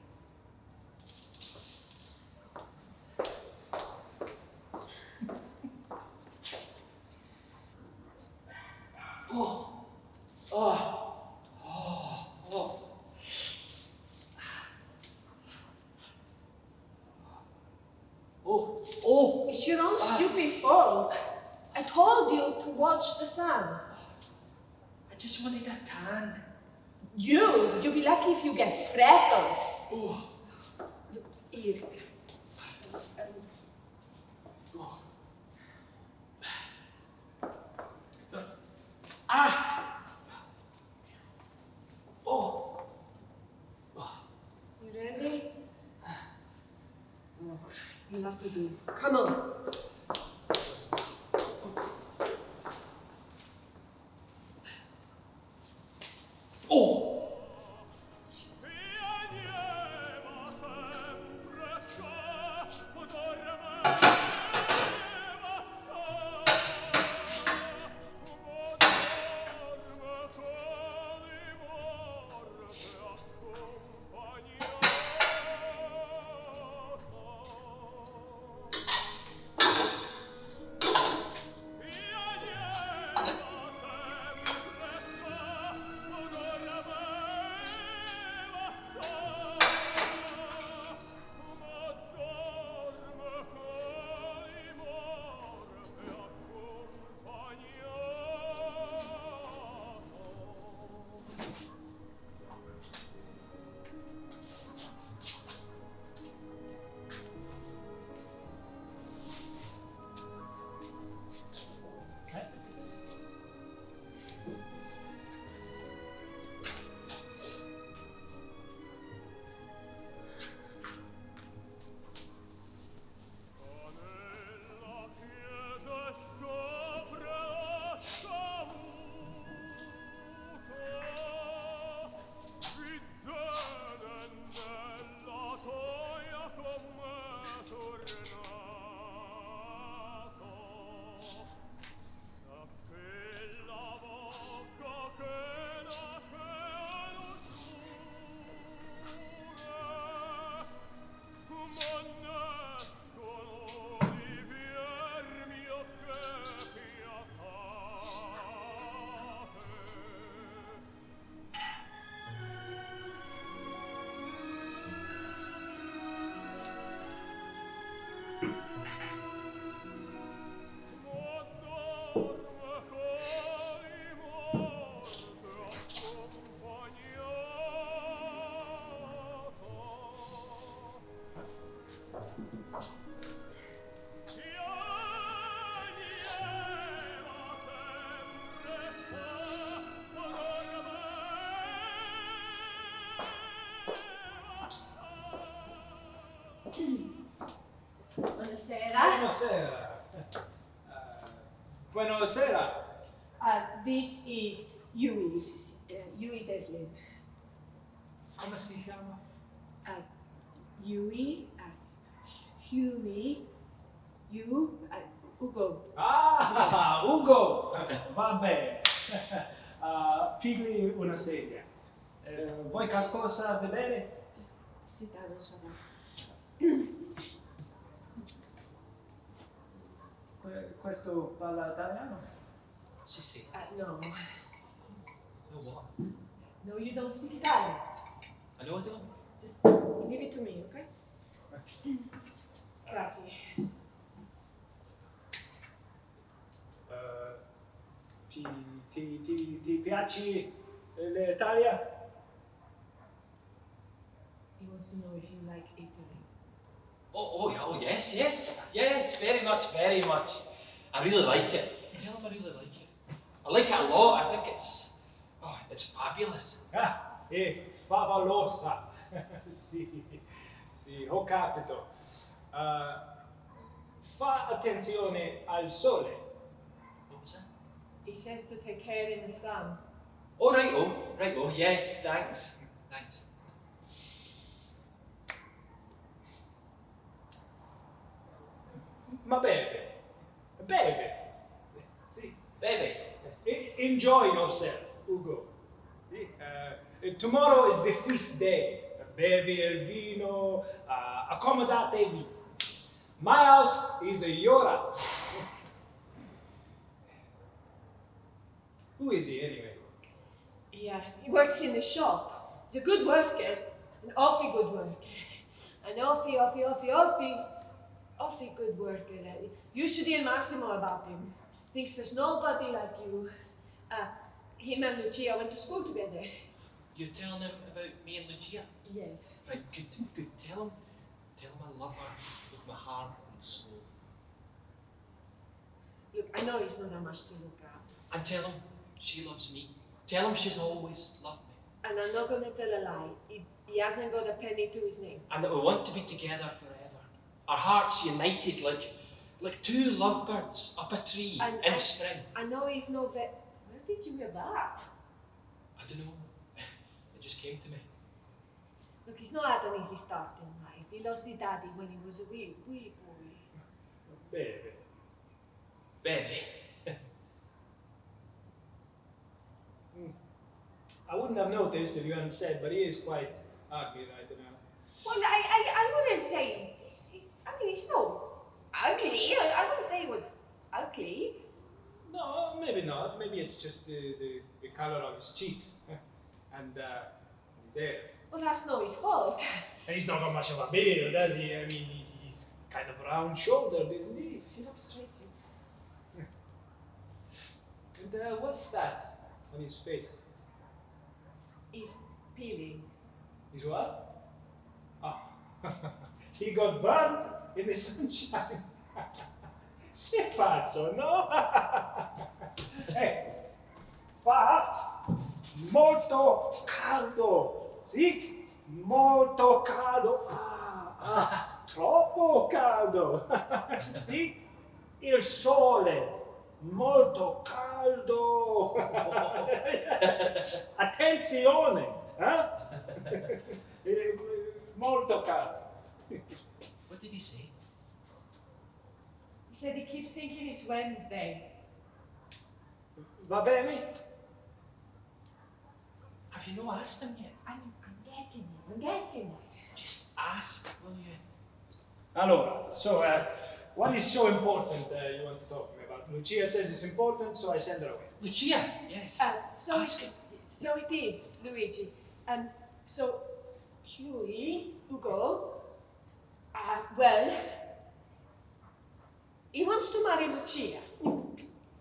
It's your own stupid fault. I told you to watch the sun. I just wanted a tan. You'll be lucky if you get freckles. Oh. Here. Oh. You ready? You have to do. Come on. Oh. Buonasera. Buonasera. Buonasera. This is Hughie. Hughie Devlin. Come si chiama? Hughie. Ugo. Ah, Ugo! Va bene. Pigli una sedia. Vuoi qualcosa da bere? Sit down, insomma. Questo parla italiano? Sì. No. No what? No, you don't speak Italian. I know I don't. Just leave it to me, okay? Grazie. Ti piace l'Italia? He wants to know if you like Italy. Yes, very much. I really like it. Tell him I really like it. I like it a lot. I think it's fabulous. È favolosa. Sì, ho capito. Fa attenzione al sole. What was that? He says to take care in the sun. Oh, right. Yes, thanks. Ma beve. Sì. Baby. Enjoy yourself, Ugo. Sì. Tomorrow is the feast day. Bevi il vino, accomodatevi. My house is your house. Who is he anyway? Yeah, he works in the shop. He's a good worker, an awfully good worker. An awfully good worker. You should hear Massimo about him. Thinks there's nobody like you. Him and Lucia went to school together. You're telling him about me and Lucia? Yes. Right, good. Tell him I love her with my heart and soul. Look, I know he's not that much to look at. And tell him she loves me. Tell him she's always loved me. And I'm not gonna tell a lie. He hasn't got a penny to his name. And that we want to be together forever. Our hearts united like two lovebirds up a tree in spring. I know he's no vet. Where did you hear that? I don't know. It just came to me. Look, he's not had an easy start in life. He lost his daddy when he was a wee boy. Bevy. I wouldn't have noticed if you hadn't said, but he is quite ugly right now. Well, I wouldn't say. I mean, he's no ugly. I wouldn't say he was ugly. No, maybe not. Maybe it's just the color of his cheeks. And his hair. Well, that's not his fault. And he's not got much of a beard, does he? I mean, he's kind of round-shouldered, isn't he? Sit up straight. And what's that on his face? He's peeling. He's what? Oh, he got burned in the sunshine. Sei pazzo, no? Fa molto caldo, sì? Molto caldo. Troppo caldo. Sì? Il sole. Molto caldo. Attenzione, molto caldo. What did he say? He said he keeps thinking it's Wednesday. Va bene? Have you not asked him yet? I'm getting it. Just ask, will you? Allora, so what is so important you want to talk to me about? Lucia says it's important, so I send her away. Lucia, yes. Ask him. So it is, Luigi. So Hughie, Ugo, well, he wants to marry Lucia.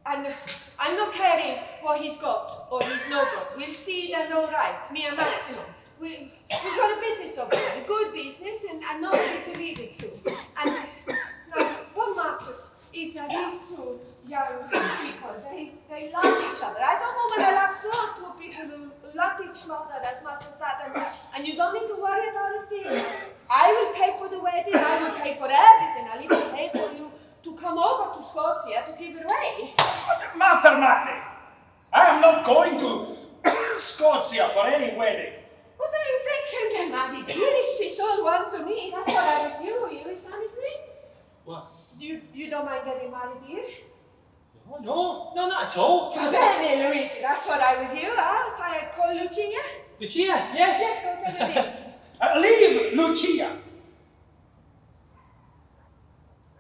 And I'm not caring what he's got or he's not got. We'll see that all right, me and Massimo. We've got a business over there, a good business, and nobody can leave it too. And now, what matters is that these two young people, they love each other. I don't know when I last saw two people who loved each other as much as that, and you don't need to worry about a thing. I will pay for the wedding, I will pay for everything, I'll even pay for come over to Scotia to give it away. Mathematics! I am not going to Scotia for any wedding. What do you think can get married here? It's all one to me. That's what I with you. You listen, What? You don't mind getting married here? No, not at all. Va bene, Luigi. That's what I with you. So I call Lucia? Lucia, yes. Yes, go get it in. Leave Lucia!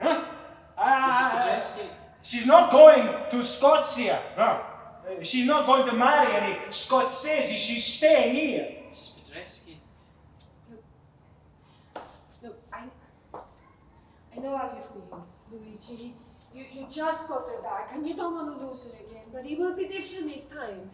Huh? Pedreschi. She's not going to Scotia. No. She's not going to marry any Scotsese. She's staying here. Mrs. Pedreschi. Look, I know how you feel, Luigi. You just got her back and you don't want to lose her again, but it will be different this time.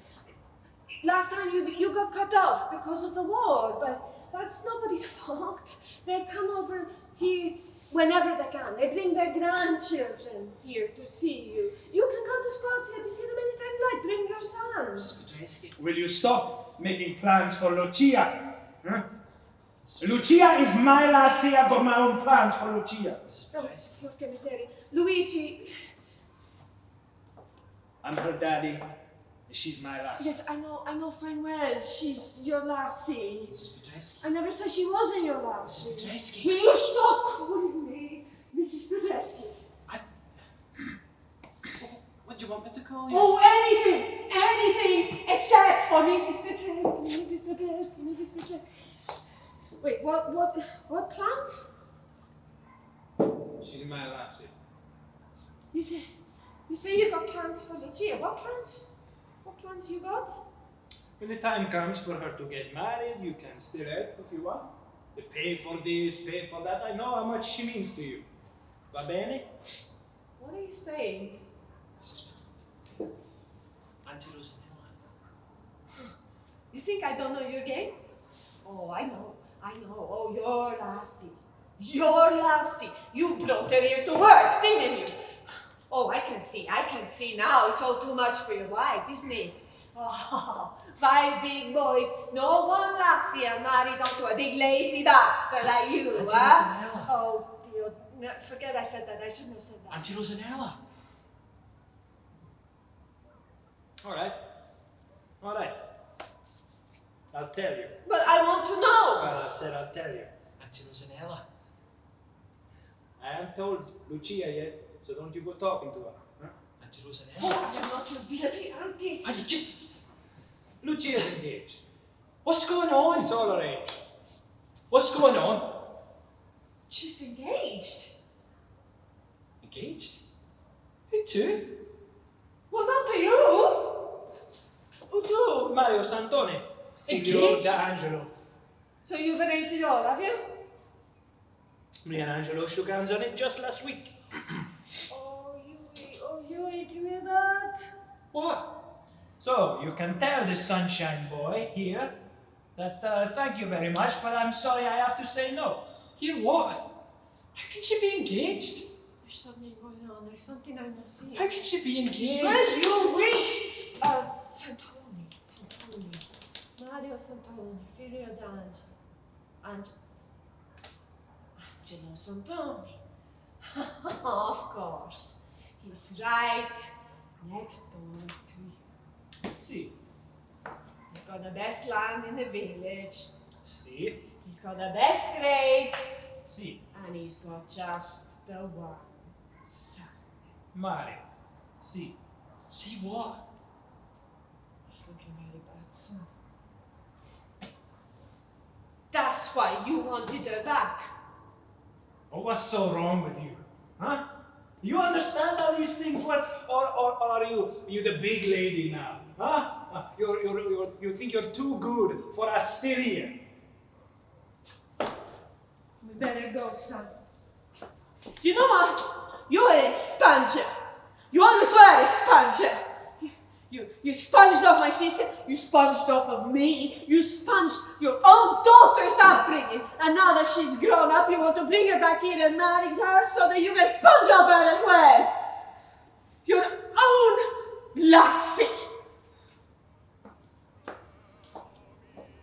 Last time you got cut off because of the war, but that's nobody's fault. They come over here whenever they can. They bring their grandchildren here to see you. You can come to Scotia to see them anytime you like. Bring your sons. Pedreschi. Will you stop making plans for Lucia? Huh? Lucia is my lassie. I've got my own plans for Lucia. Oh, what can I say? Luigi. I'm her daddy. She's my lassie. Yes, I know fine well. She's your lassie. Mrs. Pedreschi. I never said she wasn't your lassie. Pedreschi. Will you stop calling me Mrs. Pedreschi? What do you want me to call you? Oh, anything except for Mrs. Pedreschi, Mrs. Pedreschi, Mrs. Pedreschi. Wait, what plans? She's my lassie. You say you got plans for Lucia. What plans? What plans you got? When the time comes for her to get married, you can stay out if you want. They pay for this, pay for that. I know how much she means to you. Va bene? What are you saying? Auntie Rosinella. You think I don't know your game? Oh, I know. Oh, your lassie. You brought her here to work, didn't you? Oh, I can see now. It's all too much for your wife, isn't it? Oh, 5 big boys, no one lassie are married onto a big lazy bastard like you, Auntie huh? Rosinella. Oh, dear. No, forget I said that. I shouldn't have said that. Auntie Rosinella. All right. I'll tell you. But I want to know. Well, I said I'll tell you. Auntie Rosinella. I haven't told Lucia yet, so don't you go talking to her. Huh? Auntie Oh, Rosinella. I'm not your bloody auntie. Auntie, just... Lucia's engaged. What's going on? It's all arranged. What's going on? She's engaged. Engaged? Who to? Well, not to you. Who to? Mario Santoni. Figlio Engaged? da Angelo. So you've arranged it all, have you? Me and Angelo shook hands on it just last week. Oh, Hughie, do you hear that? What? So, you can tell the sunshine boy here that thank you very much, but I'm sorry I have to say no. You what? How can she be engaged? There's something going on. There's something I must see. How can she be engaged? Well, you wish! Santoni. Mario Santoni, figlio d'Angelo. Angelo Santoni. Of course. He's right next door to you. See. He's got the best land in the village. See. He's got the best grapes. See. And he's got just the one son. Mario. See. See what? He's looking very bad, son. That's why you wanted her back. Oh, what's so wrong with you? Huh? You understand how these things work? Or are you the big lady now? Huh? You think you're too good for us still here? We better go, son. Do you know what? You're an expanger. You understand, expanger? You sponged off my sister, you sponged off of me, you sponged your own daughter's upbringing, and now that she's grown up, you want to bring her back here and marry her so that you can sponge off her as well. Your own lassie.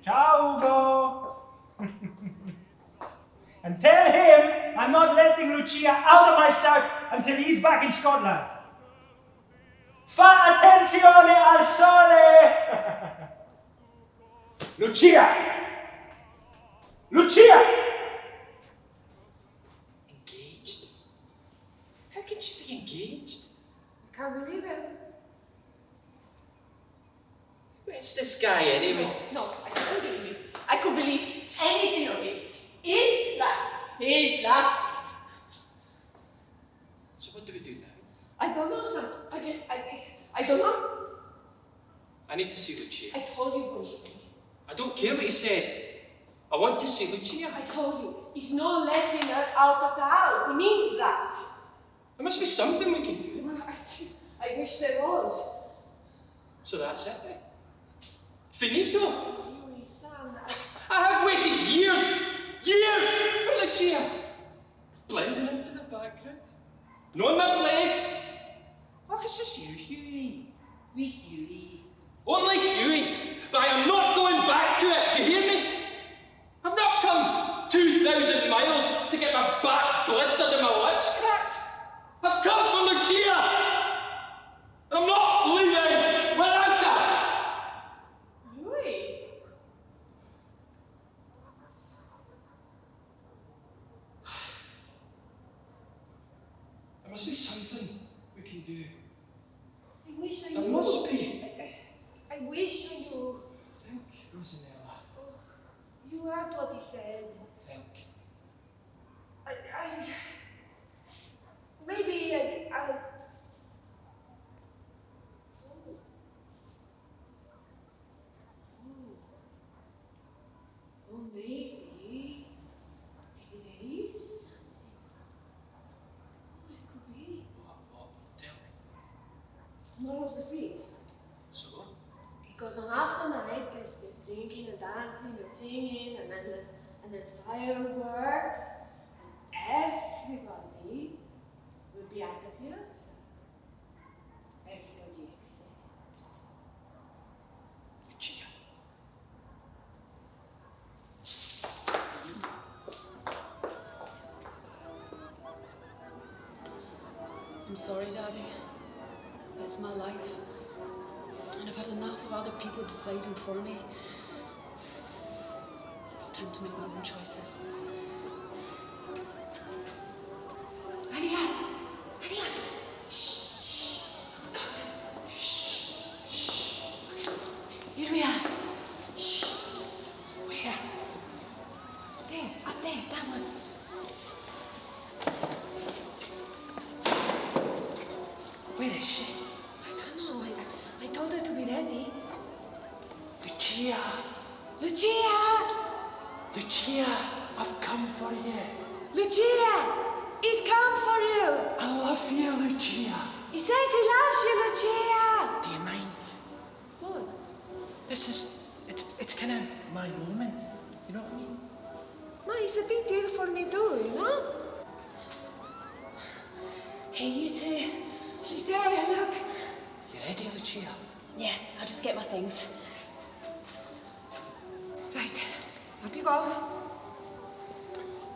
Ciao, Ugo. And tell him I'm not letting getting Lucia out of my sight until he's back in Scotland. Fa attenzione al sole! Lucia! Lucia! Engaged? How can she be engaged? I can't believe it. Where's this guy anyway? No, I can't believe it. I could believe anything of it. His last. So what do we do now? I don't know, son. I don't know. I need to see Lucia. I told you what he said. I don't care what he said. I want to see Lucia. I told you. He's not letting her out of the house. He means that. There must be something we can do. Well, I wish there was. So that's it then. Finito. Really, son. I have waited years for Lucia. Blending into the background. Knowing my place. Oh, it's just you, Hughie. We Hughie. Only Hughie. But I am not going back to it. Do you hear me? I've not come 2,000 miles to get my back blistered and my lips cracked. I've come for Lucia. I'm not leaving without her. Really? There must be something we can do. I wish I There knew. must be. I wish I knew. Think, Rosinella. Oh, you heard what he said. Think. Maybe I Oh, maybe it is. It could be. What? Tell me. Tomorrow's the feast. So? Because on half the night there's drinking and dancing and singing and then fireworks. And everybody will be at the piazza. Everybody except Lucia. I'm sorry, Daddy. That's my life. And I've had enough of other people deciding for me. It's time to make my own choices. Maria! Shh, shh. I'm coming. Shh, shh. Here we are. Shh. Where? There, up there, that one. Where is she? I don't know. I told her to be ready. Lucia. Lucia! Lucia, I've come for you. Lucia! He's come for you! I love you, Lucia. He says he loves you, Lucia! Do you mind? What? This is, it's kind of my moment. You know what I mean? Ma, it's a big deal for me too, you know? Hey, you two. She's there, look. You ready, Lucia? Yeah, I'll just get my things. Right, up you go.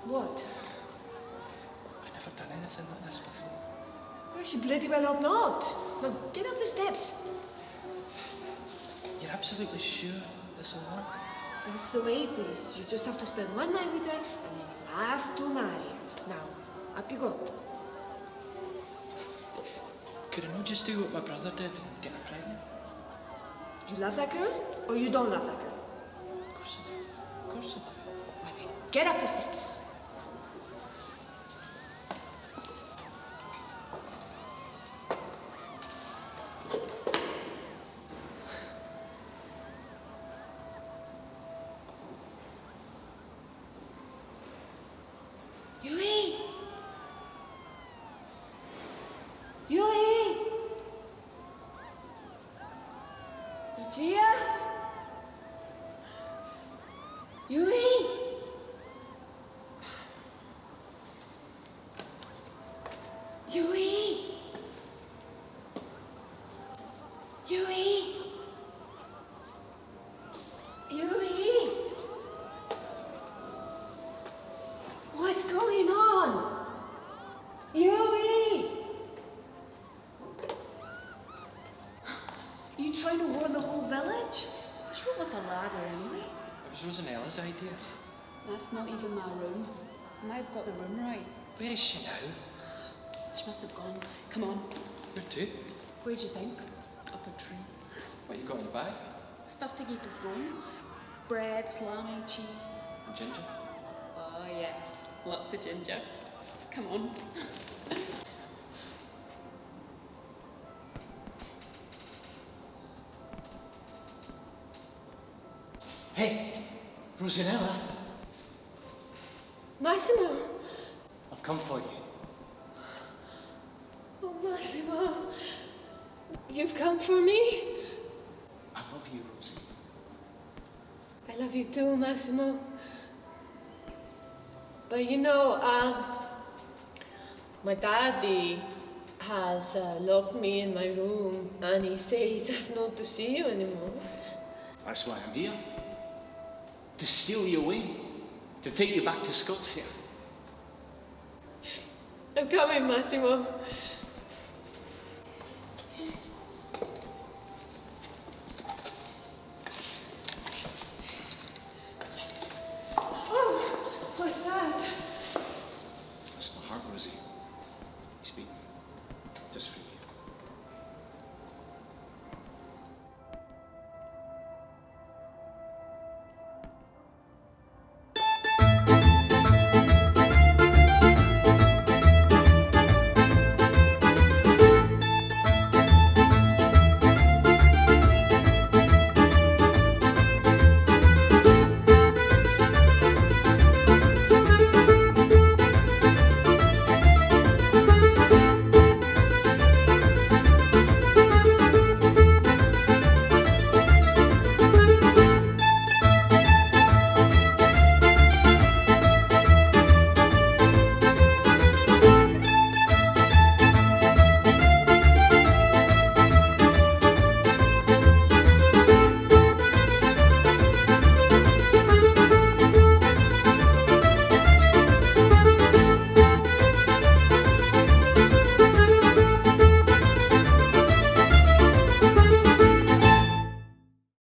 What? I've never done anything like this before. Well, she bloody well hope not. Now, get up the steps. You're absolutely sure this will work? That's the way it is. You just have to spend one night with her, and then you have to marry her. Now, up you go. Could I not just do what my brother did and get her pregnant? You love that girl, or you don't love that girl? Of course I do. Of course I do. Well, then, get up the steps. Hughie! Hughie! Lucia? Hughie! Hughie! Hughie! Hughie! What's going on? you trying to warn the whole village? What's wrong with a ladder anyway? It was Rosinella's idea. That's not even my room. I might have got the room right. Where is she now? She must have gone. Come on. Where to? Where do you think? Up a tree. What you got in the bag? Stuff to keep us going. Bread, salami, cheese. And ginger? Oh yes, lots of ginger. Come on. Hey, Rosinella, Massimo! I've come for you. Oh, Massimo. You've come for me? I love you, Rosie. I love you too, Massimo. But you know, my daddy has locked me in my room and he says I've not to see you anymore. That's why I'm here. To steal you away. To take you back to Scots here. I'm coming, Massimo.